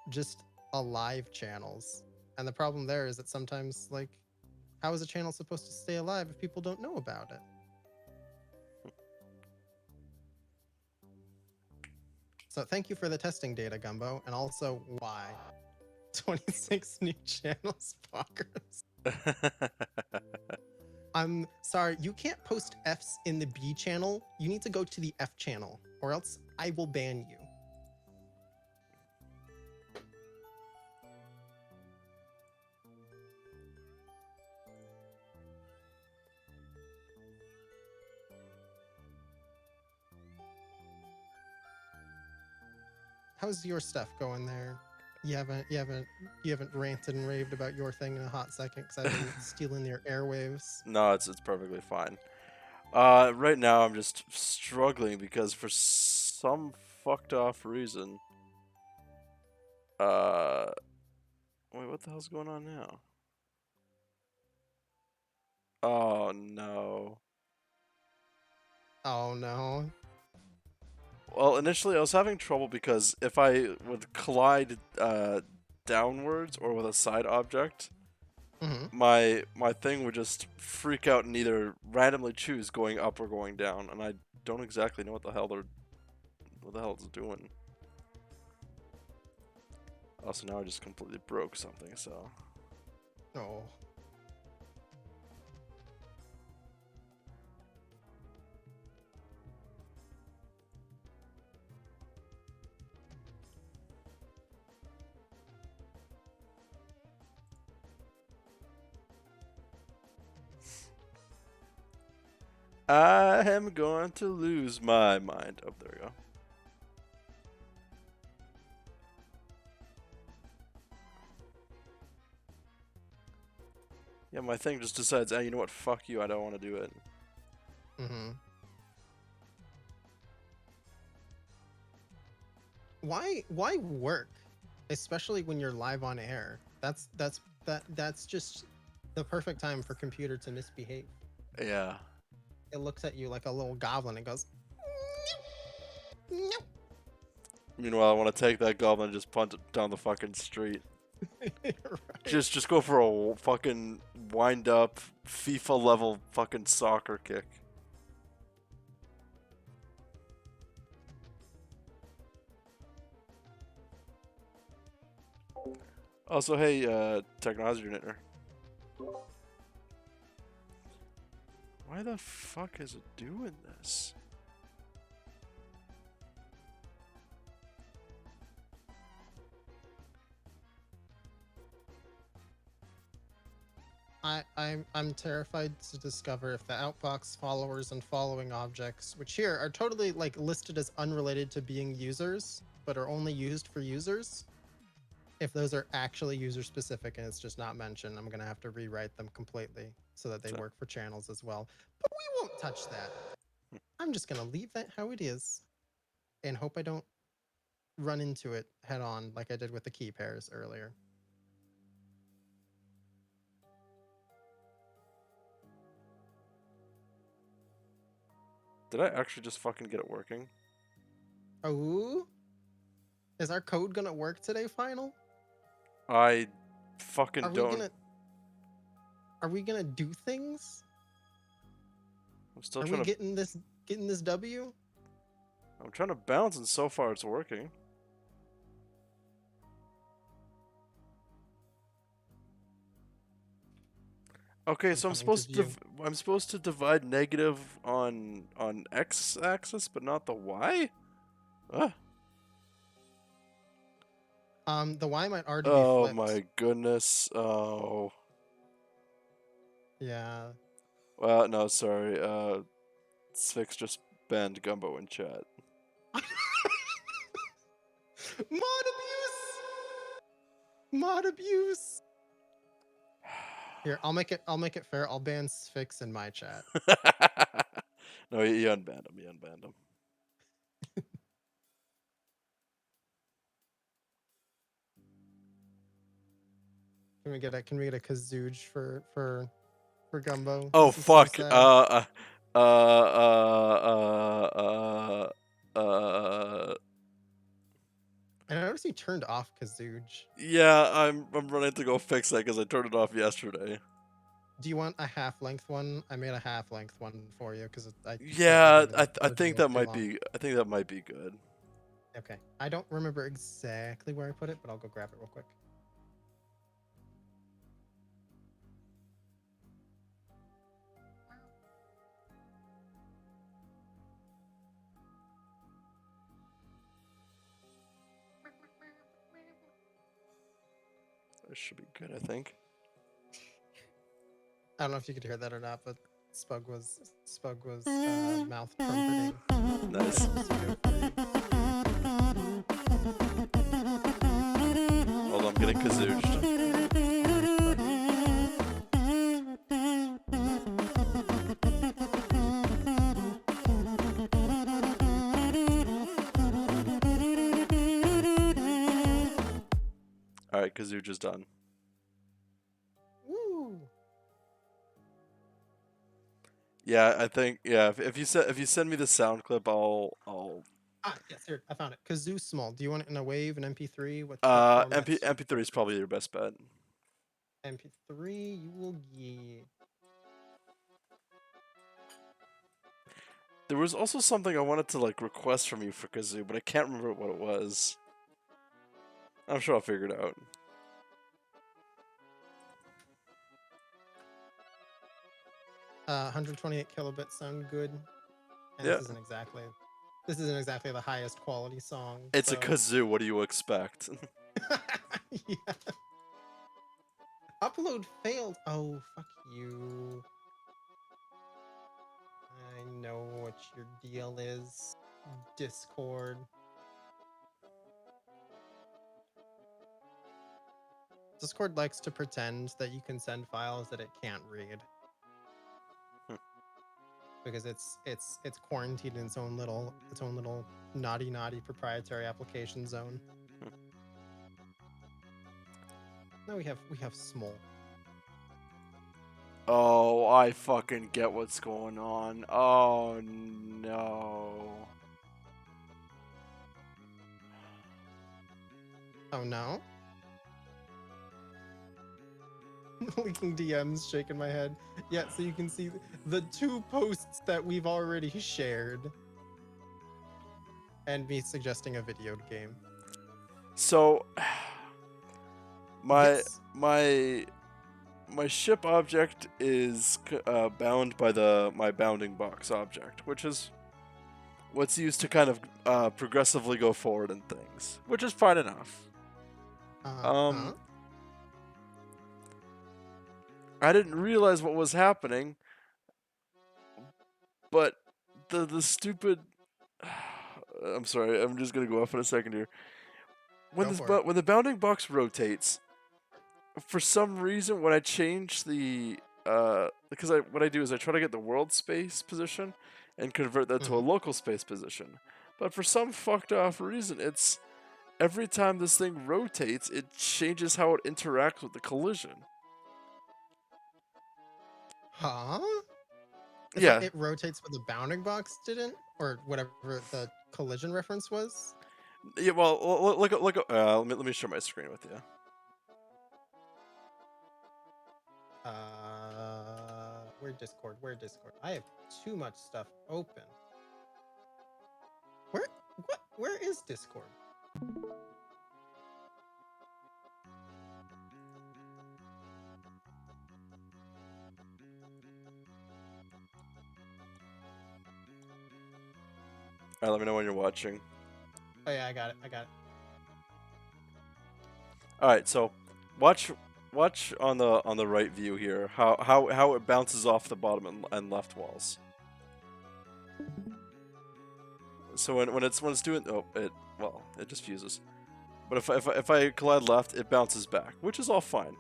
just alive channels. And the problem there is that sometimes, like, how is a channel supposed to stay alive if people don't know about it? So thank you for the testing data, Gumbo, and also why 26 new channels poggers. I'm sorry, you can't post Fs in the B channel. You need to go to the F channel, or else I will ban you. How's your stuff going there? You haven't ranted and raved about your thing in a hot second because I've been stealing your airwaves. No, it's perfectly fine. Right now I'm just struggling because for some fucked off reason. Wait, what the hell's going on now? Oh no. Oh no. Well, initially I was having trouble because if I would collide downwards or with a side object, Mm-hmm. my thing would just freak out and either randomly choose going up or going down, and I don't exactly know what the hell it's doing. Also, now I just completely broke something, so. Oh. I am going to lose my mind. Oh, there we go. Yeah, my thing just decides, you know what, fuck you, I don't want to do it. Mm-hmm. Why work? Especially when you're live on air. That's just the perfect time for computer to misbehave. Yeah. It looks at you like a little goblin and goes, nope. Meanwhile, I want to take that goblin and just punt it down the fucking street. Right. Just go for a fucking wind up FIFA level fucking soccer kick. Also, hey, technology knitter. Why the fuck is it doing this? I'm terrified to discover if the outbox followers and following objects, which here are totally like listed as unrelated to being users, but are only used for users. If those are actually user specific and it's just not mentioned, I'm gonna have to rewrite them completely so that they Sure. work for channels as well. But we won't touch that. I'm just gonna leave that how it is and hope I don't run into it head on like I did with the key pairs earlier. Did I actually just fucking get it working? Oh, is our code gonna work today, final? I fucking Are we don't. gonna are we gonna do things? I'm still Are we trying to. getting this W? I'm trying to bounce, and so far it's working. Okay, so I'm coming to supposed to view. I'm supposed to divide negative on x axis, but not the y. Ah. The Y might already be Oh flipped. my goodness. Oh. Yeah. Well, no, sorry. Six just banned Gumbo in chat. Mod abuse. Mod abuse. Here, I'll make it fair. I'll ban Sphinx in my chat. No, he unbanned him. He unbanned him. Can we get a kazooge for Gumbo? Oh This is so fuck. sad. I noticed he turned off kazooge. Yeah, I'm running to go fix that because I turned it off yesterday. Do you want a half-length one? I made a half-length one for you because I Yeah, can't think of I the think original that too might long. be. I think that might be good. Okay. I don't remember exactly where I put it, but I'll go grab it real quick. That should be good. I think. I don't know if you could hear that or not, but Spug was mouth trumpeting. Nice. Hold on, I'm getting kazooged. Alright, Kazooge is done. Woo! Yeah, I think if you send me the sound clip, I'll Yes, here, I found it. Kazoo small. Do you want it in a wave, an MP3? What format? MP3 is probably your best bet. MP3, you will get. There was also something I wanted to like request from you for Kazoo, but I can't remember what it was. I'm sure I'll figure it out. 128 kilobits sound good, and Yeah, this isn't exactly the highest quality song. it's a So Kazoo. What do you expect? yeah. Upload failed. Oh fuck you. I know what your deal is. Discord. Discord likes to pretend that you can send files that it can't read. Because it's quarantined in its own little naughty proprietary application zone. No, we have small. Oh, I fucking get what's going on. Oh no. Oh no. Leaking DMs, shaking my head. Yeah, so you can see the 2 posts that we've already shared. And me suggesting a video game. So my Yes. my my ship object is bound by my bounding box object, which is what's used to kind of progressively go forward in things, which is fine enough. Uh-huh. I didn't realize what was happening, but the stupid. I'm sorry. I'm just gonna go off in a second here. Go for it. When the bounding box rotates, for some reason, when I change the because what I do is I try to get the world space position and convert that to a Mhm. local space position. But for some fucked off reason, it's every time this thing rotates, it changes how it interacts with the collision. Huh? So Yeah, it rotates but the bounding box didn't? Or whatever the collision reference was? yeah. Well, look. Let me share my screen with you. Where Discord? Where Discord? I have too much stuff open. Where is Discord? All right, let me know when you're watching. Oh yeah, I got it. All right, so watch on the right view here how it bounces off the bottom and left walls. So when it's doing it just fuses. But if I collide left, it bounces back, which is all fine.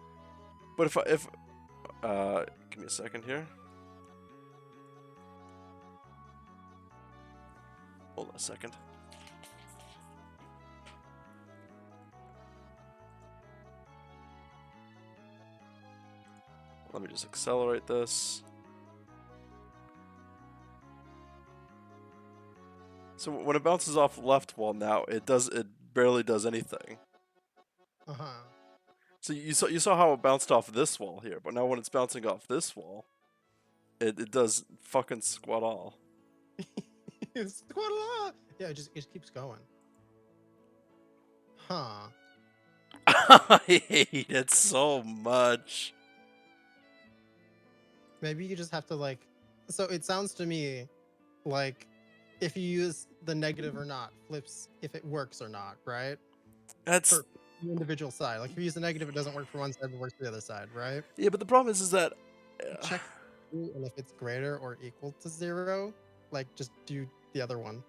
But if give me a second here. Hold on a second. Let me just accelerate this. So when it bounces off left wall now, it barely does anything. Uh-huh. So you saw how it bounced off this wall here, but now when it's bouncing off this wall, it does fucking squat all. Yeah, it keeps going. Huh. I hate it so much. Maybe you just have to like. So it sounds to me like if you use the negative or not flips if it works or not, right? That's For the individual side. Like if you use the negative, it doesn't work for one side, but it works for the other side, right? yeah, but the problem is that Check and if it's greater or equal to 0, like just do the other one.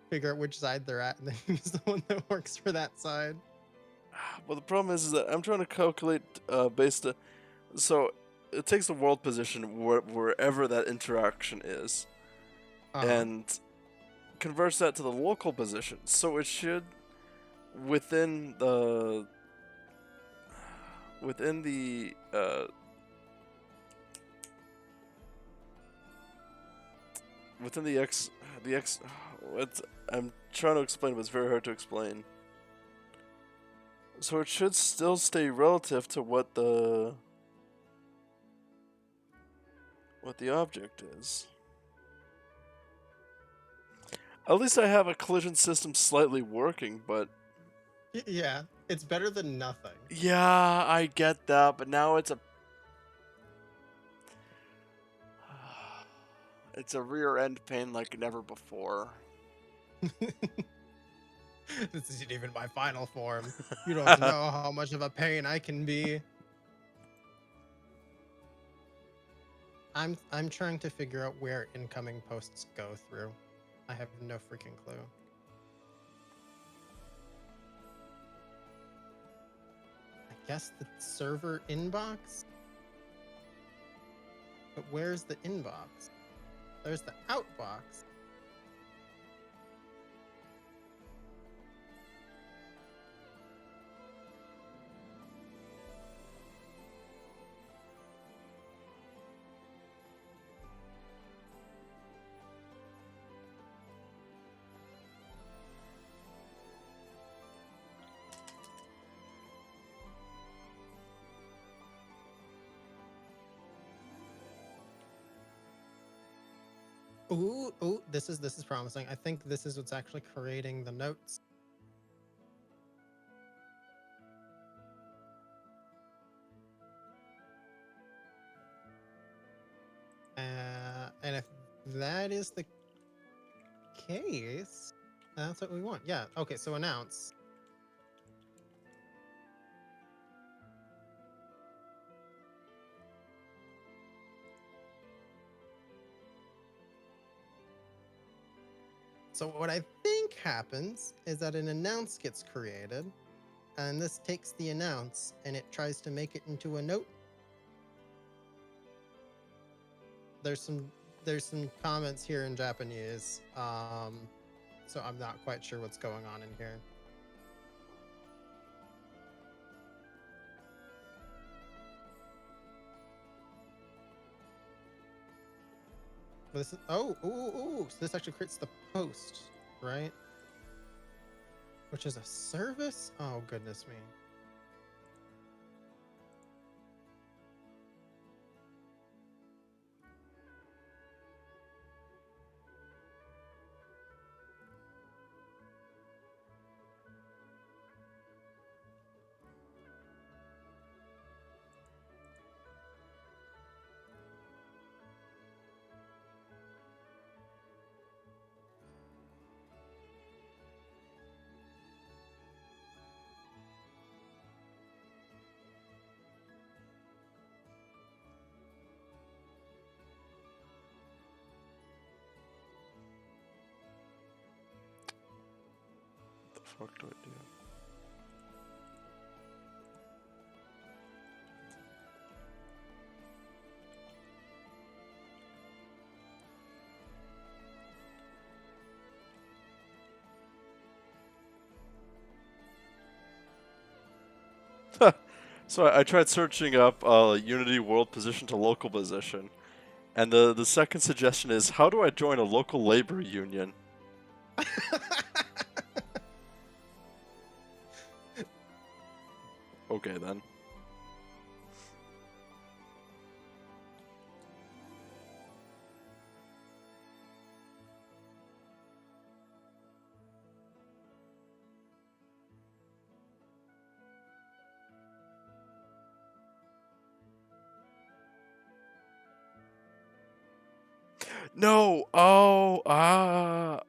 Figure out which side they're at, and then use the one that works for that side. well the problem is that I'm trying to calculate so it takes the world position wherever that interaction is, and converts that to the local position. So it should within the within the within the x I'm trying to explain, but it's very hard to explain. So it should still stay relative to what the object is. At least I have a collision system slightly working, but Yeah, it's better than nothing. yeah, I get that, but now it's a rear end pain like never before. This isn't even my final form. You don't know how much of a pain I can be. I'm trying to figure out where incoming posts go through. I have no freaking clue. I guess the server inbox? But where's the inbox? There's the outbox. Ooh, this is promising. I think this is what's actually creating the notes. And if that is the case, that's what we want. Yeah. Okay. So announce. So what I think happens is that an announce gets created, and this takes the announce and it tries to make it into a note. There's some comments here in Japanese, so I'm not quite sure what's going on in here. This is, ooh, so this actually creates the post, right? Which is a service? Oh, goodness me. What the fuck do I do? So I tried searching up Unity world position to local position, and the second suggestion is, how do I join a local labor union? Okay then. No! Oh, ah.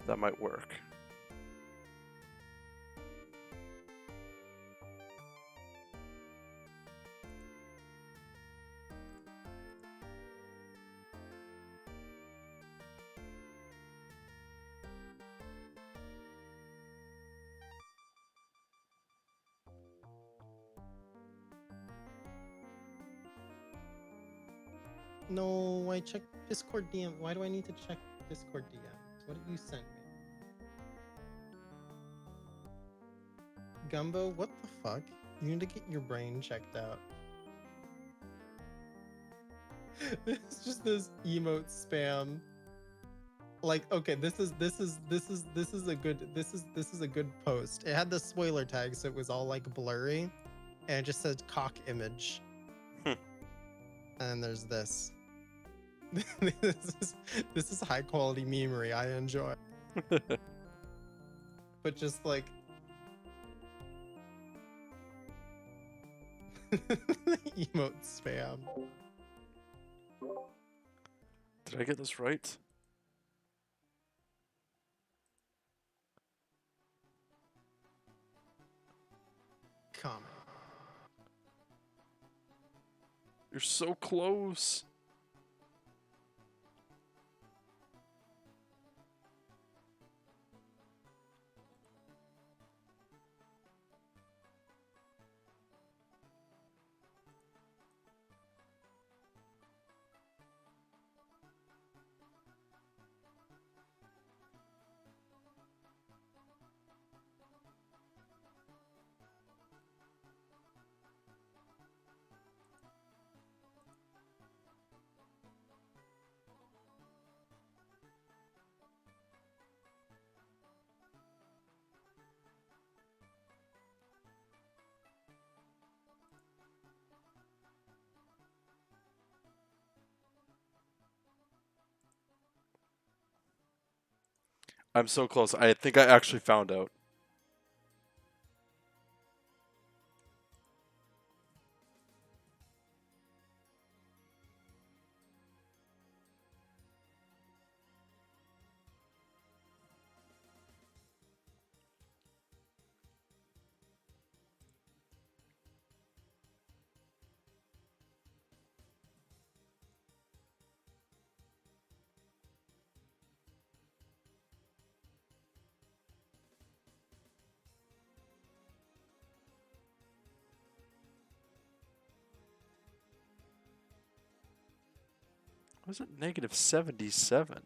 That might work. No, I checked Discord DM. Why do I need to check Discord DMs? What did you send me? Gumbo, what the fuck? You need to get your brain checked out. It's just this emote spam. Like, okay, this is a good post. It had the spoiler tag, so it was all like blurry, and it just said cock image. And there's this. This is high quality memery. I enjoy. But just like emote spam. Did I get this right? Comment. You're so close. I'm so close. I think I actually found out. Was it negative 77?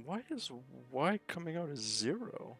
Why is Y coming out as 0?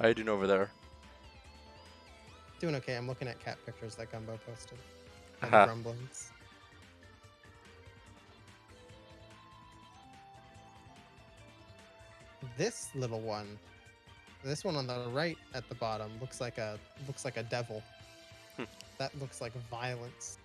How you doing over there? Doing okay. I'm looking at cat pictures that Gumbo posted. And Aha. grumblings. This little one, this one on the right at the bottom looks like a devil. Hmm. That looks like violence.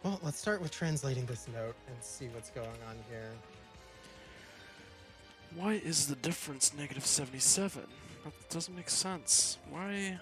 Well, let's start with translating this note and see what's going on here. Why is the difference negative 77? That doesn't make sense. Why?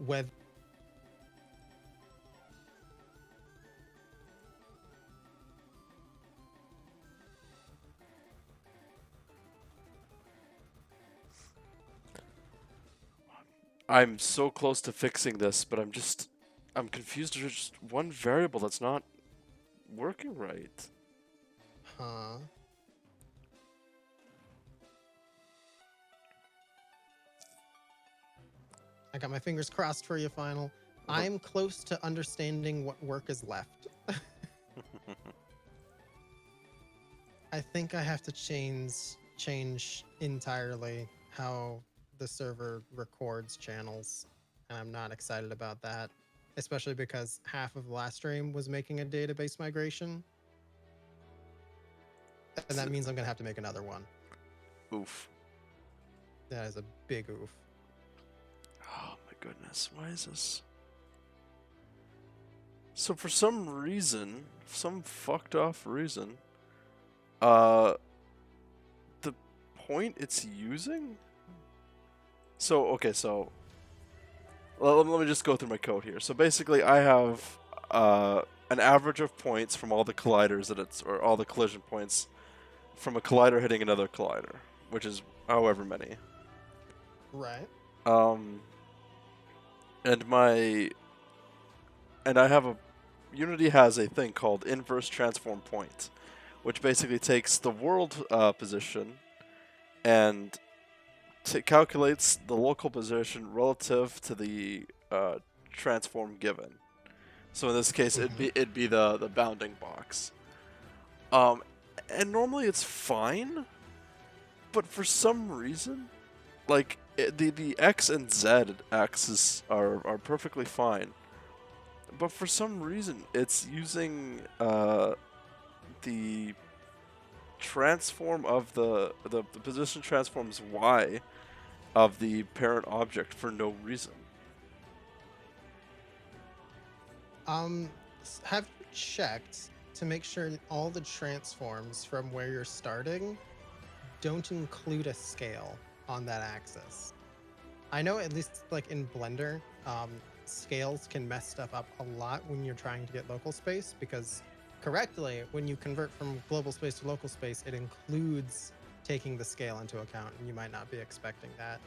Whether I'm so close to fixing this, but I'm confused. There's just one variable that's not working right. Huh? I got my fingers crossed for you, Final. I'm close to understanding what work is left. I think I have to change entirely how the server records channels, and I'm not excited about that, especially because half of the last stream was making a database migration, and that means I'm gonna have to make another one. Oof. That is a big oof. Oh my goodness, why is this? So for some reason, some fucked off reason, the point it's using? So, okay, so let me just go through my code here. So basically I have an average of points from all the colliders that or all the collision points from a collider hitting another collider, which is however many. Right. And I have Unity has a thing called inverse transform point, which basically takes the world position and calculates the local position relative to the transform given. So in this case, it'd be the bounding box. And normally it's fine, but for some reason, like the X and Z axes are perfectly fine, but for some reason it's using the transform of the position transforms Y of the parent object for no reason. Have you checked to make sure all the transforms from where you're starting don't include a scale on that axis? I know at least like in Blender, scales can mess stuff up a lot when you're trying to get local space, because correctly, when you convert from global space to local space, it includes taking the scale into account, and you might not be expecting that.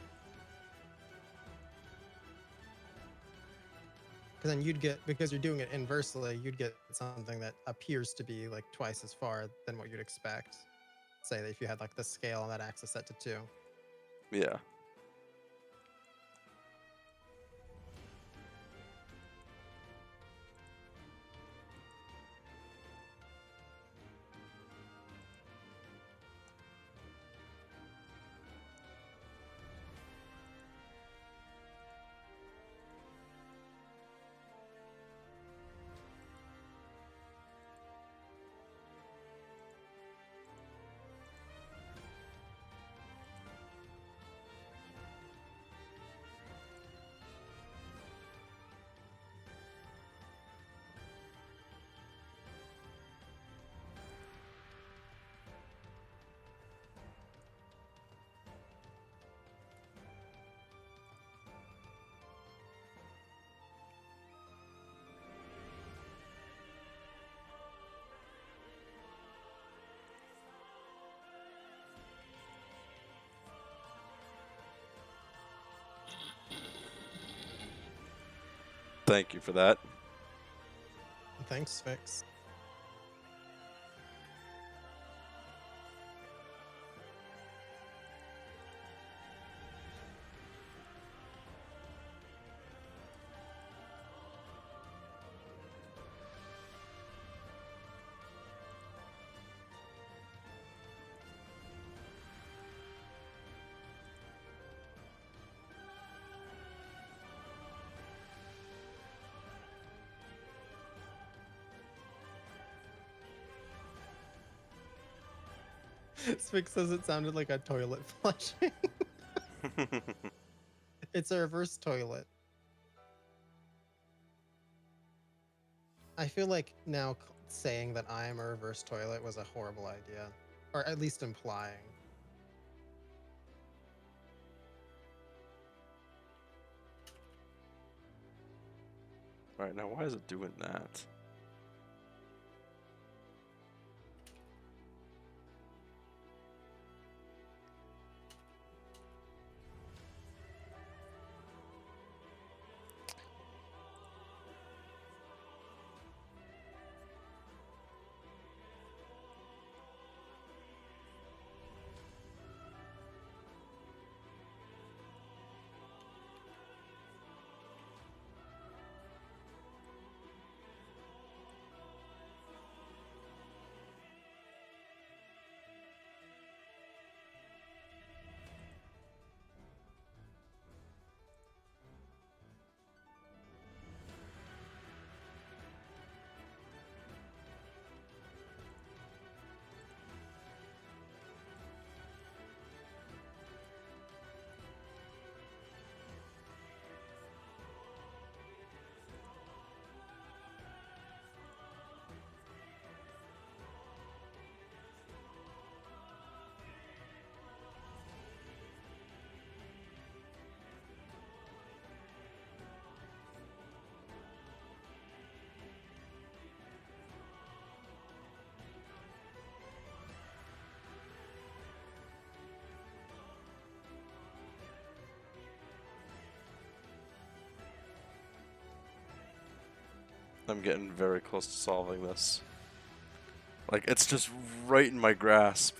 Because then you'd get, because you're doing it inversely, you'd get something that appears to be like twice as far than what you'd expect. Say that if you had like the scale on that axis set to 2. Yeah. Thank you for that. Thanks, Fix. Spix says it sounded like a toilet flushing. It's a reverse toilet. I feel like now saying that I am a reverse toilet was a horrible idea. Or at least implying. Alright, now why is it doing that? I'm getting very close to solving this. Like, it's just right in my grasp.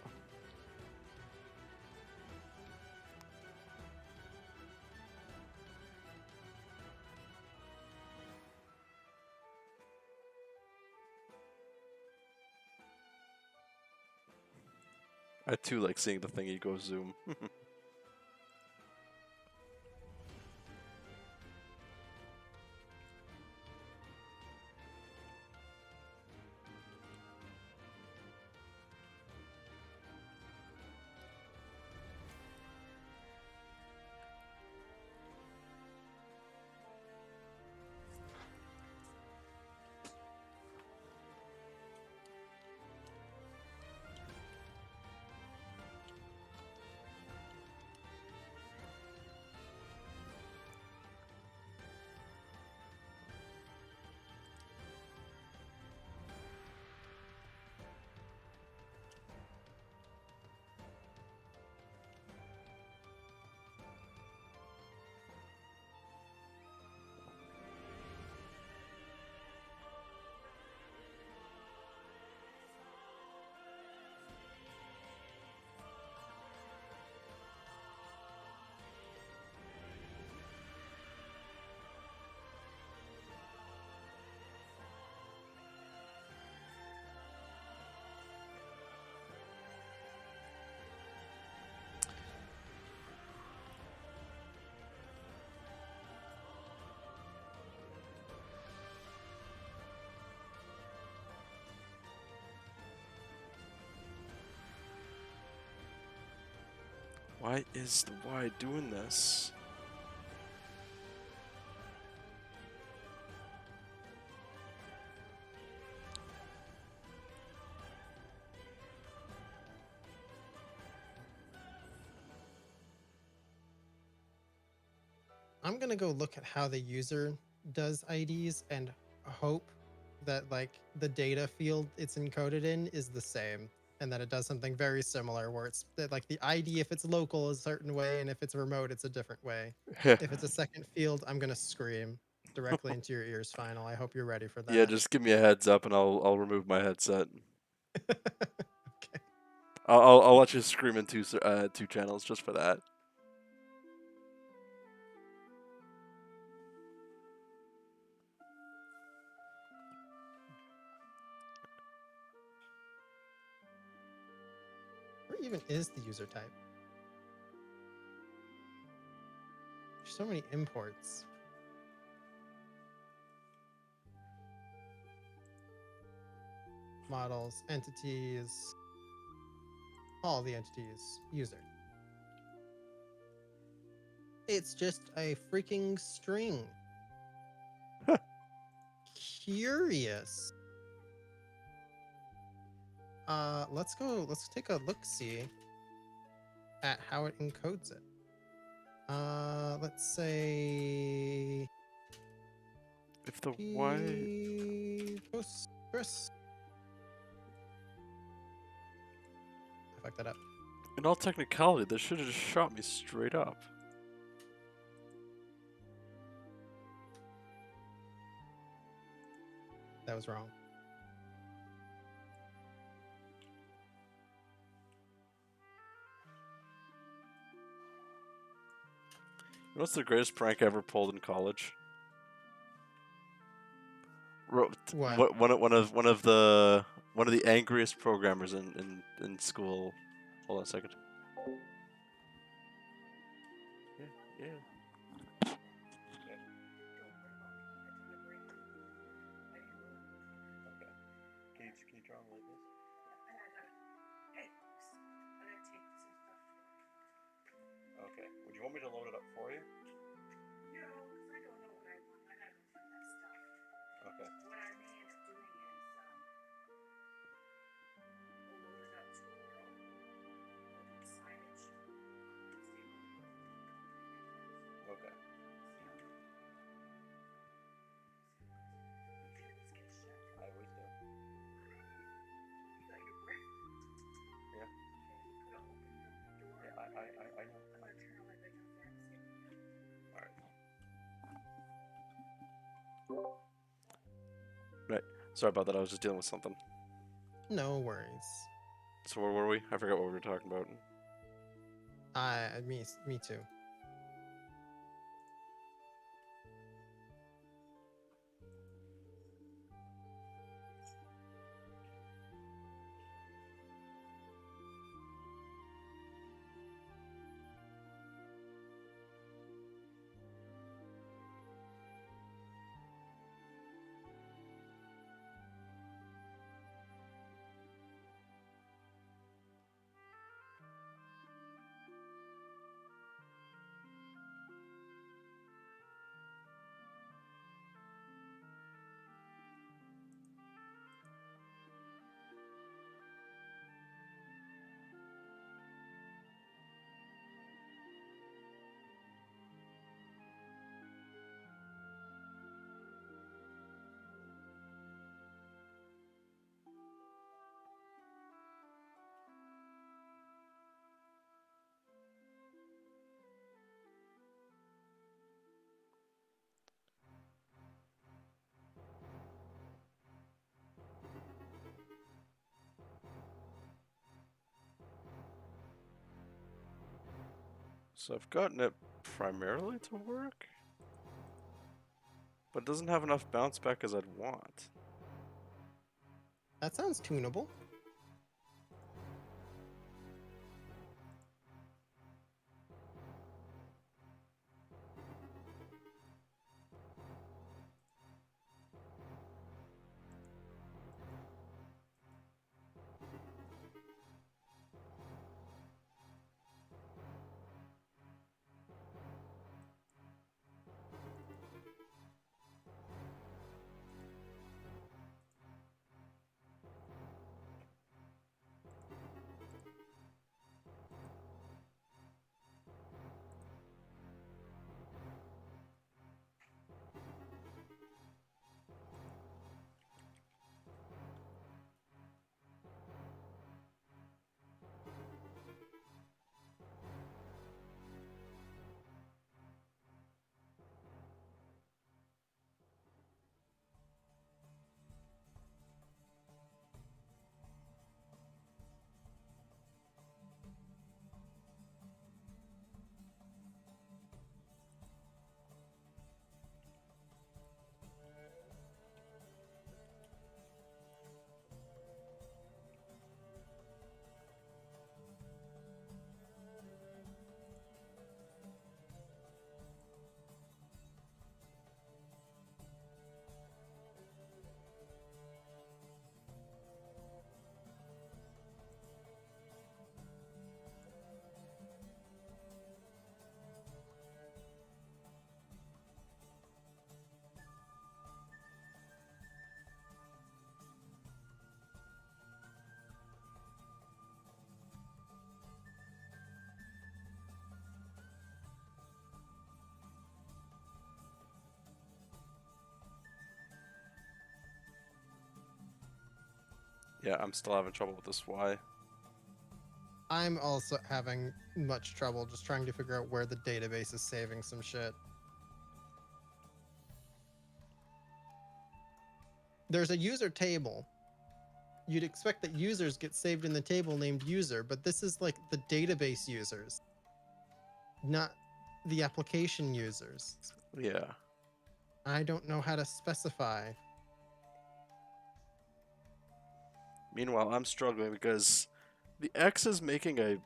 I too like seeing the thingy go zoom. Why is the Y doing this? I'm gonna go look at how the user does IDs and hope that like the data field it's encoded in is the same and that it does something very similar where it's that like the ID if it's local is a certain way and if it's remote it's a different way. If it's a second field, I'm gonna scream directly into your ears, Final. I hope you're ready for Yeah, that. just give me a heads up and I'll remove my headset. Okay. I'll let you scream in two channels just for that. Where even is the user type? There's so many imports. Models, entities, all the entities, user. It's just a freaking string. Curious. Let's take a look-see at how it encodes it. Let's say If the Y, Postgres. I fucked that up. in all technicality, this should have just shot me straight up. That was wrong. You know what's the greatest prank I ever pulled in college? What? One of the angriest programmers in school. Hold on a second. Yeah, yeah. Okay. Can you draw them like this? Okay. Would you want me to load it up for you? Okay. Okay. I always do. Yeah. Yeah, I know. Alright. Right. Sorry about that, I was just dealing with something. No worries. So where were we? I forgot what we were talking about. Me too. So I've gotten it primarily to work, but it doesn't have enough bounce back as I'd want. That sounds tunable. Yeah, I'm still having trouble with this Y. I'm also having much trouble just trying to figure out where the database is saving some shit. There's a user table. You'd expect that users get saved in the table named user, but this is like the database users, not the application users. Yeah. I don't know how to specify. Meanwhile, I'm struggling because the X is making a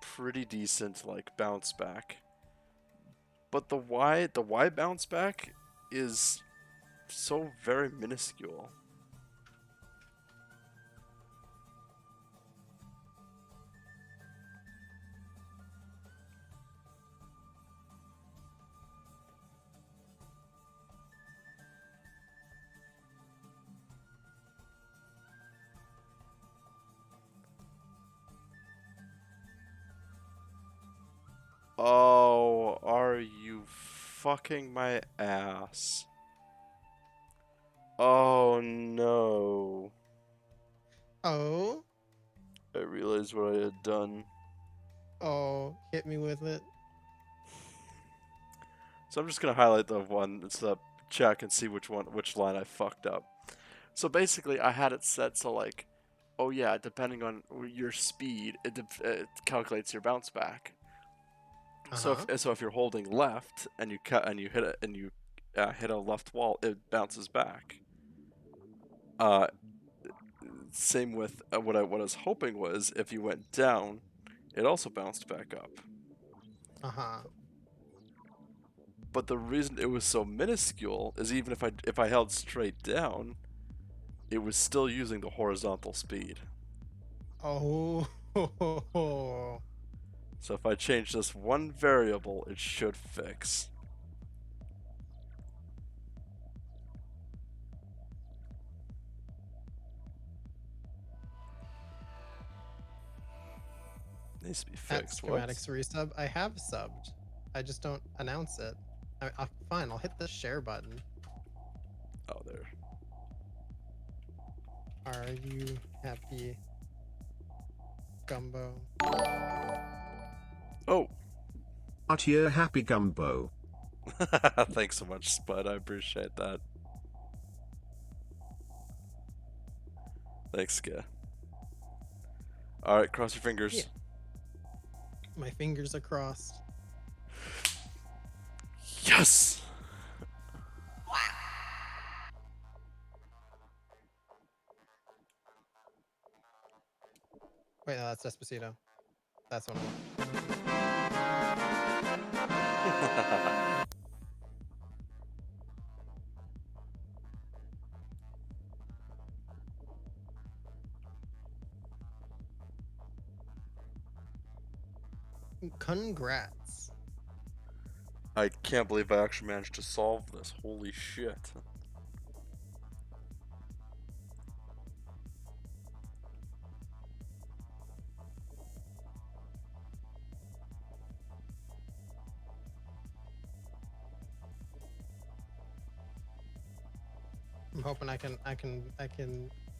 pretty decent like bounce back, but the Y bounce back is so very minuscule. Oh, are you fucking my ass? Oh no. Oh, I realized what I had done. hit me with it. So I'm just gonna highlight the one so that chat can see which line I fucked up. So basically, I had it set so like, oh yeah, depending on your speed, it calculates your bounce back. So if you're holding left and you cut and you hit it and you hit a left wall, it bounces back. Same with what I was hoping was if you went down, it also bounced back up. But the reason it was so minuscule is even if I held straight down, it was still using the horizontal speed. Oh. So if I change this one variable, it should fix. Needs to be At fixed. What? Schematics resub, I have subbed. I just don't announce it. Fine, I'll hit the share button. Oh, there. Are you happy, Gumbo? Oh. Out here, happy Gumbo. Thanks so much, Spud. I appreciate that. Thanks, Ska. Alright, cross your fingers. Yeah. My fingers are crossed. Yes! Wait, no, that's Despacito. That's one. Congrats. I can't believe I actually managed to solve this. Holy shit. I'm hoping I can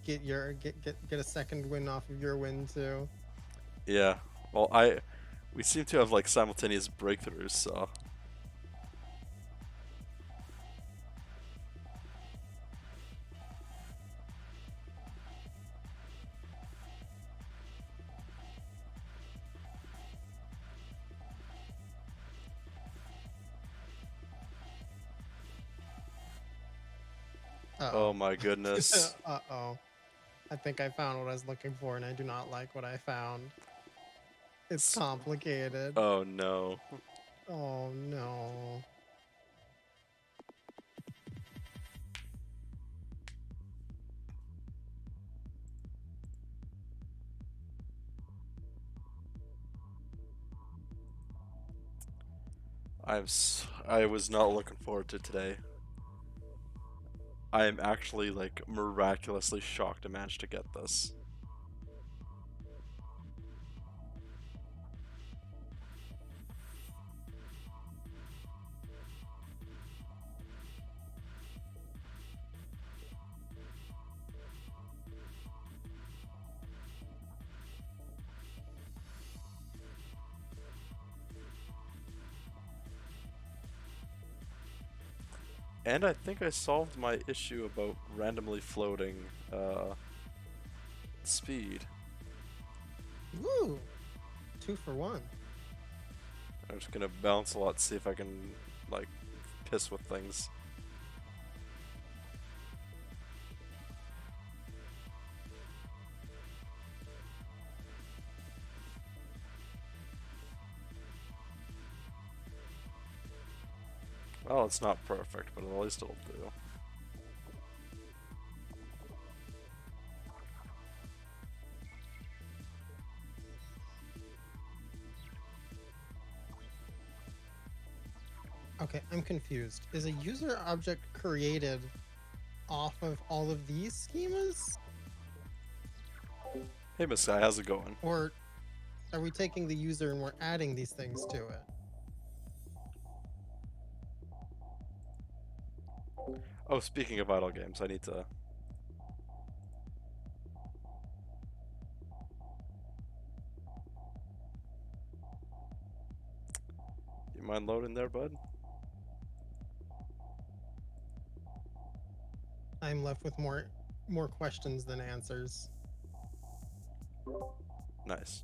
get a second win off of your win too. Yeah. Well, we seem to have like simultaneous breakthroughs, so. Uh-oh. Oh my goodness. Uh-oh. I think I found what I was looking for, and I do not like what I found. It's complicated. Oh no. Oh no. I was not looking forward to today. I am actually like miraculously shocked I managed to get this. And I think I solved my issue about randomly floating speed. Woo! 2 for 1. I'm just gonna bounce a lot, see if I can like piss with things. Well, it's not perfect, but at least it'll do. Okay, I'm confused. Is a user object created off of all of these schemas? Hey, Miss Guy, how's it going? Or are we taking the user and we're adding these things to it? Oh, speaking of idle games, I need to. You mind loading there, bud? I'm left with more questions than answers. Nice.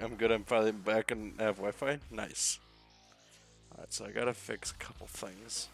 I'm good. I'm finally back and have Wi-Fi. Nice. Alright, so I gotta fix a couple things.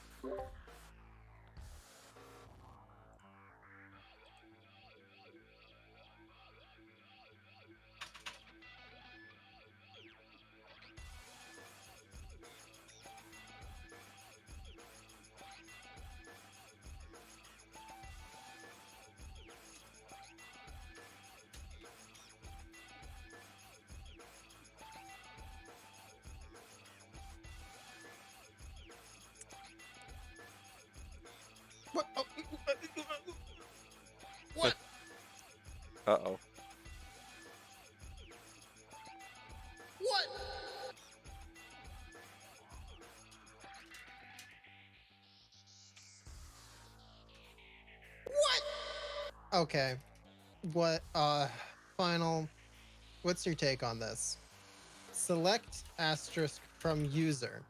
Okay. What final what's your take on this? Select asterisk from user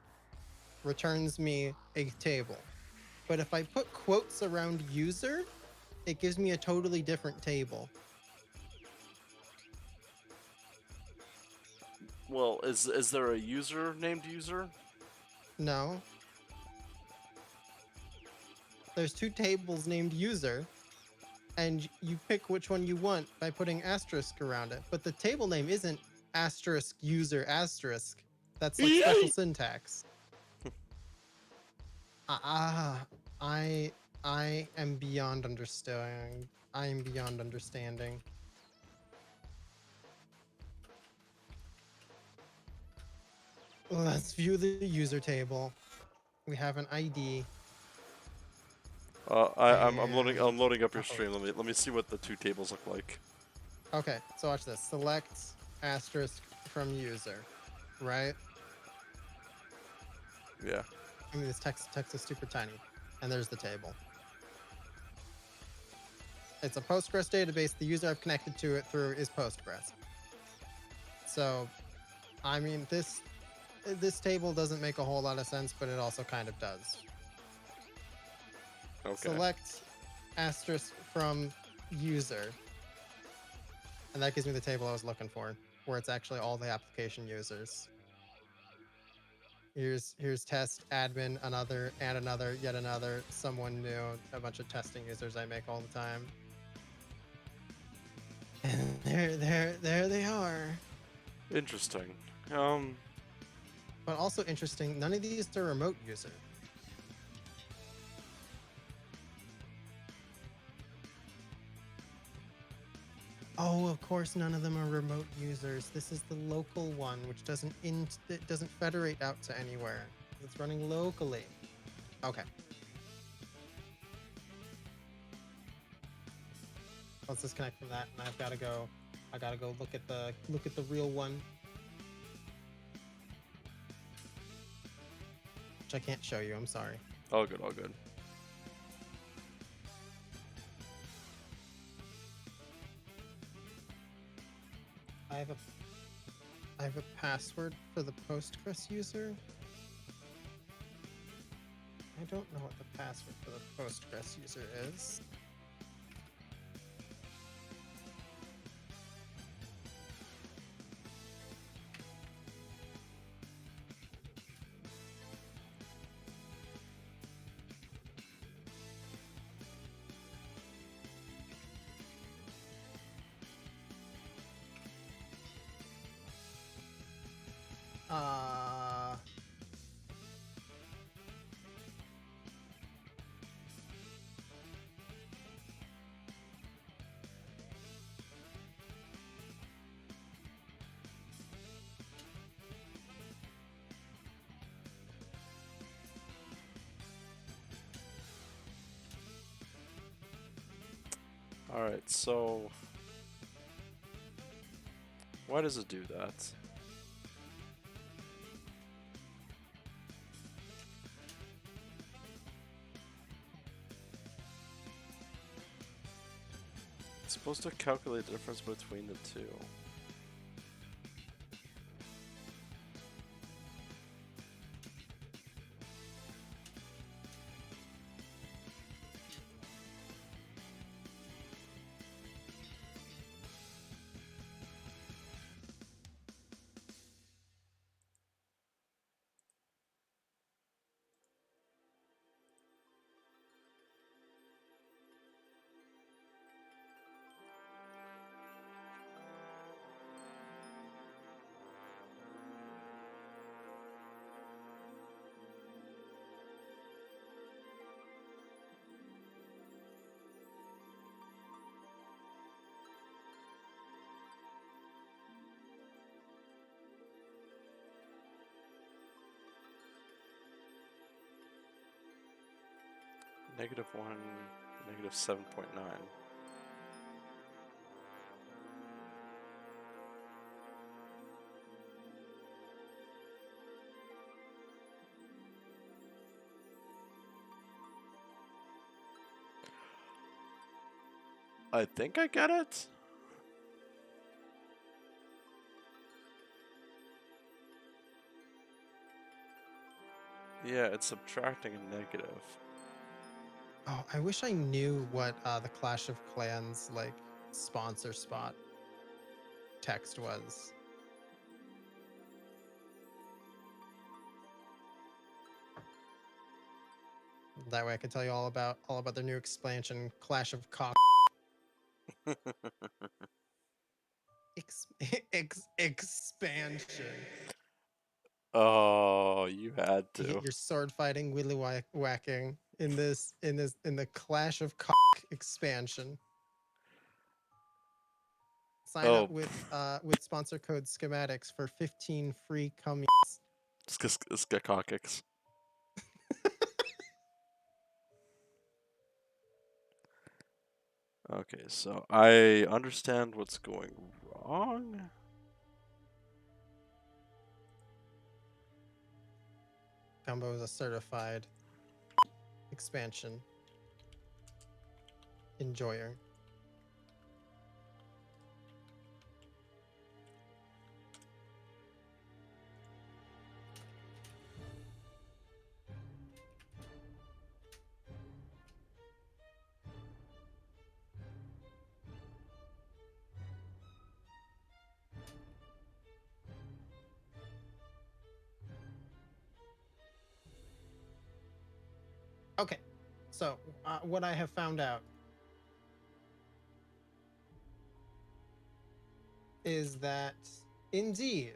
returns me a table. But if I put quotes around user, it gives me a totally different table. Well, is there a user named user? No. There's two tables named user, and you pick which one you want by putting asterisk around it. But the table name isn't asterisk user asterisk. That's like special syntax. Ah, I I am beyond understanding. I am beyond understanding. Let's view the user table. We have an ID. I'm loading. And I'm loading up your a stream. host. Let me see what the two tables look like. Okay, so watch this. Select asterisk from user, right? Yeah. I mean, this text is super tiny, and there's the table. It's a Postgres database. The user I've connected to it through is Postgres. So, I mean, this table doesn't make a whole lot of sense, but it also kind of does. Okay. Select asterisk from user, and that gives me the table I was looking for, where it's actually all the application users. Here's test, admin, another, and another, yet another, someone new, a bunch of testing users I make all the time. And there they are. Interesting. But also interesting, none of these are remote user. Oh, of course, none of them are remote users. This is the local one, which it doesn't federate out to anywhere. It's running locally. Okay. Let's disconnect from that, and I gotta go look at the real one, which I can't show you. I'm sorry. All good. All good. I have a password for the Postgres user. I don't know what the password for the Postgres user is. Uh, All right. So, why does it do that? It's supposed to calculate the difference between the two. -1, -7.9. I think I get it. Yeah, it's subtracting a negative. Oh, I wish I knew what the Clash of Clans like sponsor spot text was. That way I could tell you all about their new expansion, Clash of Cock. Expansion. Oh, you had You to. get your sword fighting, whacking in the Clash of Cock expansion. Sign up Oh, with sponsor code Skehmatics for 15 free cummies. Skehmatics. Okay, so I understand what's going wrong. Gumbo is a certified expansion enjoyer. Okay, so what I have found out is that indeed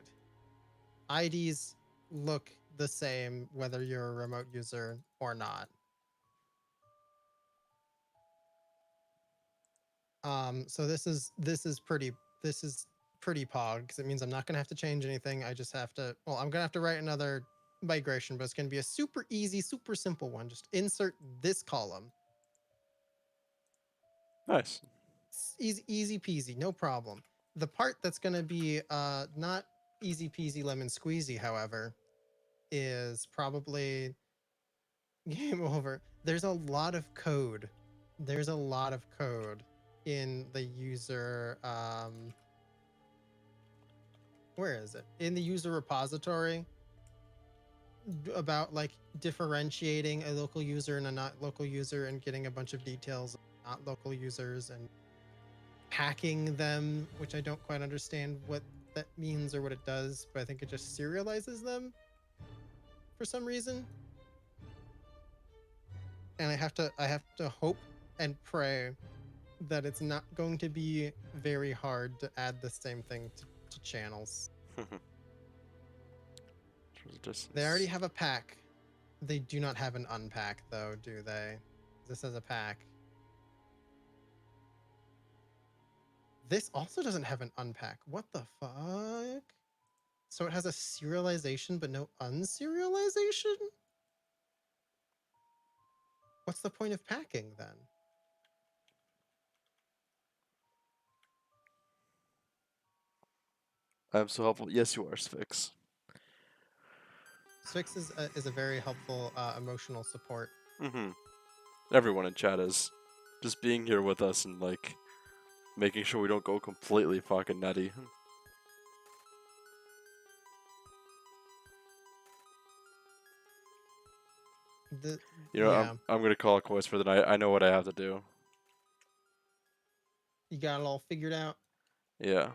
IDs look the same whether you're a remote user or not. So this is pretty pog because it means I'm not gonna have to change anything. I just have to. Well, I'm gonna have to write another migration, but it's gonna be a super easy, super simple one. Just insert this column. Nice. It's easy peasy, no problem. The part that's gonna be not easy peasy lemon squeezy, however, is probably game over. There's a lot of code. There's a lot of code in the user where is it? In the user repository about like differentiating a local user and a not local user and getting a bunch of details of not local users and packing them, which I don't quite understand what that means or what it does, but I think it just serializes them for some reason. And I have to hope and pray that it's not going to be very hard to add the same thing to channels. They already have a pack. They do not have an unpack, though, do they? This has a pack. This also doesn't have an unpack. What the fuck? So it has a serialization, but no unserialization? What's the point of packing, then? I'm so helpful. Yes, you are, Sphinx. Sphinx is a very helpful emotional support. Mm-hmm. Everyone in chat is just being here with us and like making sure we don't go completely fucking nutty. You know, Yeah, I'm gonna call it quits for the night. I know what I have to do. you got it all figured out. Yeah.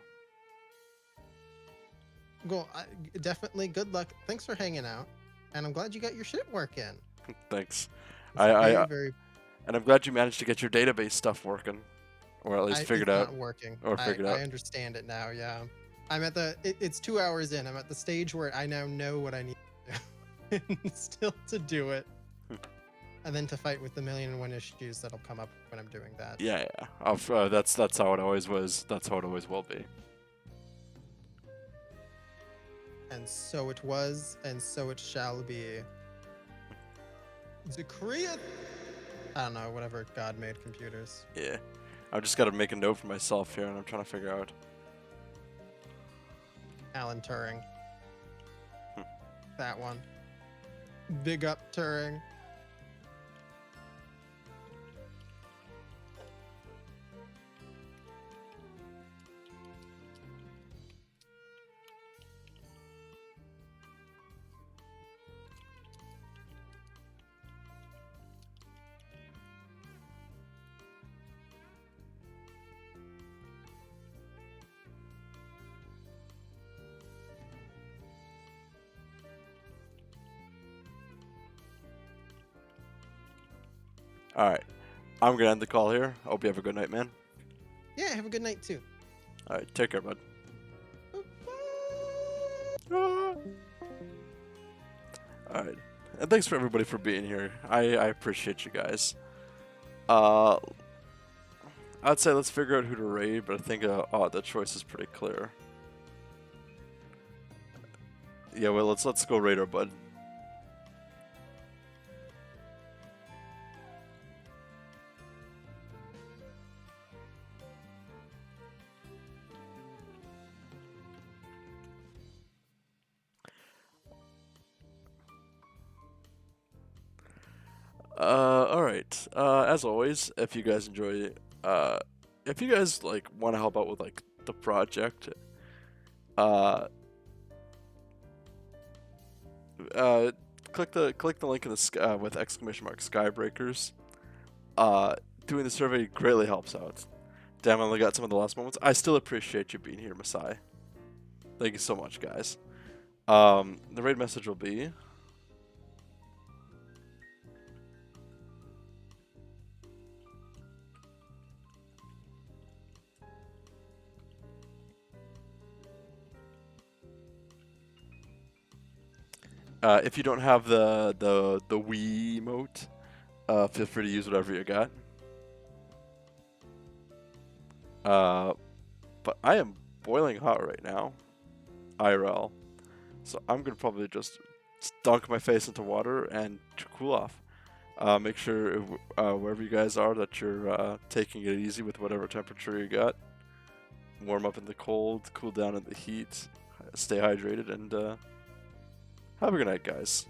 Well, definitely good luck. Thanks for hanging out, and I'm glad you got your shit working. Thanks. It's very. And I'm glad you managed to get your database stuff working, or at least figured It's out, not working. or figured out. I understand it now. Yeah, I'm at the. It's 2 hours in. I'm at the stage where I now know what I need to do, and still to do it, and then to fight with the 1,000,001 issues that'll come up when I'm doing that. Yeah, that's how it always was. That's how it always will be. And so it was, and so it shall be. Decreeth. I don't know, whatever God made computers. Yeah. I've just got to make a note for myself here, and I'm trying to figure out. Alan Turing. That one. Big up Turing. All right. I'm gonna end the call here. Hope you have a good night, man. Yeah, have a good night too. All right. Take care, bud. All right. And thanks for everybody for being here. I appreciate you guys. I'd say let's figure out who to raid, but I think the choice is pretty clear. Yeah, well, let's go raid our bud. Alright. As always, if you guys enjoy, if you guys, like, want to help out with, like, the project, click the link in the with exclamation mark Skybreakers. Doing the survey greatly helps out. Damn, I only got some of the last moments. I still appreciate you being here, Masai. Thank you so much, guys. The raid message will be... if you don't have the Wii emote, feel free to use whatever you got. But I am boiling hot right now, IRL. So I'm gonna probably just dunk my face into water and cool off. Make sure wherever you guys are that you're taking it easy with whatever temperature you got. Warm up in the cold, cool down in the heat, stay hydrated, and have a good night, guys.